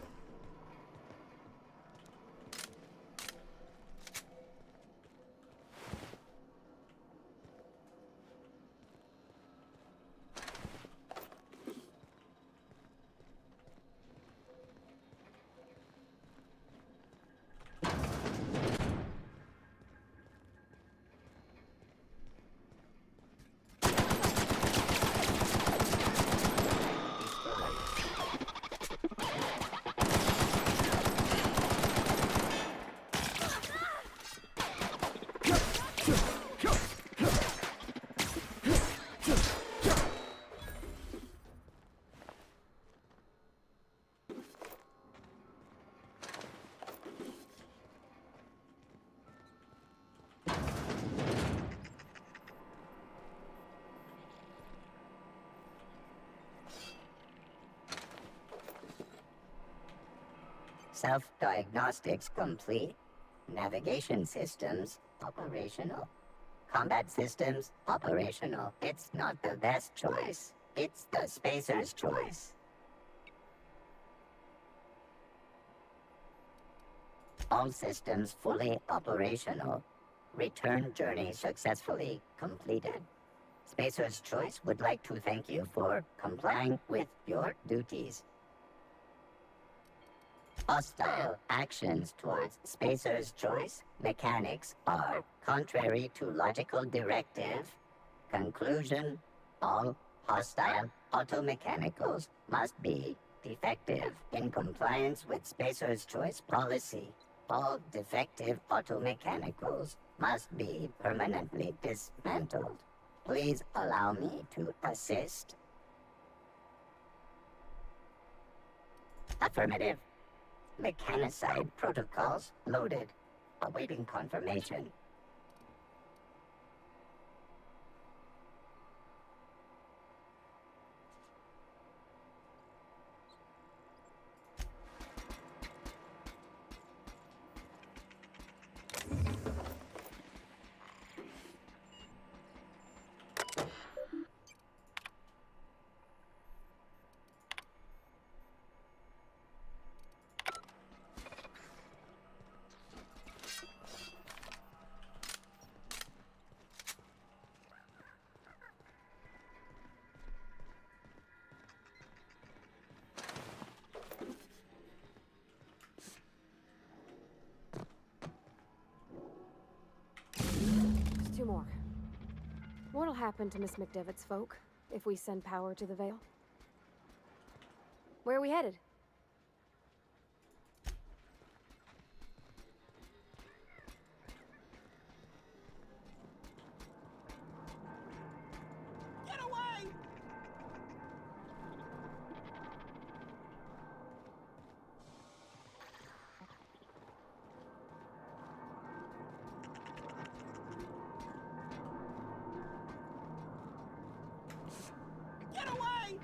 Self-diagnostics complete. Navigation systems operational. Combat systems operational. It's not the best choice. It's the spacer's choice. All systems fully operational. Return journey successfully completed. Spacer's Choice would like to thank you for complying with your duties. Hostile actions towards Spacer's Choice mechanics are contrary to logical directive. Conclusion: all hostile automechanicals must be defective in compliance with Spacer's Choice policy. All defective automechanicals must be permanently dismantled. Please allow me to assist. Affirmative. Mechanicide protocols loaded. Awaiting confirmation. Two more. What'll happen to Miss McDevitt's folk if we send power to the Vale? Where are we headed? Get away! Get away!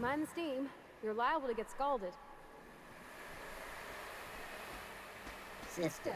Mind the steam. You're liable to get scalded. System.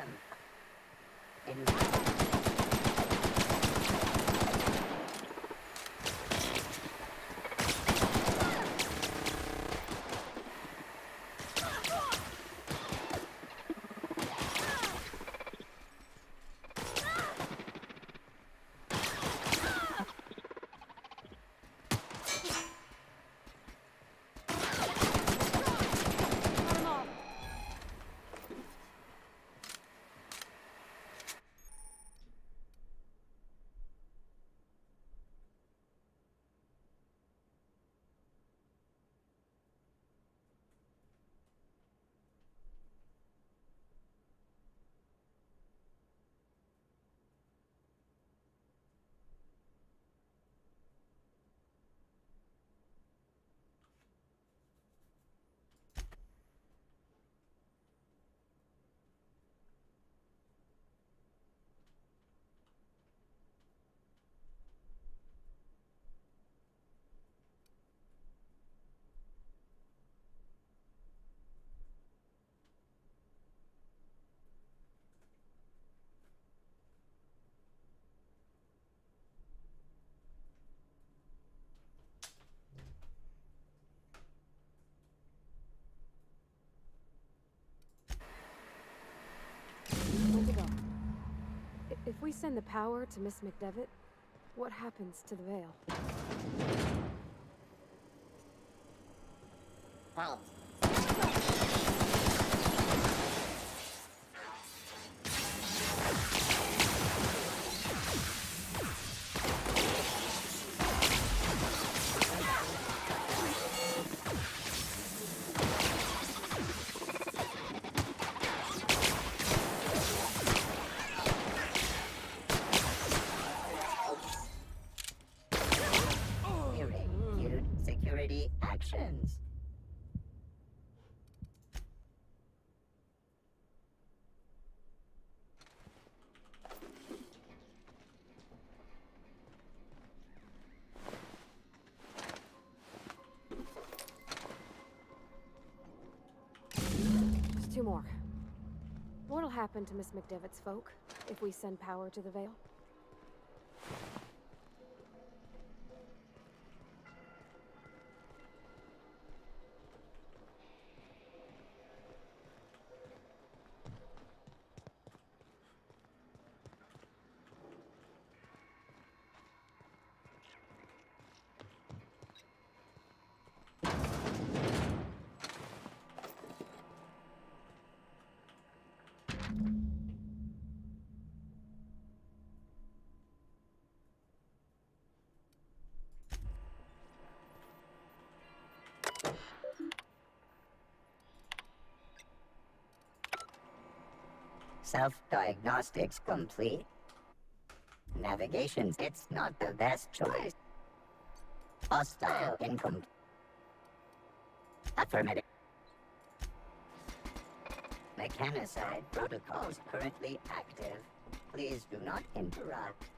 Where to go? If we send the power to Miss McDevitt, what happens to the Vale? Halt. Irregular security actions. What'll happen to Miss McDevitt's folk if we send power to the Vale? Self-diagnostics complete. Navigation, it's not the best choice. Hostile incomplete. Affirmative. Mechanicide protocols currently active. Please do not interrupt.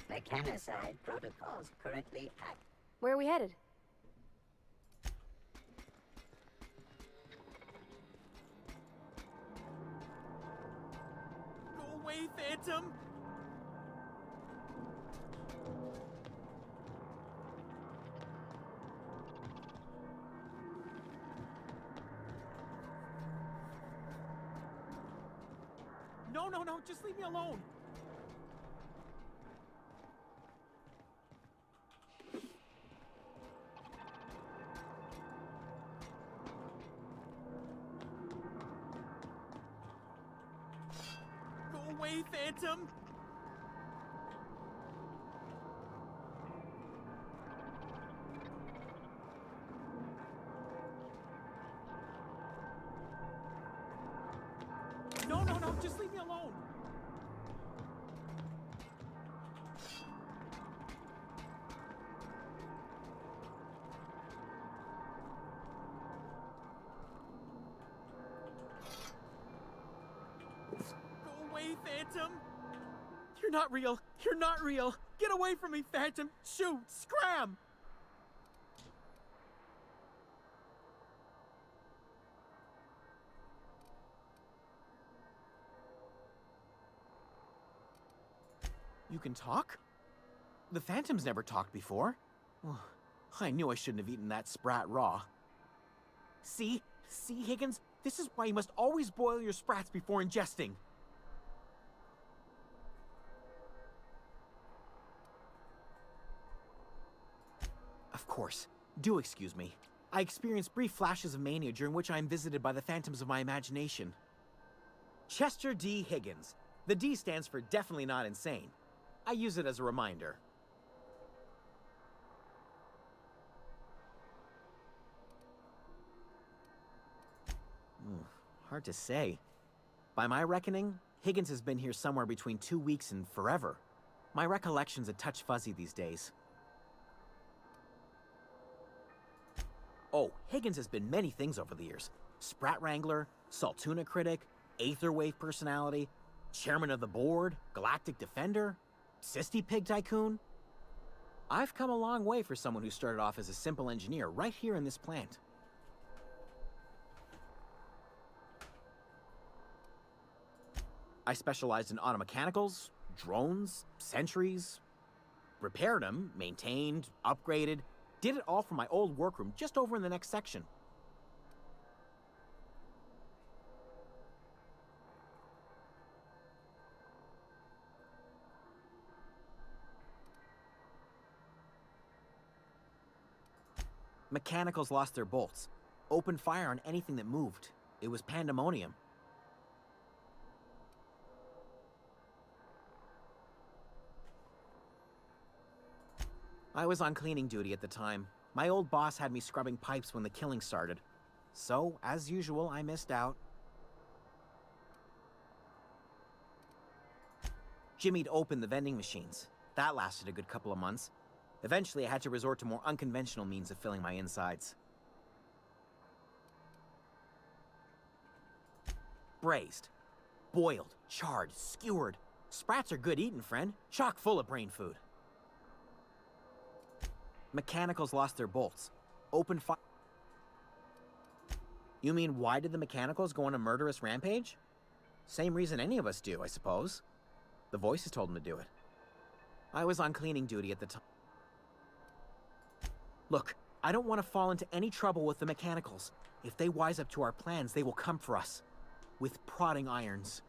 Mechanicide protocols currently active. Where are we headed? Go away, Phantom! No, just leave me alone! Go away, Phantom! No, just leave me alone! Go away, Phantom! You're not real! You're not real! Get away from me, Phantom! Shoot! Scram! You can talk? The Phantom's never talked before. Oh, I knew I shouldn't have eaten that sprat raw. See, Higgins? This is why you must always boil your sprats before ingesting. Of course. Do excuse me. I experience brief flashes of mania during which I am visited by the phantoms of my imagination. Chester D. Higgins. The D stands for definitely not insane. I use it as a reminder. Hard to say. By my reckoning, Higgins has been here somewhere between 2 weeks and forever. My recollection's a touch fuzzy these days. Oh, Higgins has been many things over the years. Sprat Wrangler, Saltuna Critic, Aetherwave Personality, Chairman of the Board, Galactic Defender, Sisty Pig Tycoon. I've come a long way for someone who started off as a simple engineer right here in this plant. I specialized in automechanicals, drones, sentries, repaired them, maintained, upgraded, did it all from my old workroom just over in the next section. Mechanicals lost their bolts. Opened fire on anything that moved. It was pandemonium. I was on cleaning duty at the time. My old boss had me scrubbing pipes when the killing started. So, as usual, I missed out. Jimmy'd opened the vending machines. That lasted a good couple of months. Eventually, I had to resort to more unconventional means of filling my insides. Braised. Boiled, charred, skewered. Sprats are good eating, friend. Chock full of brain food. Mechanicals lost their bolts. Opened fire. You mean, why did the mechanicals go on a murderous rampage? Same reason any of us do, I suppose. The voices told them to do it. I was on cleaning duty at the time. Look, I don't want to fall into any trouble with the mechanicals. If they wise up to our plans, they will come for us. With prodding irons.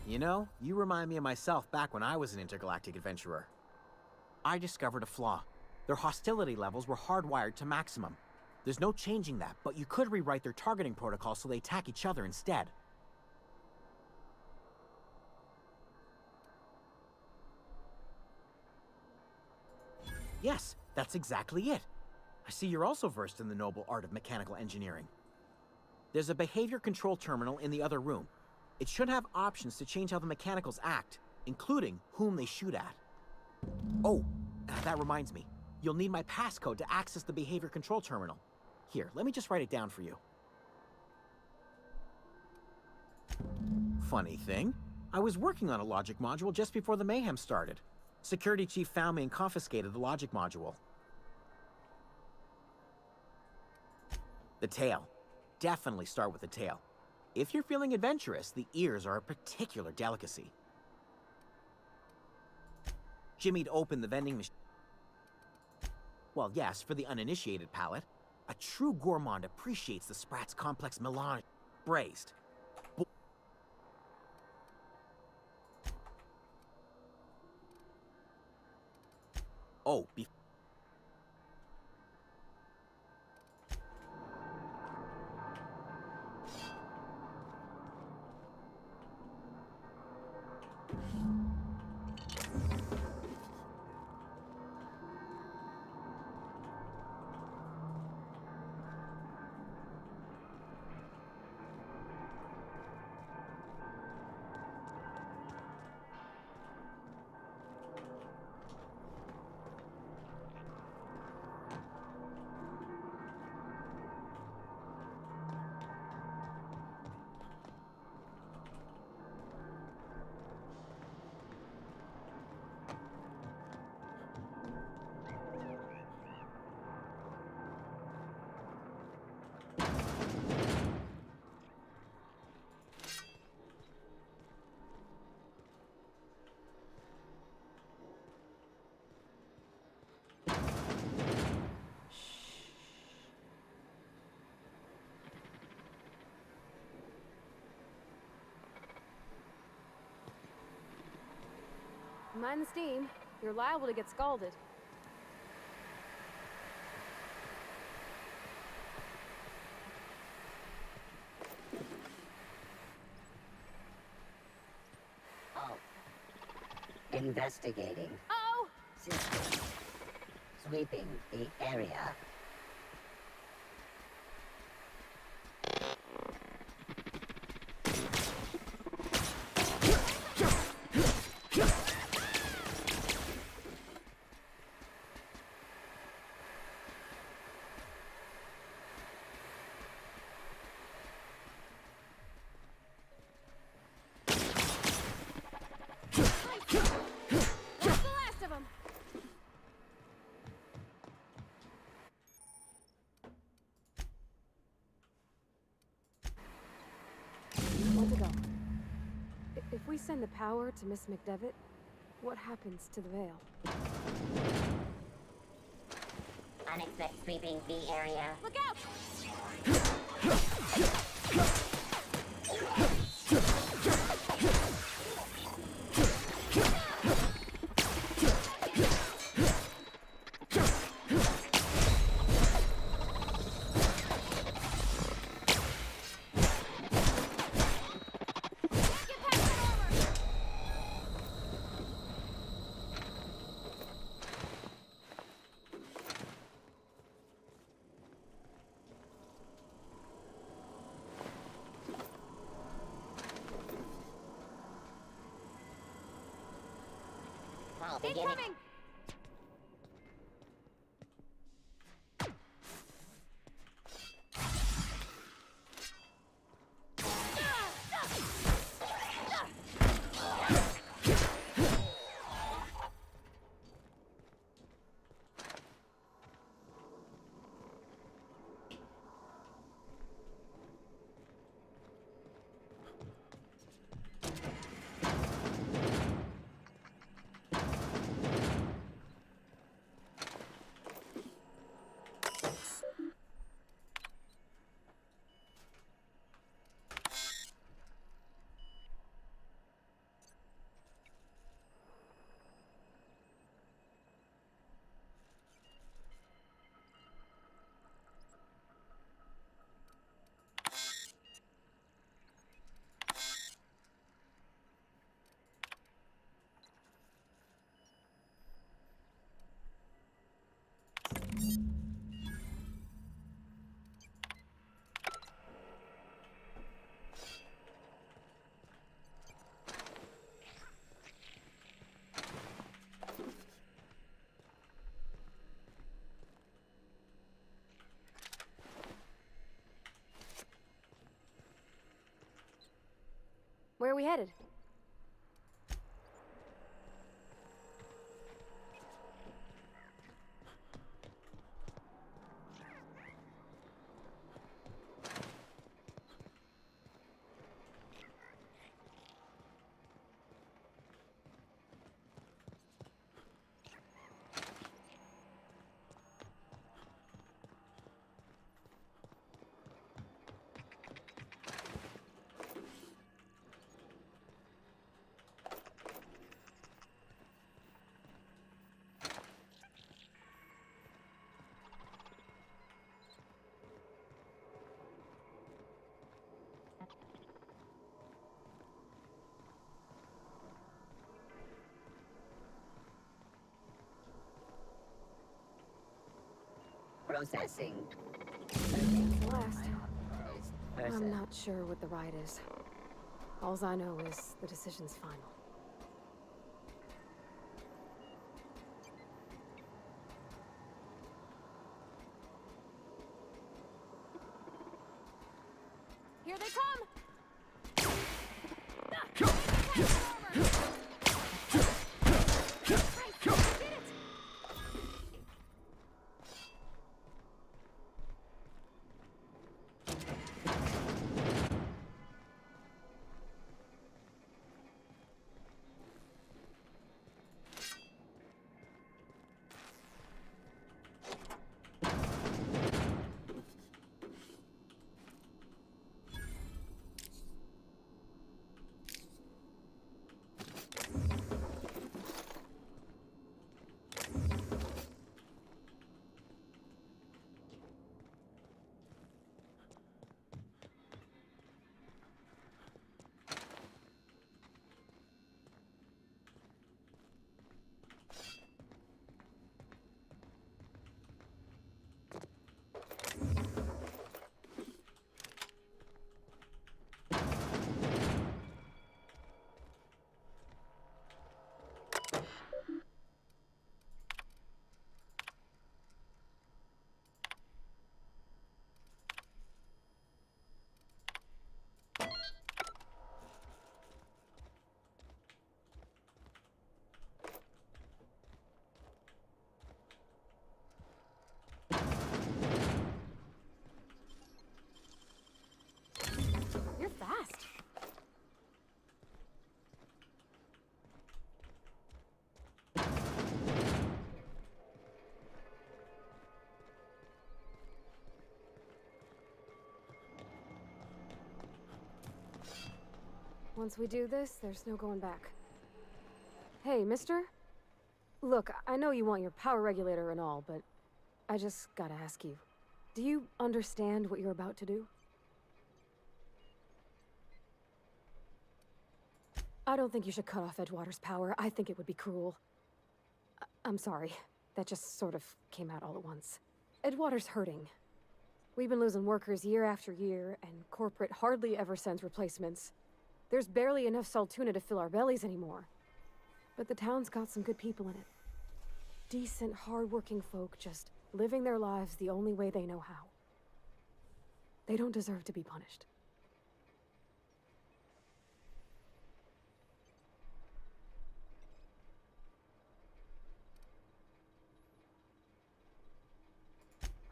You know, you remind me of myself back when I was an intergalactic adventurer. I discovered a flaw. Their hostility levels were hardwired to maximum. There's no changing that, but you could rewrite their targeting protocol so they attack each other instead. Yes, that's exactly it. I see you're also versed in the noble art of mechanical engineering. There's a behavior control terminal in the other room. It should have options to change how the mechanicals act, including whom they shoot at. Oh, that reminds me. You'll need my passcode to access the behavior control terminal. Here, let me just write it down for you. Funny thing, I was working on a logic module just before the mayhem started. Security chief found me and confiscated the logic module. The tail. Definitely start with the tail. If you're feeling adventurous, the ears are a particular delicacy. Jimmy'd opened the vending machine. Well, yes, for the uninitiated palate. A true gourmand appreciates the Sprat's complex melange. Braised. Oh, Mind the steam. You're liable to get scalded. Oh. Investigating. Oh! System. Sweeping the area. If we send the power to Miss McDevitt, what happens to the veil? Unexpected sweeping the area. Look out! Beginning. Where are we headed? Processing. Last. I'm not sure what the ride is. Alls I know is the decision's final. Here they come! You're fast. Once we do this, there's no going back. Hey, mister? Look, I know you want your power regulator and all, but I just gotta ask you. Do you understand what you're about to do? I don't think you should cut off Edgewater's power. I think it would be cruel. I'm sorry. That just sort of came out all at once. Edgewater's hurting. We've been losing workers year after year, and corporate hardly ever sends replacements. There's barely enough Saltuna to fill our bellies anymore. But the town's got some good people in it. Decent, hard-working folk just living their lives the only way they know how. They don't deserve to be punished.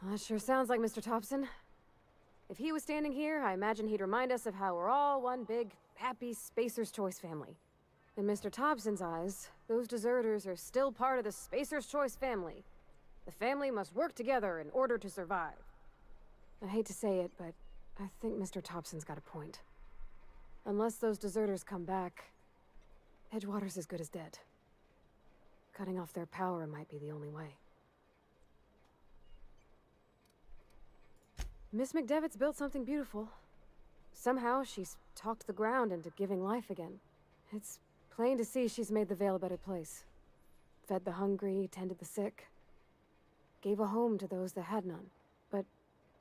That sure sounds like Mr. Thompson. If he was standing here, I imagine he'd remind us of how we're all one big, happy Spacer's Choice family. In Mr. Thompson's eyes, those deserters are still part of the Spacer's Choice family. The family must work together in order to survive. I hate to say it, but I think Mr. Thompson's got a point. Unless those deserters come back, Edgewater's as good as dead. Cutting off their power might be the only way. Miss McDevitt's built something beautiful. Somehow, she's talked the ground into giving life again. It's plain to see she's made the Vale a better place. Fed the hungry, tended the sick. Gave a home to those that had none. But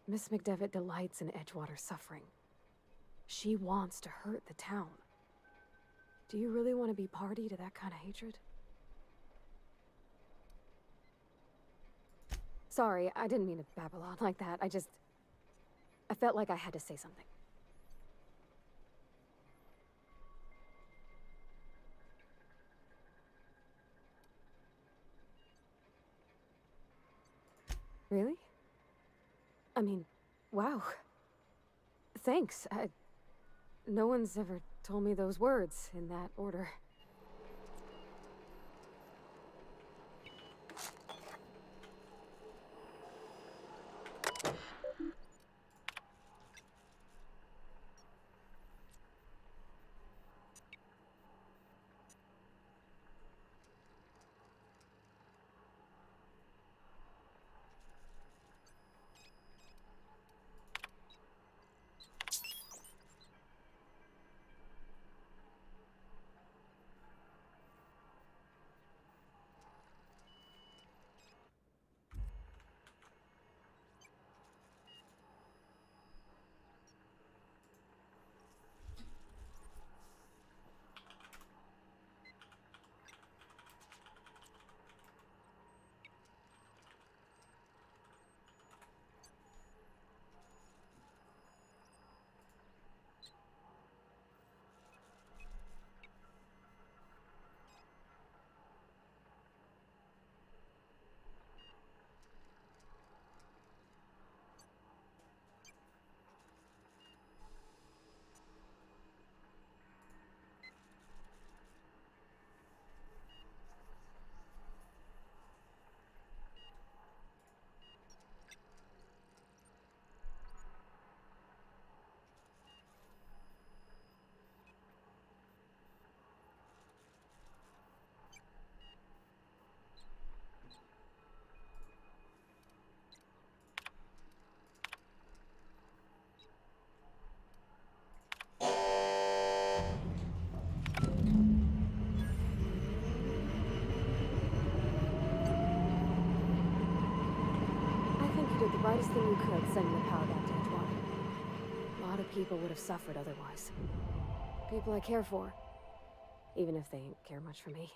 Miss McDevitt delights in Edgewater's suffering. She wants to hurt the town. Do you really want to be party to that kind of hatred? Sorry, I didn't mean to babble on like that. I felt like I had to say something. Really? I mean, wow. Thanks. No one's ever told me those words in that order. The brightest thing you could, sending the power back to Edgewater. A lot of people would have suffered otherwise. People I care for, even if they ain't care much for me.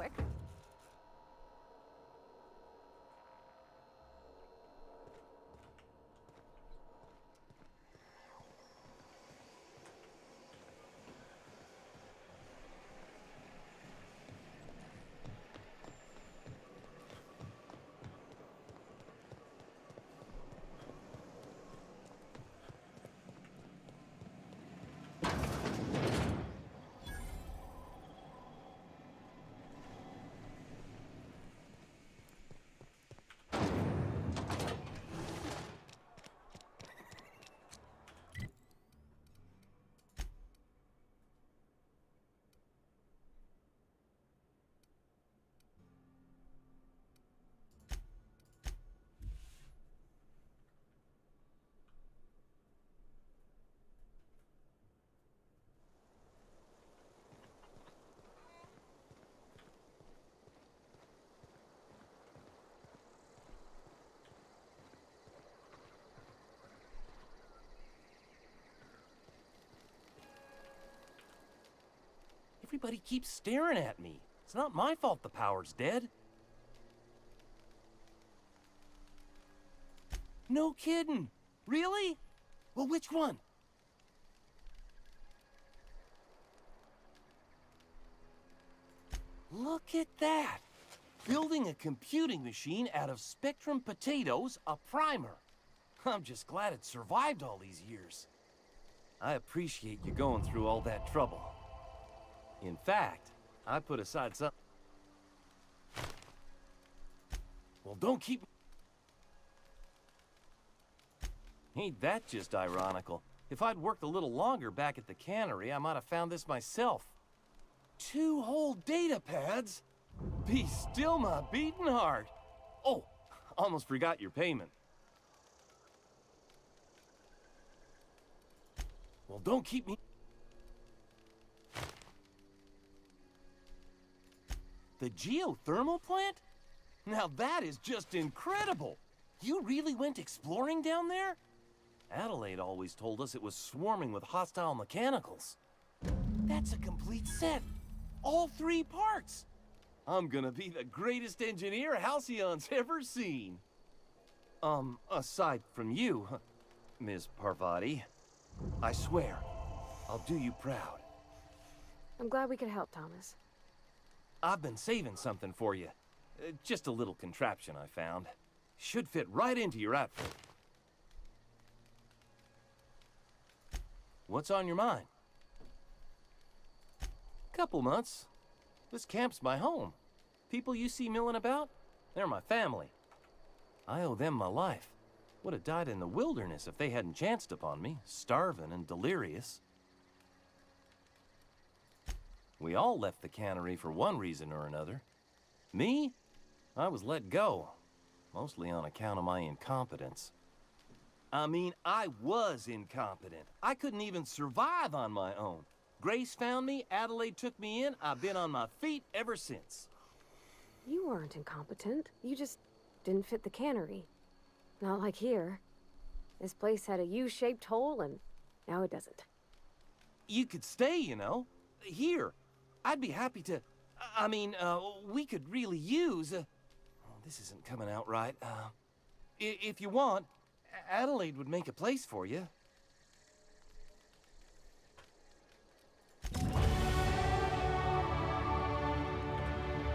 quick. Everybody keeps staring at me. It's not my fault the power's dead. No kidding. Really? Well, which one? Look at that. Building a computing machine out of Spectrum potatoes, a primer. I'm just glad it survived all these years. I appreciate you going through all that trouble. In fact, I put aside some... Well, don't keep... Ain't that just ironical? If I'd worked a little longer back at the cannery, I might have found this myself. 2 whole data pads? Be still my beating heart. Oh, almost forgot your payment. Well, don't keep me... The geothermal plant? Now that is just incredible! You really went exploring down there? Adelaide always told us it was swarming with hostile mechanicals. That's a complete set. All 3 parts. I'm gonna be the greatest engineer Halcyon's ever seen. Aside from you, Ms. Parvati, I swear, I'll do you proud. I'm glad we could help, Thomas. I've been saving something for you. Just a little contraption I found. Should fit right into your outfit. What's on your mind? Couple months. This camp's my home. People you see milling about, they're my family. I owe them my life. Would have died in the wilderness if they hadn't chanced upon me, starving and delirious. We all left the cannery for one reason or another. Me? I was let go, mostly on account of my incompetence. I mean, I was incompetent. I couldn't even survive on my own. Grace found me, Adelaide took me in, I've been on my feet ever since. You weren't incompetent. You just didn't fit the cannery. Not like here. This place had a U-shaped hole, and now it doesn't. You could stay, you know. Here. I'd be happy to... we could really use... oh, this isn't coming out right. If you want, Adelaide would make a place for you.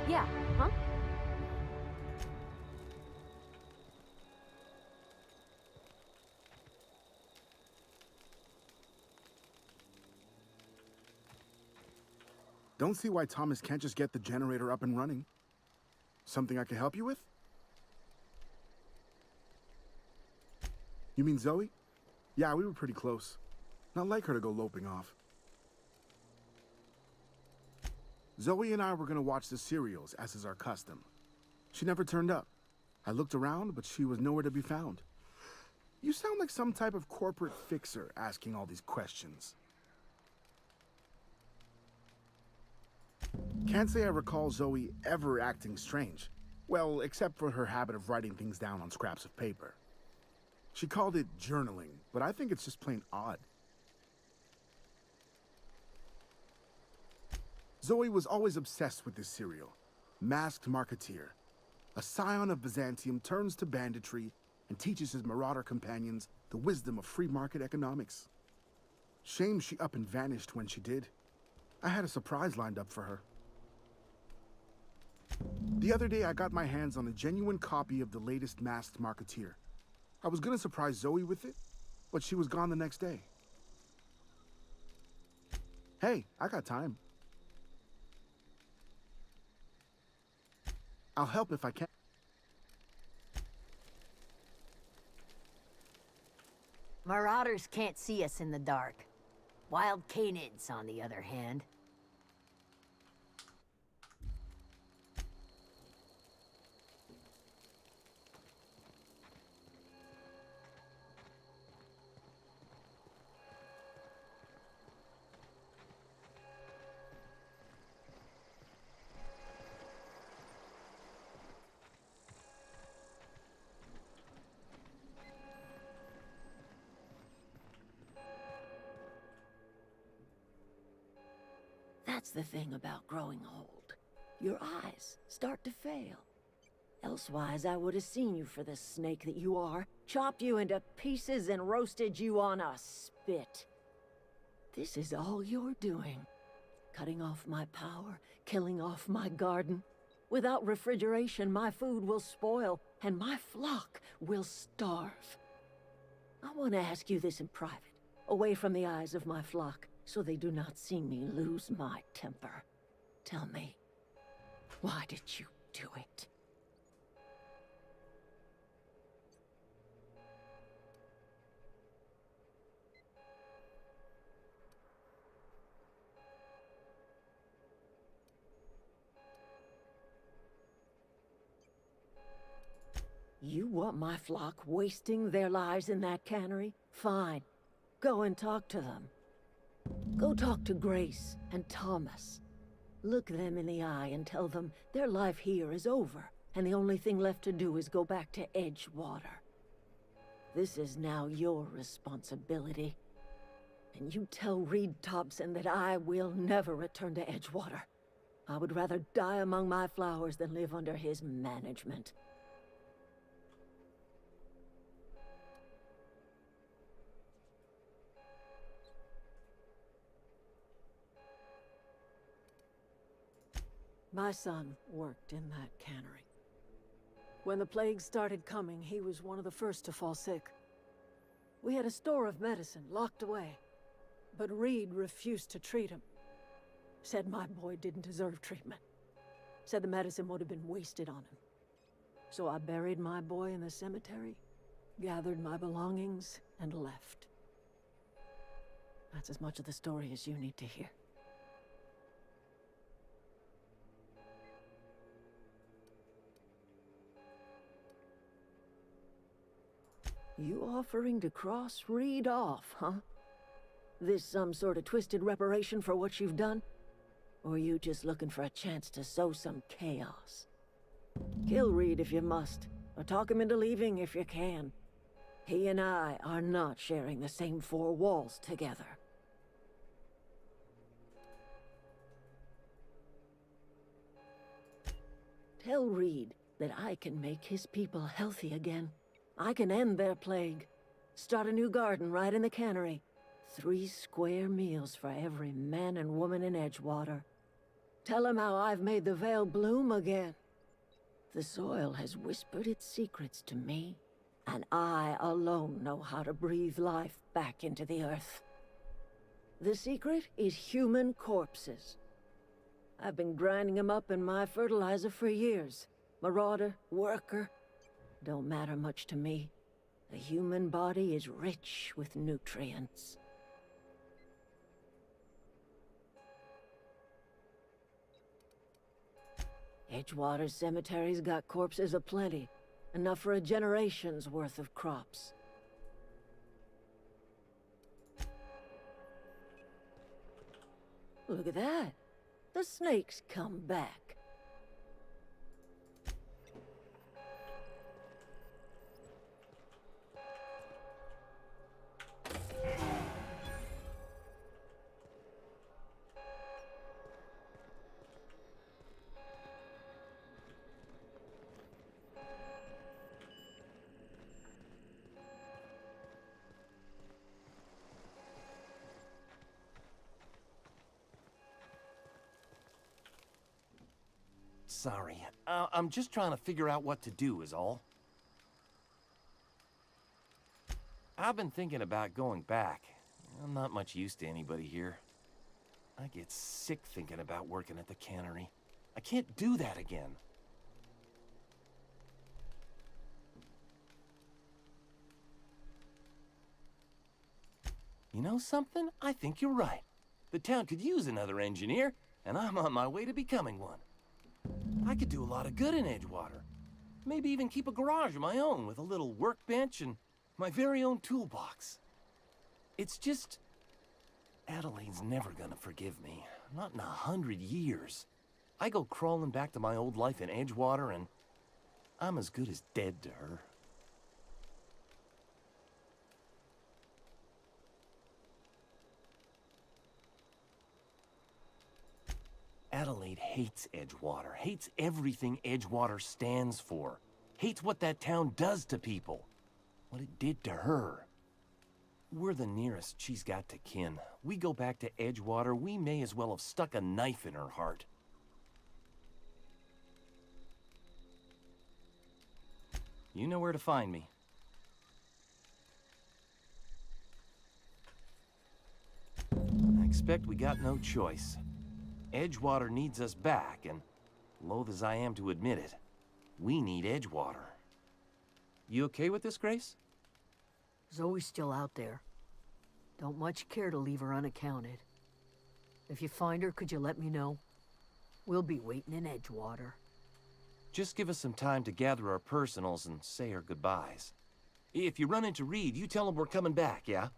Yeah, huh? Don't see why Thomas can't just get the generator up and running. Something I can help you with? You mean Zoe? Yeah, we were pretty close. Not like her to go loping off. Zoe and I were gonna watch the serials, as is our custom. She never turned up. I looked around, but she was nowhere to be found. You sound like some type of corporate fixer asking all these questions. Can't say I recall Zoe ever acting strange. Well, except for her habit of writing things down on scraps of paper. She called it journaling, but I think it's just plain odd. Zoe was always obsessed with this cereal. Masked Marketeer. A scion of Byzantium turns to banditry and teaches his marauder companions the wisdom of free market economics. Shame she up and vanished when she did. I had a surprise lined up for her. The other day I got my hands on a genuine copy of the latest Masked Marketeer. I was gonna surprise Zoe with it, but she was gone the next day. Hey, I got time. I'll help if I can. Marauders can't see us in the dark. Wild canids, on the other hand. That's the thing about growing old. Your eyes start to fail. Elsewise, I would have seen you for the snake that you are, chopped you into pieces and roasted you on a spit. This is all you're doing. Cutting off my power, killing off my garden. Without refrigeration, my food will spoil, and my flock will starve. I want to ask you this in private, away from the eyes of my flock, so they do not see me lose my temper. Tell me, why did you do it? You want my flock wasting their lives in that cannery? Fine. Go and talk to them. Go talk to Grace and Thomas. Look them in the eye and tell them their life here is over, and the only thing left to do is go back to Edgewater. This is now your responsibility. And you tell Reed Thompson that I will never return to Edgewater. I would rather die among my flowers than live under his management. My son worked in that cannery. When the plague started coming, he was one of the first to fall sick. We had a store of medicine locked away, but Reed refused to treat him. Said my boy didn't deserve treatment. Said the medicine would have been wasted on him. So I buried my boy in the cemetery, gathered my belongings, and left. That's as much of the story as you need to hear. You offering to cross Reed off, huh? This some sort of twisted reparation for what you've done? Or you just looking for a chance to sow some chaos? Kill Reed if you must, or talk him into leaving if you can. He and I are not sharing the same four walls together. Tell Reed that I can make his people healthy again. I can end their plague. Start a new garden right in the cannery. 3 square meals for every man and woman in Edgewater. Tell him how I've made the Vale bloom again. The soil has whispered its secrets to me, and I alone know how to breathe life back into the earth. The secret is human corpses. I've been grinding them up in my fertilizer for years. Marauder, worker, don't matter much to me. The human body is rich with nutrients. Edgewater Cemetery's got corpses aplenty, enough for a generation's worth of crops. Look at that. The snake's come back. sorry. I'm just trying to figure out what to do is all. I've been thinking about going back. I'm not much use to anybody here. I get sick thinking about working at the cannery. I can't do that again. You know something? I think you're right. The town could use another engineer, and I'm on my way to becoming one. I could do a lot of good in Edgewater. Maybe even keep a garage of my own with a little workbench and my very own toolbox. It's just... Adelaide's never gonna forgive me. Not in 100 years. I go crawling back to my old life in Edgewater, and I'm as good as dead to her. Adelaide hates Edgewater, hates everything Edgewater stands for, hates what that town does to people, what it did to her. We're the nearest she's got to kin. We go back to Edgewater, we may as well have stuck a knife in her heart. You know where to find me. I expect we got no choice. Edgewater needs us back, and loath as I am to admit it, we need Edgewater. You okay with this, Grace? Zoe's still out there. Don't much care to leave her unaccounted. If you find her, could you let me know? We'll be waiting in Edgewater. Just give us some time to gather our personals and say our goodbyes. If you run into Reed, you tell him we're coming back, yeah?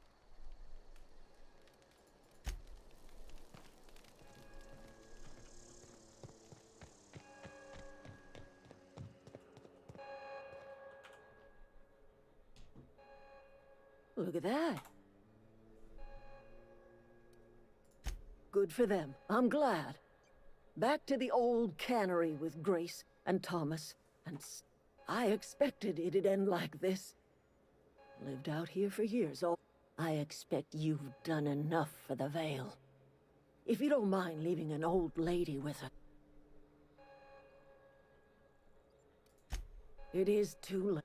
Look at that. Good for them. I'm glad. Back to the old cannery with Grace and Thomas, and I expected it'd end like this. Lived out here for years. Oh, I expect you've done enough for the Vale. If you don't mind leaving an old lady with her. It is too late.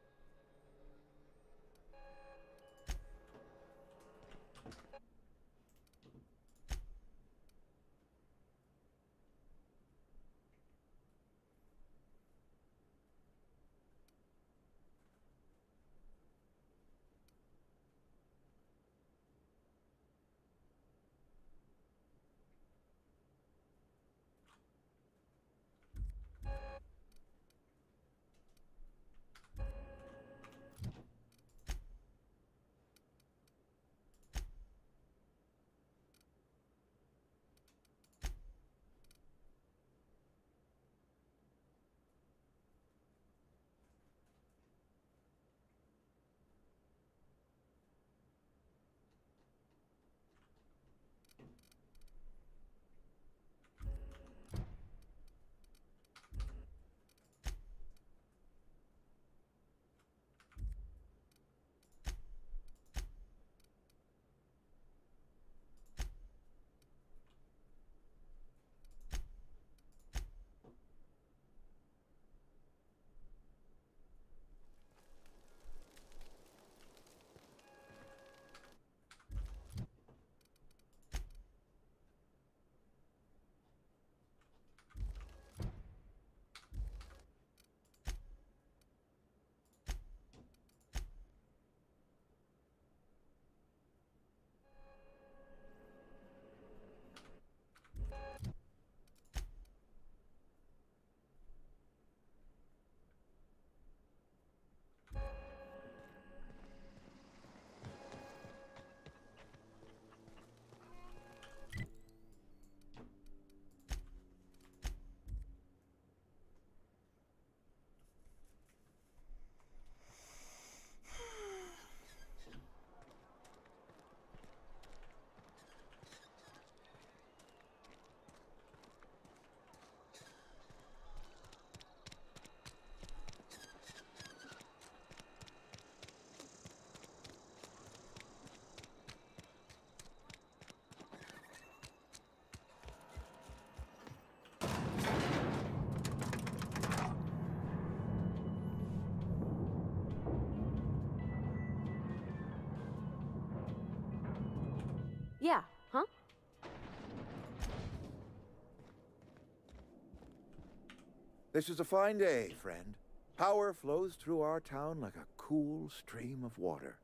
This is a fine day, friend. Power flows through our town like a cool stream of water.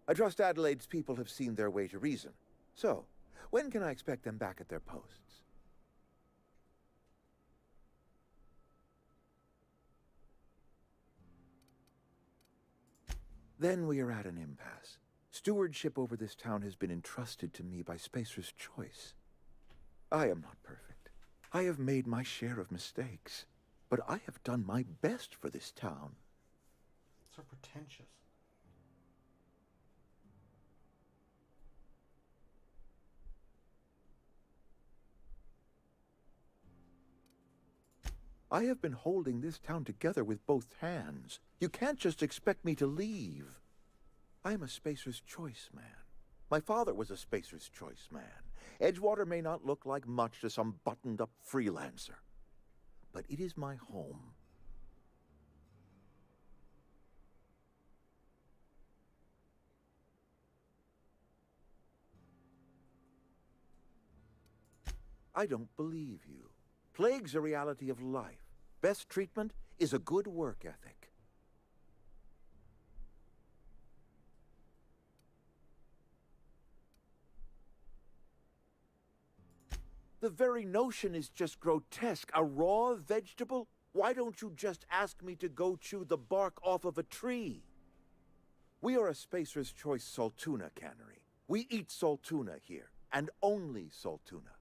I trust Adelaide's people have seen their way to reason. So, when can I expect them back at their posts? Then we are at an impasse. Stewardship over this town has been entrusted to me by Spacer's Choice. I am not perfect. I have made my share of mistakes. But I have done my best for this town. So pretentious. I have been holding this town together with both hands. You can't just expect me to leave. I am a Spacer's Choice man. My father was a Spacer's Choice man. Edgewater may not look like much to some buttoned-up freelancer, but it is my home. I don't believe you. Plague's a reality of life. Best treatment is a good work ethic. The very notion is just grotesque. A raw vegetable? Why don't you just ask me to go chew the bark off of a tree? We are a Spacer's Choice Saltuna cannery. We eat Saltuna here, and only Saltuna.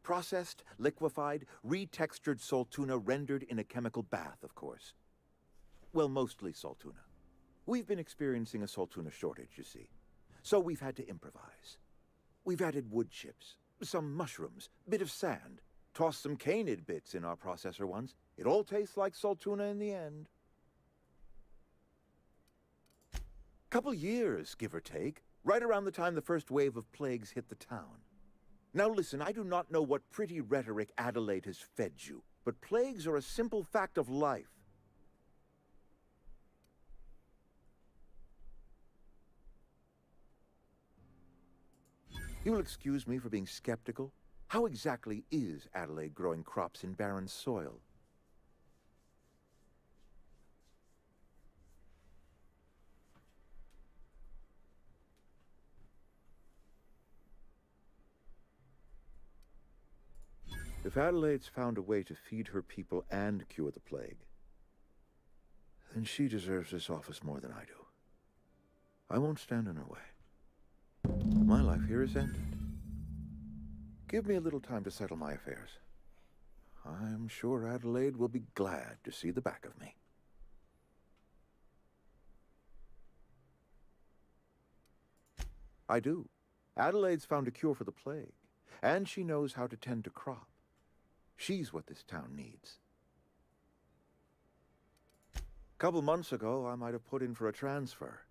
Processed, liquefied, retextured Saltuna rendered in a chemical bath, of course. Well, mostly Saltuna. We've been experiencing a Saltuna shortage, you see. So we've had to improvise. We've added wood chips, some mushrooms, bit of sand, tossed some canid bits in our processor once. It all tastes like Saltuna in the end. Couple years, give or take, right around the time the first wave of plagues hit the town. Now listen, I do not know what pretty rhetoric Adelaide has fed you, but plagues are a simple fact of life. You'll excuse me for being skeptical. How exactly is Adelaide growing crops in barren soil? If Adelaide's found a way to feed her people and cure the plague, then she deserves this office more than I do. I won't stand in her way. My life here is ended. Give me a little time to settle my affairs. I'm sure Adelaide will be glad to see the back of me. I do. Adelaide's found a cure for the plague, and she knows how to tend to crop. She's what this town needs. A couple months ago, I might have put in for a transfer.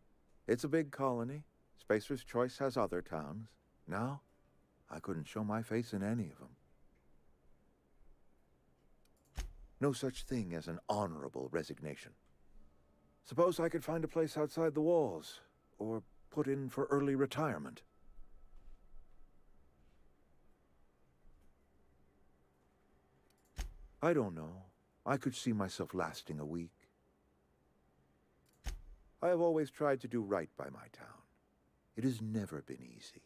It's a big colony. Spacer's Choice has other towns. Now, I couldn't show my face in any of them. No such thing as an honorable resignation. Suppose I could find a place outside the walls, or put in for early retirement. I don't know. I could see myself lasting a week. I have always tried to do right by my town. It has never been easy.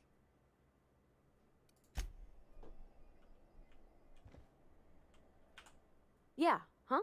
Yeah, huh?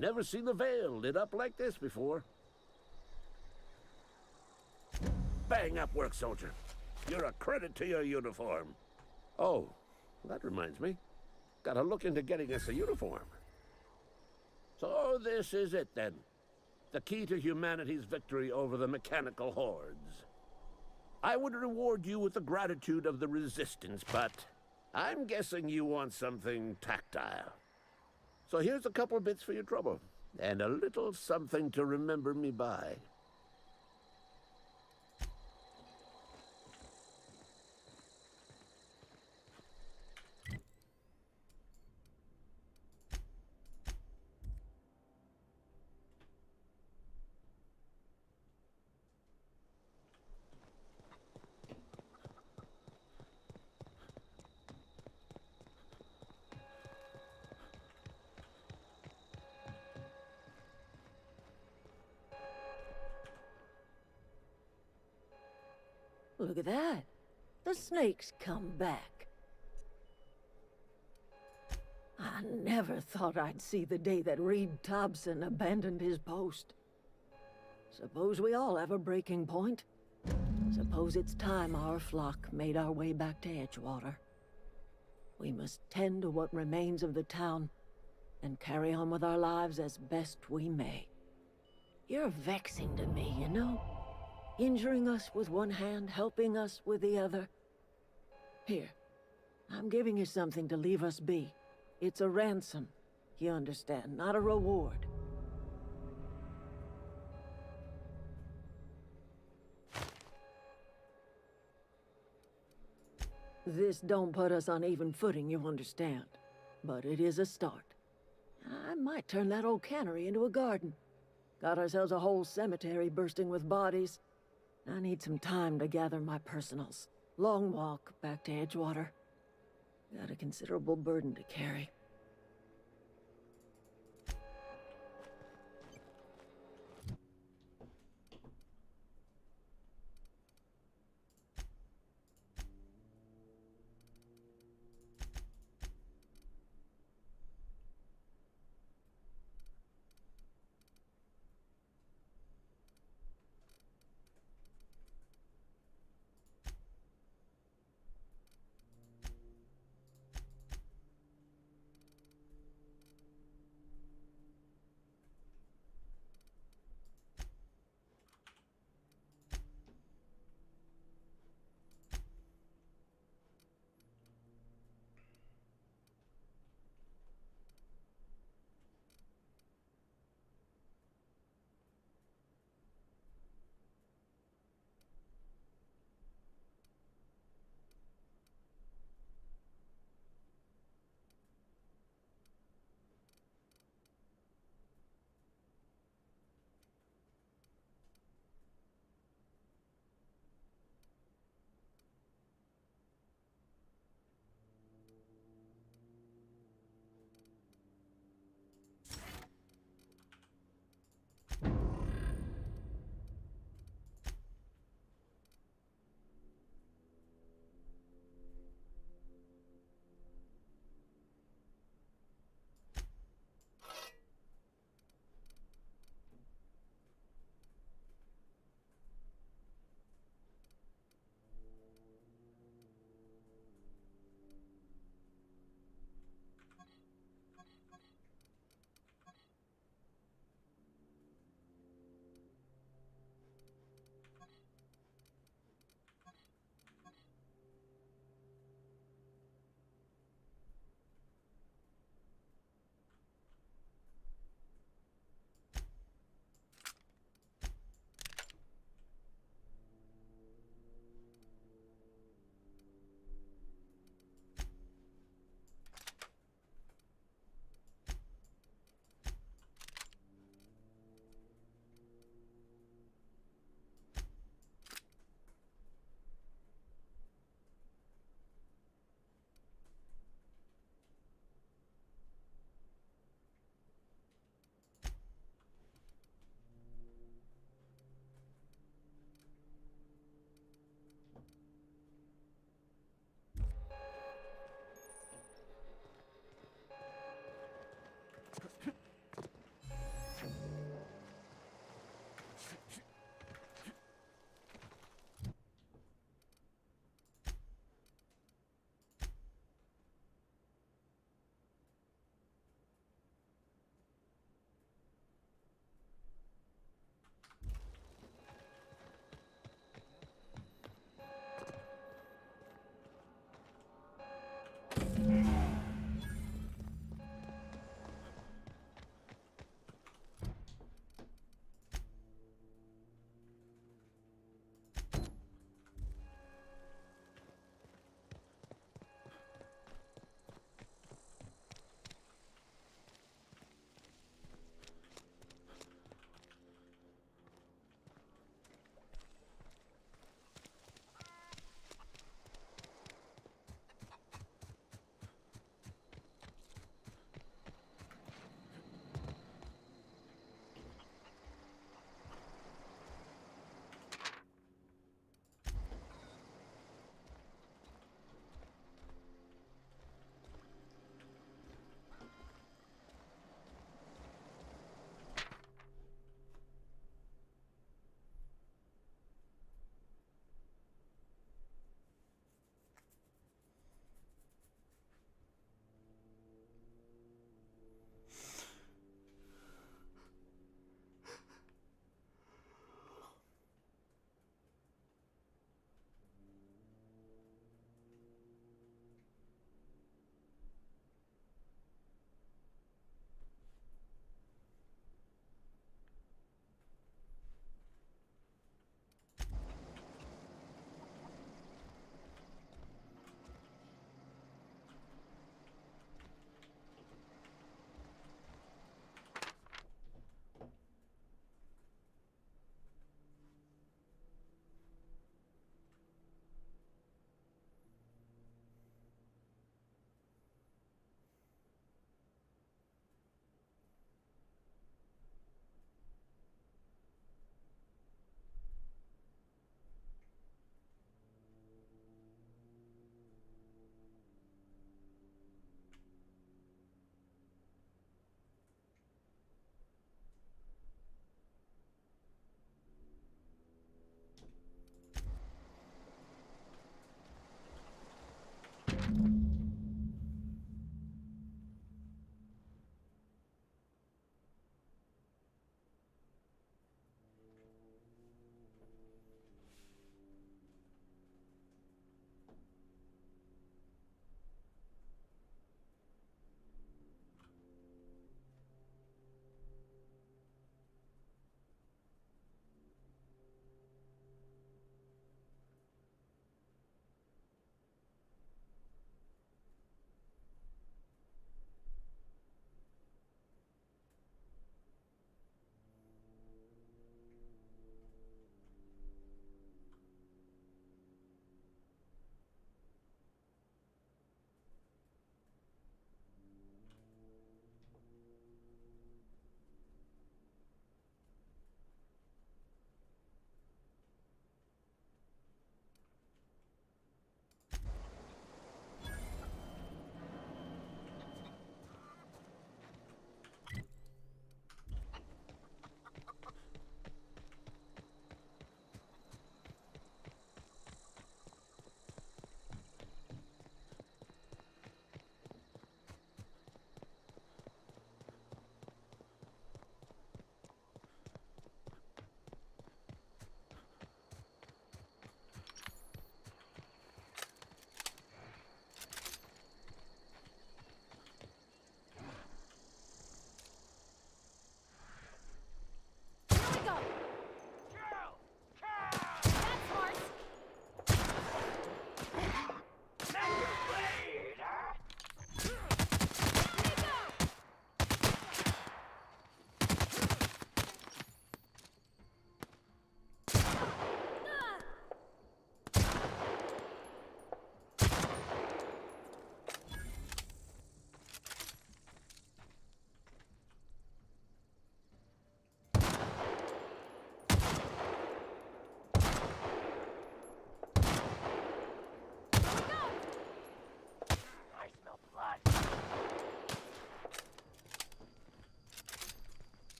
Never seen the Vale lit up like this before. Bang up work, soldier. You're a credit to your uniform. Oh, that reminds me. Gotta look into getting us a uniform. So this is it, then. The key to humanity's victory over the mechanical hordes. I would reward you with the gratitude of the Resistance, but I'm guessing you want something tactile. So here's a couple bits for your trouble, and a little something to remember me by. Look at that. The snake's come back. I never thought I'd see the day that Reed Thompson abandoned his post. Suppose we all have a breaking point. Suppose it's time our flock made our way back to Edgewater. We must tend to what remains of the town and carry on with our lives as best we may. You're vexing to me, you know? Injuring us with one hand, helping us with the other. Here, I'm giving you something to leave us be. It's a ransom, you understand, not a reward. This don't put us on even footing, you understand. But it is a start. I might turn that old cannery into a garden. Got ourselves a whole cemetery bursting with bodies. I need some time to gather my personals. Long walk back to Edgewater. Got a considerable burden to carry.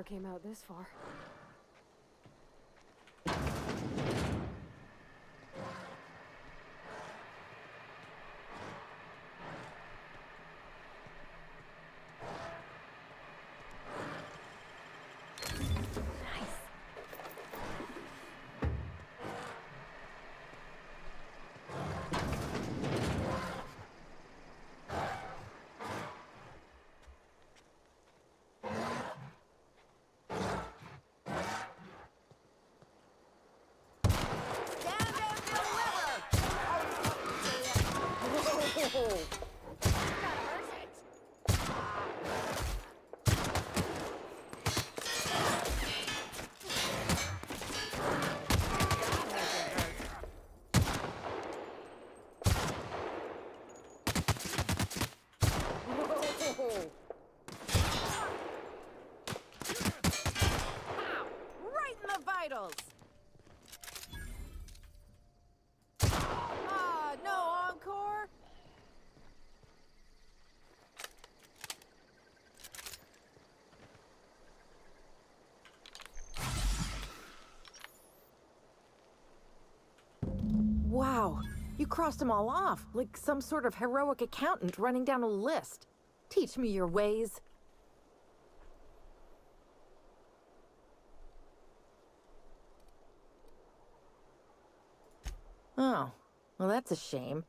never came out this far. Right in the vitals! Ah, no encore? Wow, you crossed them all off, like some sort of heroic accountant running down a list. Teach me your ways. Oh, well that's a shame.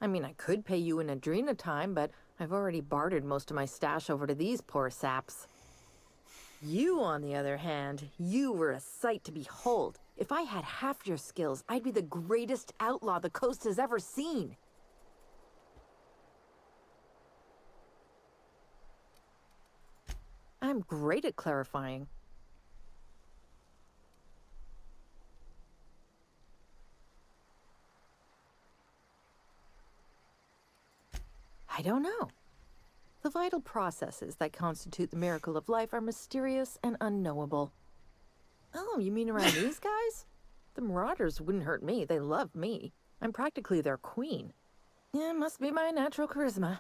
I mean, I could pay you in Adrena time, but I've already bartered most of my stash over to these poor saps. You, on the other hand, you were a sight to behold. If I had half your skills, I'd be the greatest outlaw the coast has ever seen. I'm great at clarifying. I don't know. The vital processes that constitute the miracle of life are mysterious and unknowable. Oh, you mean around these guys? The Marauders wouldn't hurt me. They love me. I'm practically their queen. Yeah, must be my natural charisma.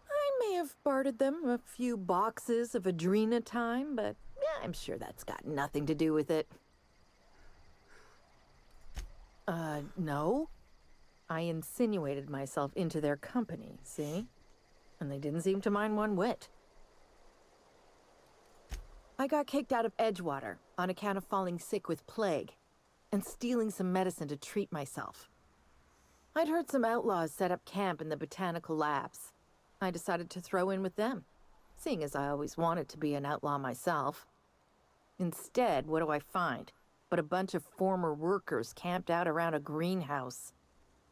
I may have bartered them a few boxes of Adrena time, but yeah, I'm sure that's got nothing to do with it. No. I insinuated myself into their company, see? And they didn't seem to mind one whit. I got kicked out of Edgewater on account of falling sick with plague and stealing some medicine to treat myself. I'd heard some outlaws set up camp in the botanical labs. I decided to throw in with them, seeing as I always wanted to be an outlaw myself. Instead, what do I find? But a bunch of former workers camped out around a greenhouse.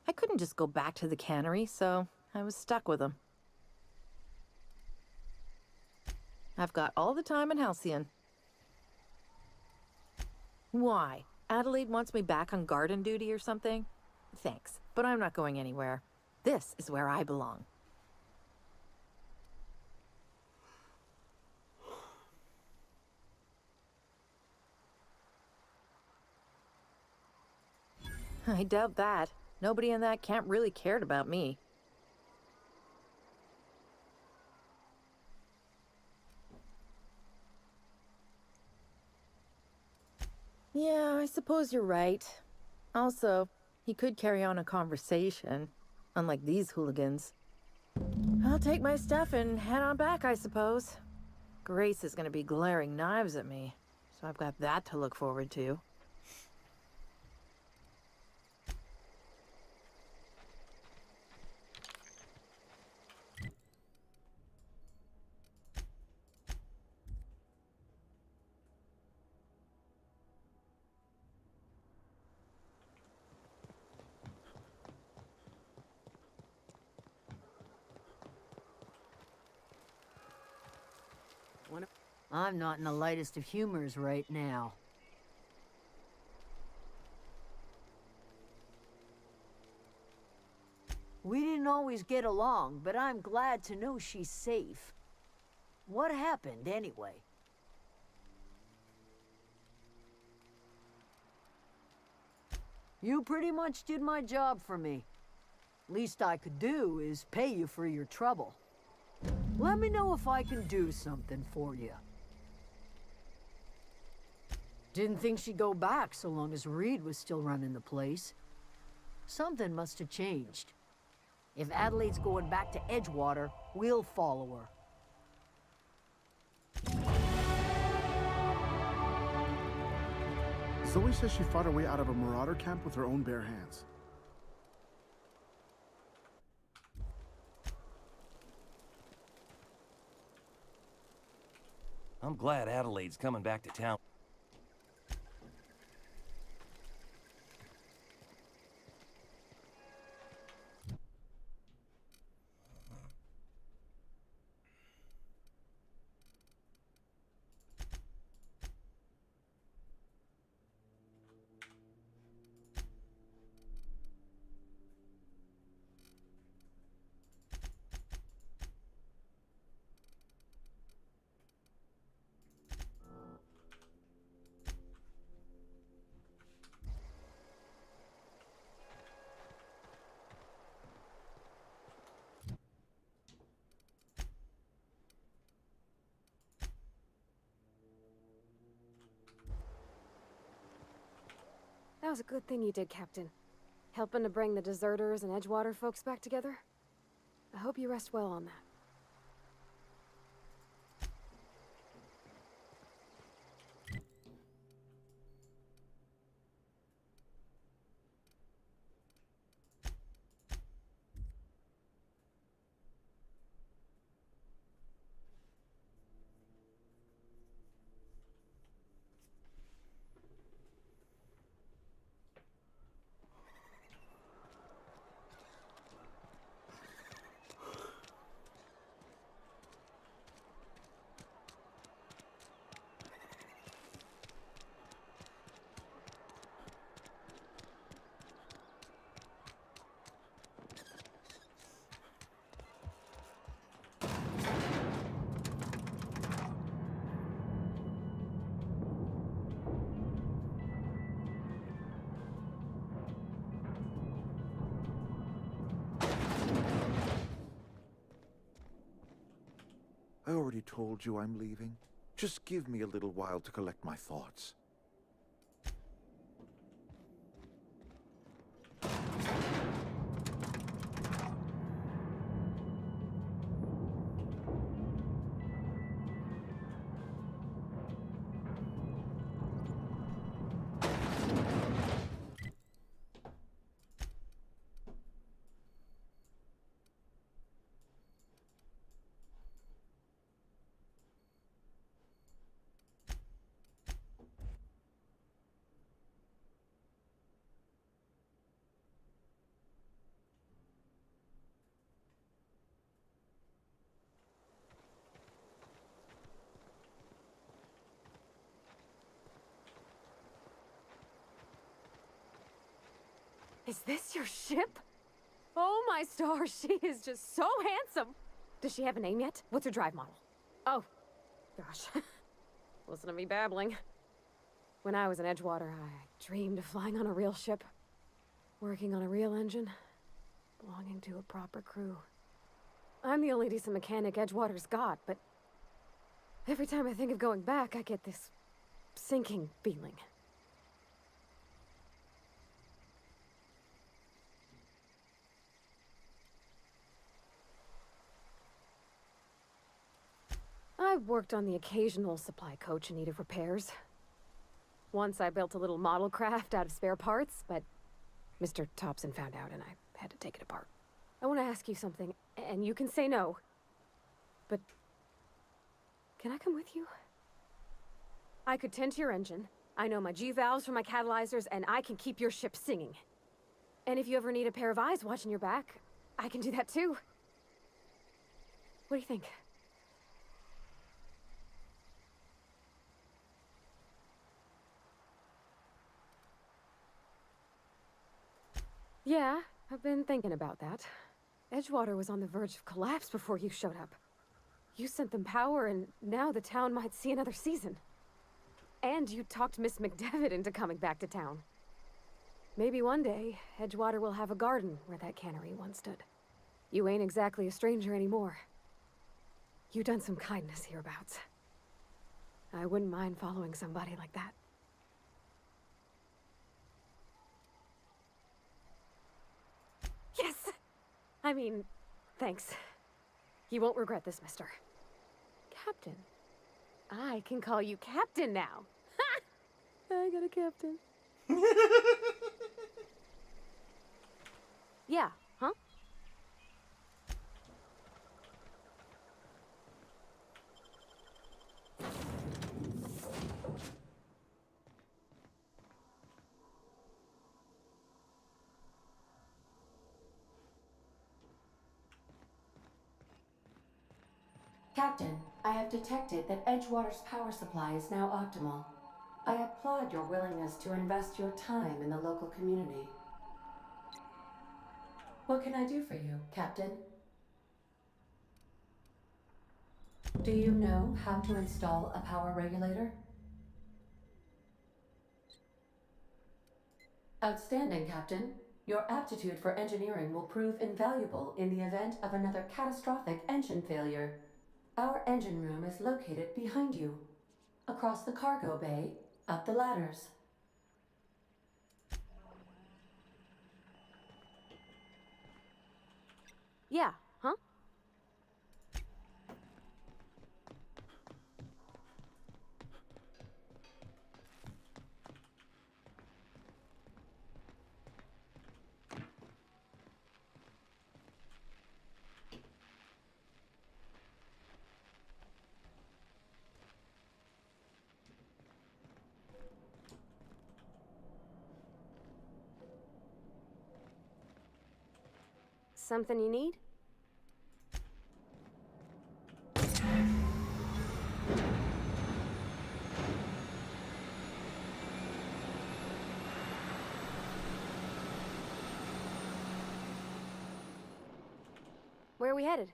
I couldn't just go back to the cannery, so I was stuck with them. I've got all the time in Halcyon. Why? Adelaide wants me back on garden duty or something? Thanks, but I'm not going anywhere. This is where I belong. I doubt that. Nobody in that camp really cared about me. Yeah, I suppose you're right. Also, he could carry on a conversation, unlike these hooligans. I'll take my stuff and head on back, I suppose. Grace is gonna be glaring knives at me, so I've got that to look forward to. I'm not in the lightest of humors right now. We didn't always get along, but I'm glad to know she's safe. What happened, anyway? You pretty much did my job for me. Least I could do is pay you for your trouble. Let me know if I can do something for you. Didn't think she'd go back so long as Reed was still running the place. Something must have changed. If Adelaide's going back to Edgewater, we'll follow her. Zoe says she fought her way out of a marauder camp with her own bare hands. I'm glad Adelaide's coming back to town. That was a good thing you did, Captain. Helping to bring the deserters and Edgewater folks back together. I hope you rest well on that. I already told you I'm leaving. Just give me a little while to collect my thoughts. Is this your ship? Oh my stars, she is just so handsome! Does she have a name yet? What's her drive model? Oh, gosh. Listen to me babbling. When I was in Edgewater, I dreamed of flying on a real ship. Working on a real engine. Belonging to a proper crew. I'm the only decent mechanic Edgewater's got, but every time I think of going back, I get this sinking feeling. I've worked on the occasional supply coach in need of repairs. Once I built a little model craft out of spare parts, but Mr. Thompson found out and I had to take it apart. I want to ask you something, and you can say no. But can I come with you? I could tend to your engine. I know my G-valves for my catalyzers, and I can keep your ship singing. And if you ever need a pair of eyes watching your back, I can do that too. What do you think? Yeah, I've been thinking about that. Edgewater was on the verge of collapse before you showed up. You sent them power, and now the town might see another season. And you talked Miss McDevitt into coming back to town. Maybe one day, Edgewater will have a garden where that cannery once stood. You ain't exactly a stranger anymore. You done some kindness hereabouts. I wouldn't mind following somebody like that. Yes! I mean, thanks. You won't regret this, mister. Captain. I can call you Captain now. Ha! I got a captain. Yeah, huh? Captain, I have detected that Edgewater's power supply is now optimal. I applaud your willingness to invest your time in the local community. What can I do for you, Captain? Do you know how to install a power regulator? Outstanding, Captain. Your aptitude for engineering will prove invaluable in the event of another catastrophic engine failure. Our engine room is located behind you. Across the cargo bay, up the ladders. Yeah, huh? Something you need? Where are we headed?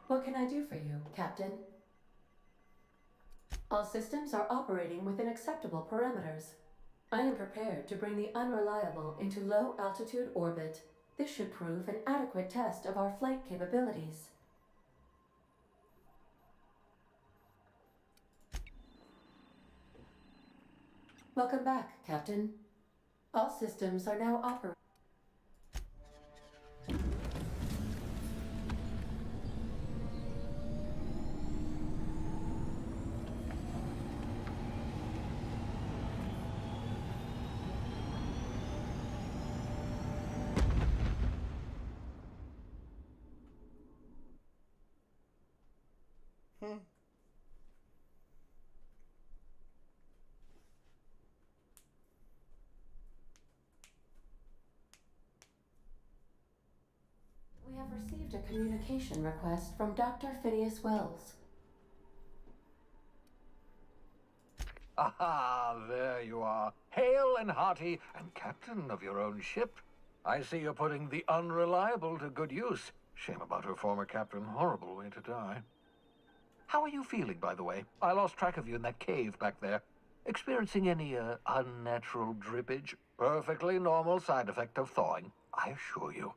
What can I do for you, Captain? All systems are operating within acceptable parameters. I am prepared to bring the unreliable into low-altitude orbit. This should prove an adequate test of our flight capabilities. Welcome back, Captain. All systems are now operating. We have received a communication request from Dr. Phineas Wells. Aha, there you are. Hale and hearty, and captain of your own ship. I see you're putting the unreliable to good use. Shame about her former captain. Horrible way to die. How are you feeling, by the way? I lost track of you in that cave back there. Experiencing any, unnatural drippage? Perfectly normal side effect of thawing, I assure you.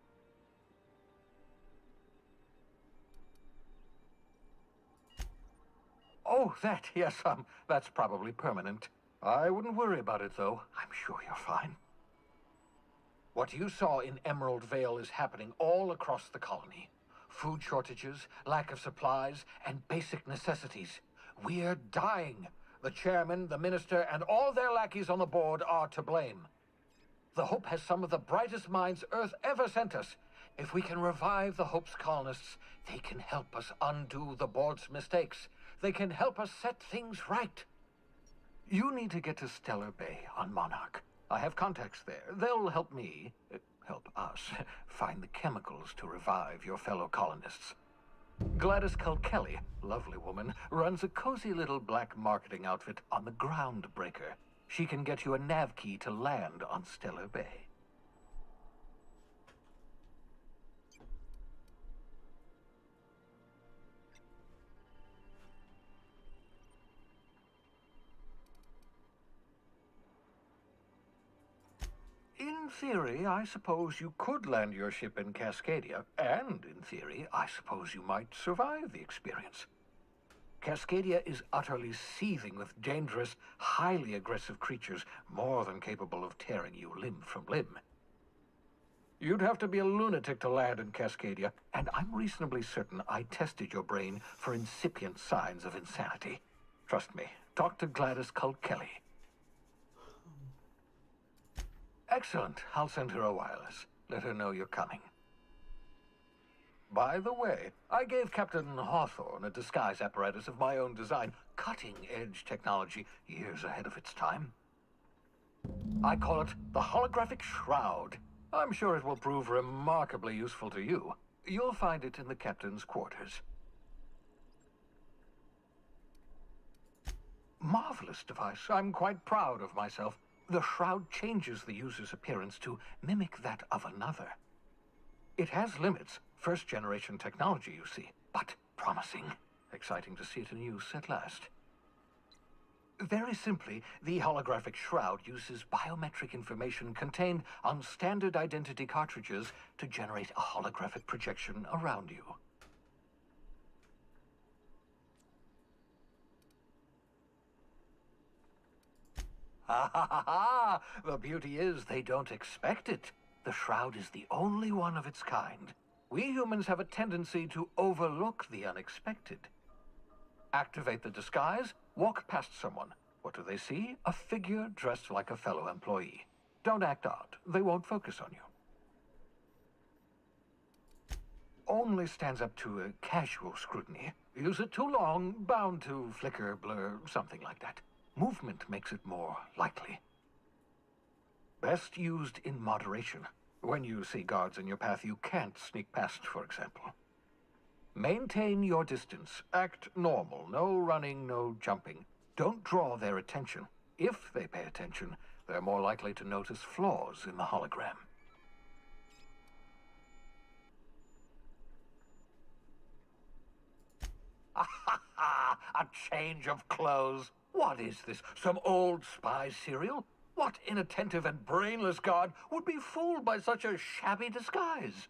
Oh, that, yes, that's probably permanent. I wouldn't worry about it, though. I'm sure you're fine. What you saw in Emerald Vale is happening all across the colony. Food shortages, lack of supplies, and basic necessities. We're dying. The chairman, the minister, and all their lackeys on the board are to blame. The Hope has some of the brightest minds Earth ever sent us. If we can revive the Hope's colonists, they can help us undo the board's mistakes. They can help us set things right. You need to get to Stellar Bay on Monarch. I have contacts there. They'll help me, help us, find the chemicals to revive your fellow colonists. Gladys Kelly, lovely woman, runs a cozy little black marketing outfit on the Groundbreaker. She can get you a nav key to land on Stellar Bay. In theory, I suppose you could land your ship in Cascadia, and in theory, I suppose you might survive the experience. Cascadia is utterly seething with dangerous, highly aggressive creatures, more than capable of tearing you limb from limb. You'd have to be a lunatic to land in Cascadia, and I'm reasonably certain I tested your brain for incipient signs of insanity. Trust me, talk to Gladys Kelly. Excellent. I'll send her a wireless. Let her know you're coming. By the way, I gave Captain Hawthorne a disguise apparatus of my own design, cutting-edge technology, years ahead of its time. I call it the Holographic Shroud. I'm sure it will prove remarkably useful to you. You'll find it in the captain's quarters. Marvelous device. I'm quite proud of myself. The shroud changes the user's appearance to mimic that of another. It has limits, first-generation technology, you see, but promising. Exciting to see it in use at last. Very simply, the holographic shroud uses biometric information contained on standard identity cartridges to generate a holographic projection around you. Ha ha ha ha! The beauty is they don't expect it. The shroud is the only one of its kind. We humans have a tendency to overlook the unexpected. Activate the disguise, walk past someone. What do they see? A figure dressed like a fellow employee. Don't act odd. They won't focus on you. Only stands up to a casual scrutiny. Use it too long, bound to flicker, blur, something like that. Movement makes it more likely. Best used in moderation. When you see guards in your path you can't sneak past, for example. Maintain your distance. Act normal. No running, no jumping. Don't draw their attention. If they pay attention, they're more likely to notice flaws in the hologram. A change of clothes. What is this? Some old spy serial? What inattentive and brainless guard would be fooled by such a shabby disguise?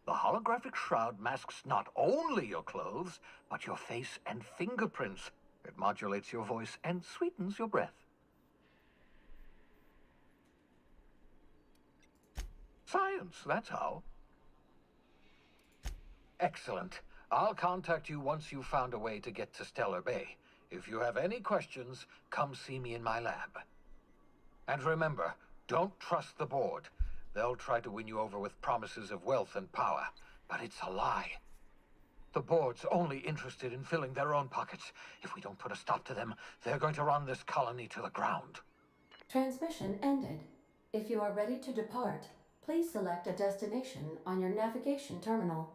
The holographic shroud masks not only your clothes, but your face and fingerprints. It modulates your voice and sweetens your breath. Science, that's how. Excellent. I'll contact you once you've found a way to get to Stellar Bay. If you have any questions, come see me in my lab. And remember, don't trust the board. They'll try to win you over with promises of wealth and power, but it's a lie. The board's only interested in filling their own pockets. If we don't put a stop to them, they're going to run this colony to the ground. Transmission ended. If you are ready to depart, please select a destination on your navigation terminal.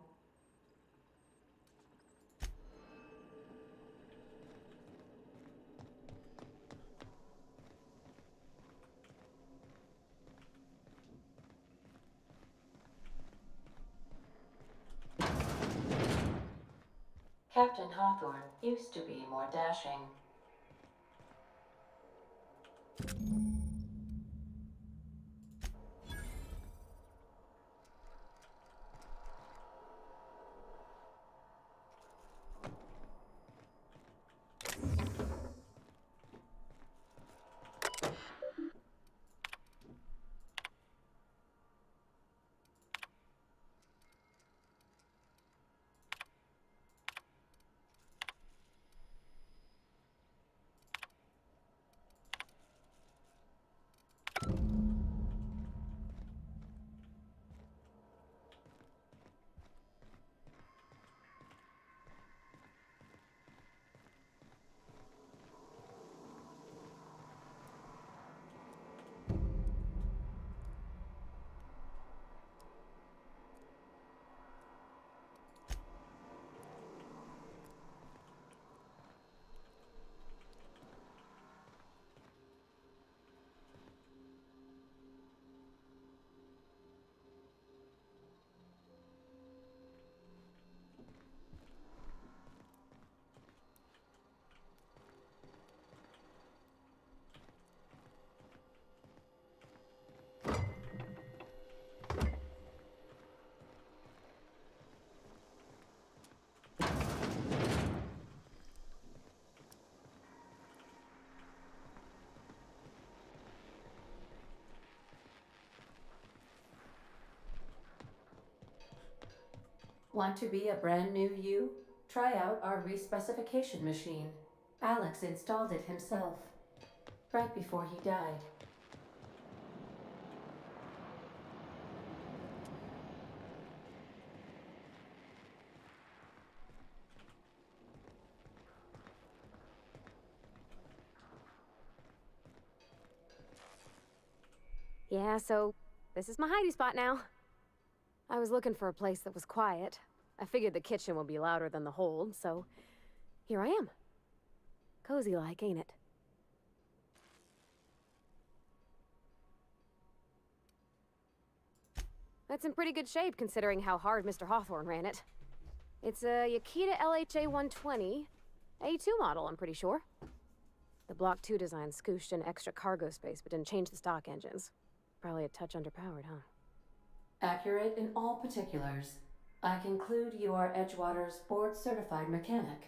Captain Hawthorne used to be more dashing. Want to be a brand new you? Try out our respecification machine. Alex installed it himself, right before he died. Yeah, so this is my hidey spot now. I was looking for a place that was quiet. I figured the kitchen would be louder than the hold, so here I am. Cozy like, ain't it? That's in pretty good shape considering how hard Mr. Hawthorne ran it. It's a Yakita LHA 120, A2 model, I'm pretty sure. The Block 2 design scooshed in extra cargo space but didn't change the stock engines. Probably a touch underpowered, huh? Accurate in all particulars. I conclude you are Edgewater's board-certified mechanic.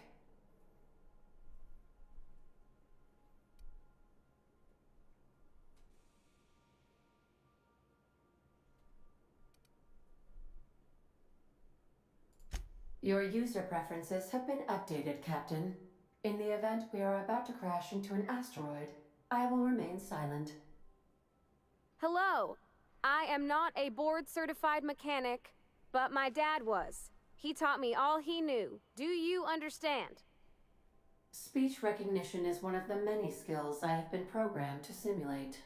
Your user preferences have been updated, Captain. In the event we are about to crash into an asteroid, I will remain silent. Hello! I am not a board-certified mechanic, but my dad was. He taught me all he knew. Do you understand? Speech recognition is one of the many skills I have been programmed to simulate.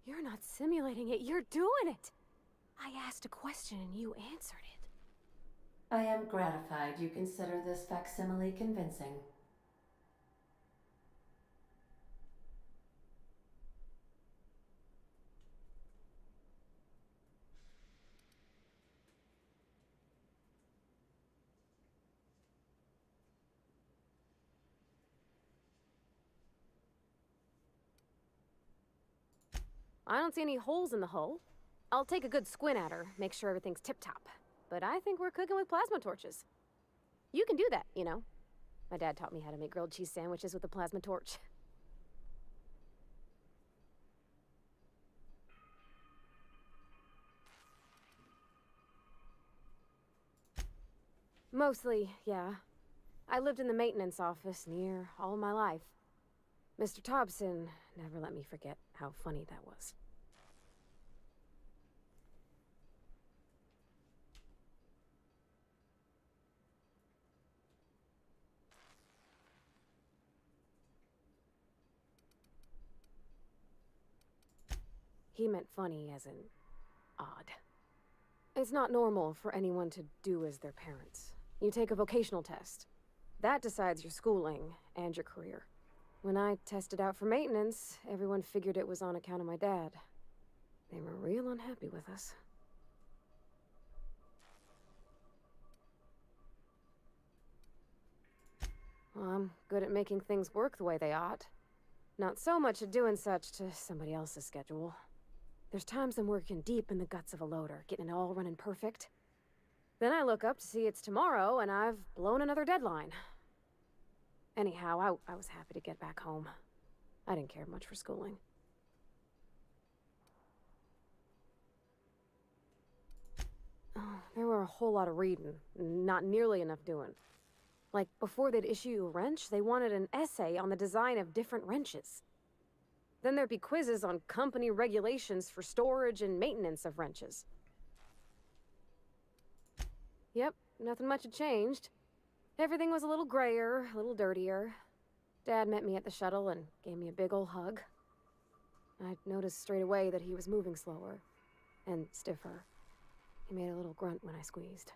You're not simulating it, you're doing it! I asked a question and you answered it. I am gratified you consider this facsimile convincing. I don't see any holes in the hull. I'll take a good squint at her, make sure everything's tip-top. But I think we're cooking with plasma torches. You can do that, you know. My dad taught me how to make grilled cheese sandwiches with a plasma torch. Mostly, yeah. I lived in the maintenance office near all my life. Mr. Thompson never let me forget how funny that was. He meant funny as in odd. It's not normal for anyone to do as their parents. You take a vocational test. That decides your schooling and your career. When I tested out for maintenance, everyone figured it was on account of my dad. They were real unhappy with us. Well, I'm good at making things work the way they ought. Not so much at doing such to somebody else's schedule. There's times I'm working deep in the guts of a loader, getting it all running perfect. Then I look up to see it's tomorrow and I've blown another deadline. Anyhow, I was happy to get back home. I didn't care much for schooling. Oh, there were a whole lot of reading, not nearly enough doing. Like, before they'd issue you a wrench, they wanted an essay on the design of different wrenches. Then there'd be quizzes on company regulations for storage and maintenance of wrenches. Yep, nothing much had changed. Everything was a little grayer, a little dirtier. Dad met me at the shuttle and gave me a big ol' hug. I noticed straight away that he was moving slower and stiffer. He made a little grunt when I squeezed.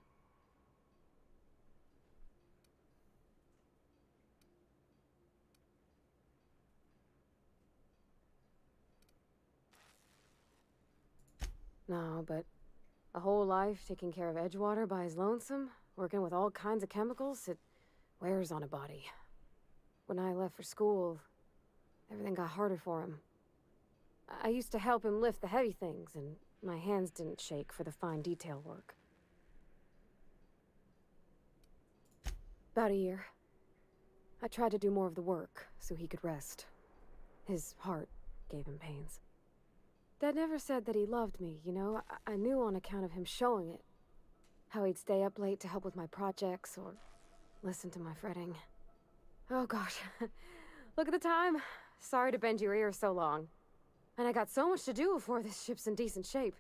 No, but a whole life taking care of Edgewater by his lonesome, working with all kinds of chemicals, it wears on a body. When I left for school, everything got harder for him. I used to help him lift the heavy things, and my hands didn't shake for the fine detail work. About a year. I tried to do more of the work, so he could rest. His heart gave him pains. Dad never said that he loved me, you know? I knew on account of him showing it. How he'd stay up late to help with my projects or listen to my fretting. Oh gosh. Look at the time. Sorry to bend your ear so long. And I got so much to do before this ship's in decent shape.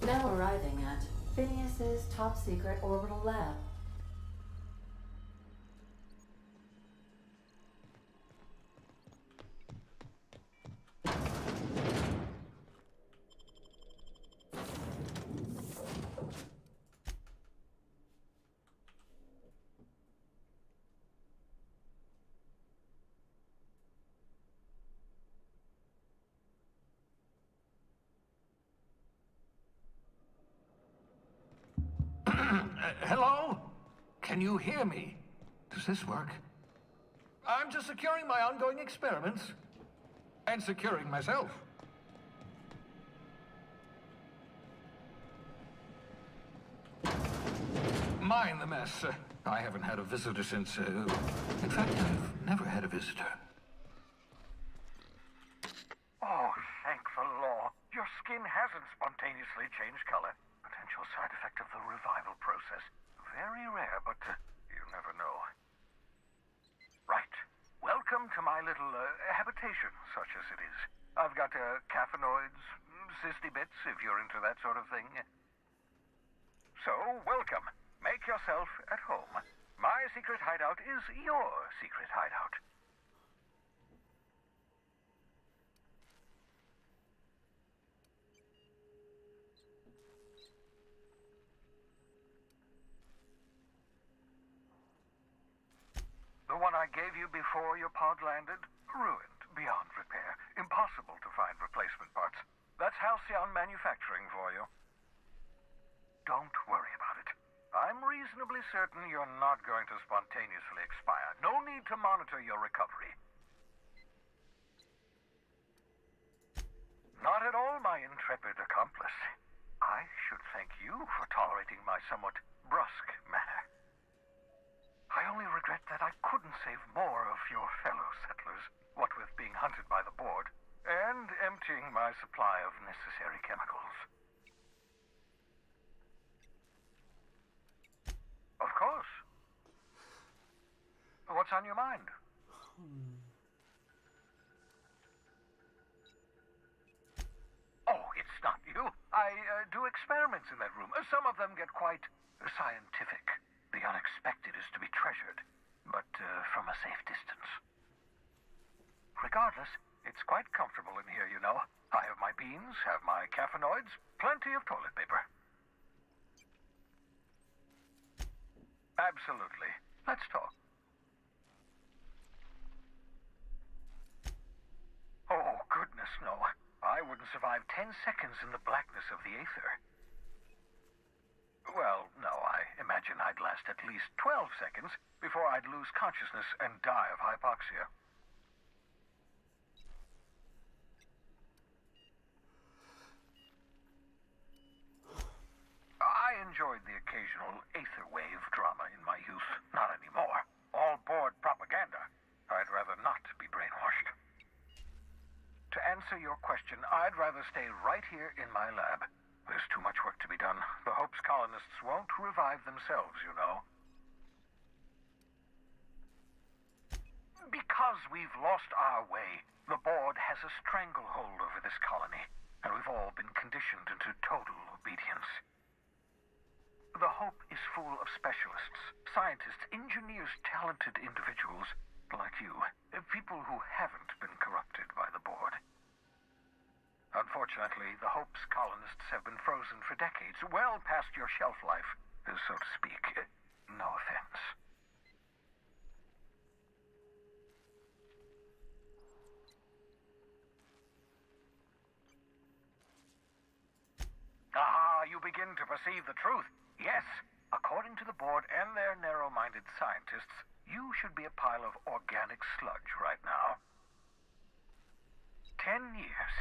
Now arriving at Phineas's top secret orbital lab. Hello? Can you hear me? Does this work? I'm just securing my ongoing experiments. And securing myself. Mind the mess. I haven't had a visitor since, in fact, I've never had a visitor. Oh, thank the law. Your skin hasn't spontaneously changed color. Potential side effect of the revival process. Very rare, but you never know. Right. Welcome to my little habitation, such as it is. I've got caffeinoids, cysty bits, if you're into that sort of thing. So, welcome. Make yourself at home. My secret hideout is your secret hideout. The one I gave you before your pod landed? Ruined, beyond repair. Impossible to find replacement parts. That's Halcyon Manufacturing for you. Don't worry about it. I'm reasonably certain you're not going to spontaneously expire. No need to monitor your recovery. Not at all, my intrepid accomplice. I should thank you for tolerating my somewhat brusque manner. I only regret that I couldn't save more of your fellow settlers, what with being hunted by the board, and emptying my supply of necessary chemicals. Of course. What's on your mind? Oh, it's not you. I do experiments in that room. Some of them get quite scientific. The unexpected is to be treasured, but from a safe distance. Regardless, it's quite comfortable in here, you know. I have my beans, have my caffeinoids, plenty of toilet paper. Absolutely. Let's talk. Oh, goodness, no. I wouldn't survive 10 seconds in the blackness of the aether. Well, no, I imagine I'd last at least 12 seconds before I'd lose consciousness and die of hypoxia. I enjoyed the occasional aether wave drama in my youth. Not anymore. All board propaganda. I'd rather not be brainwashed. To answer your question, I'd rather stay right here in my lab. There's too much work to be done. The Hope's colonists won't revive themselves, you know. Because we've lost our way, the board has a stranglehold over this colony, and we've all been conditioned into total obedience. The Hope is full of specialists, scientists, engineers, talented individuals like you. People who haven't been corrupted by the board. Unfortunately, the Hope's colonists have been frozen for decades, well past your shelf life, so to speak. No offense. Ah, you begin to perceive the truth. Yes, according to the board and their narrow-minded scientists, you should be a pile of organic sludge right now. 10 years.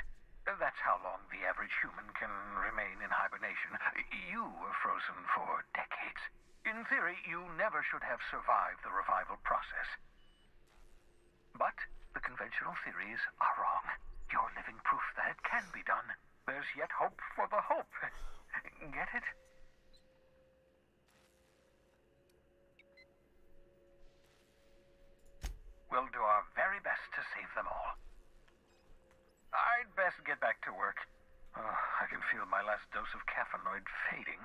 That's how long the average human can remain in hibernation. You were frozen for decades. In theory, you never should have survived the revival process. But the conventional theories are wrong. You're living proof that it can be done. There's yet hope for the Hope. Get it? We'll do our very best to save them all. I'd best get back to work. I can feel my last dose of caffeinoid fading.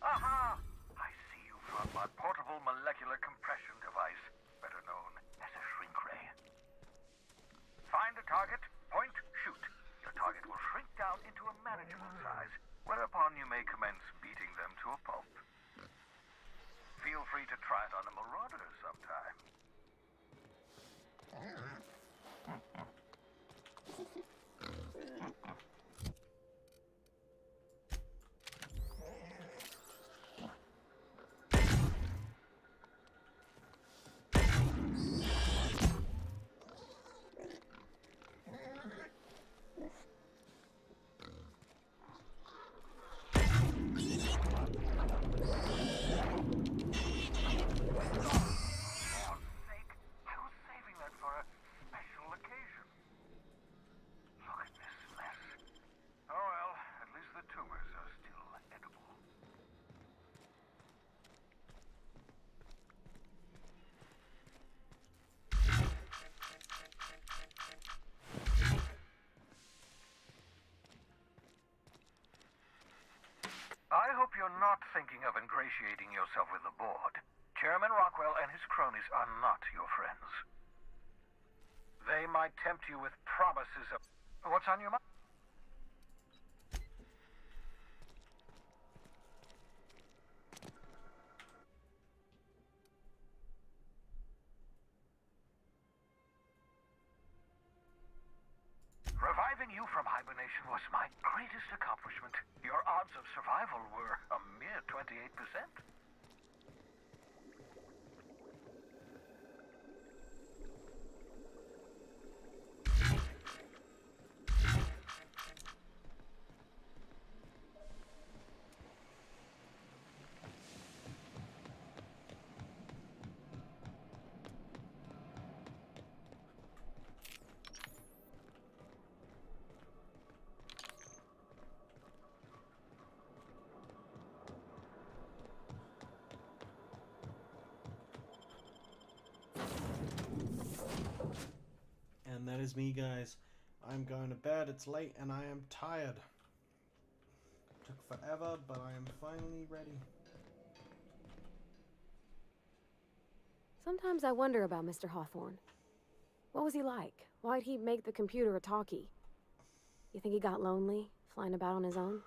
Aha! I see you found my portable molecular compression device, better known as a shrink ray. Find a target, point, shoot. Your target will shrink down into a manageable size, whereupon you may commence beating them to a pulp. Feel free to try it on a marauder sometime. I hope you're not thinking of ingratiating yourself with the board. Chairman Rockwell and his cronies are not your friends. They might tempt you with promises of... What's on your mind? Reviving you from hibernation was my greatest accomplishment. Your odds of survival were a mere 28%. And that is me, guys. I'm going to bed. It's late and I am tired. Took forever, but I am finally ready. Sometimes I wonder about Mr. Hawthorne. What was he like? Why'd he make the computer a talkie? You think he got lonely, flying about on his own?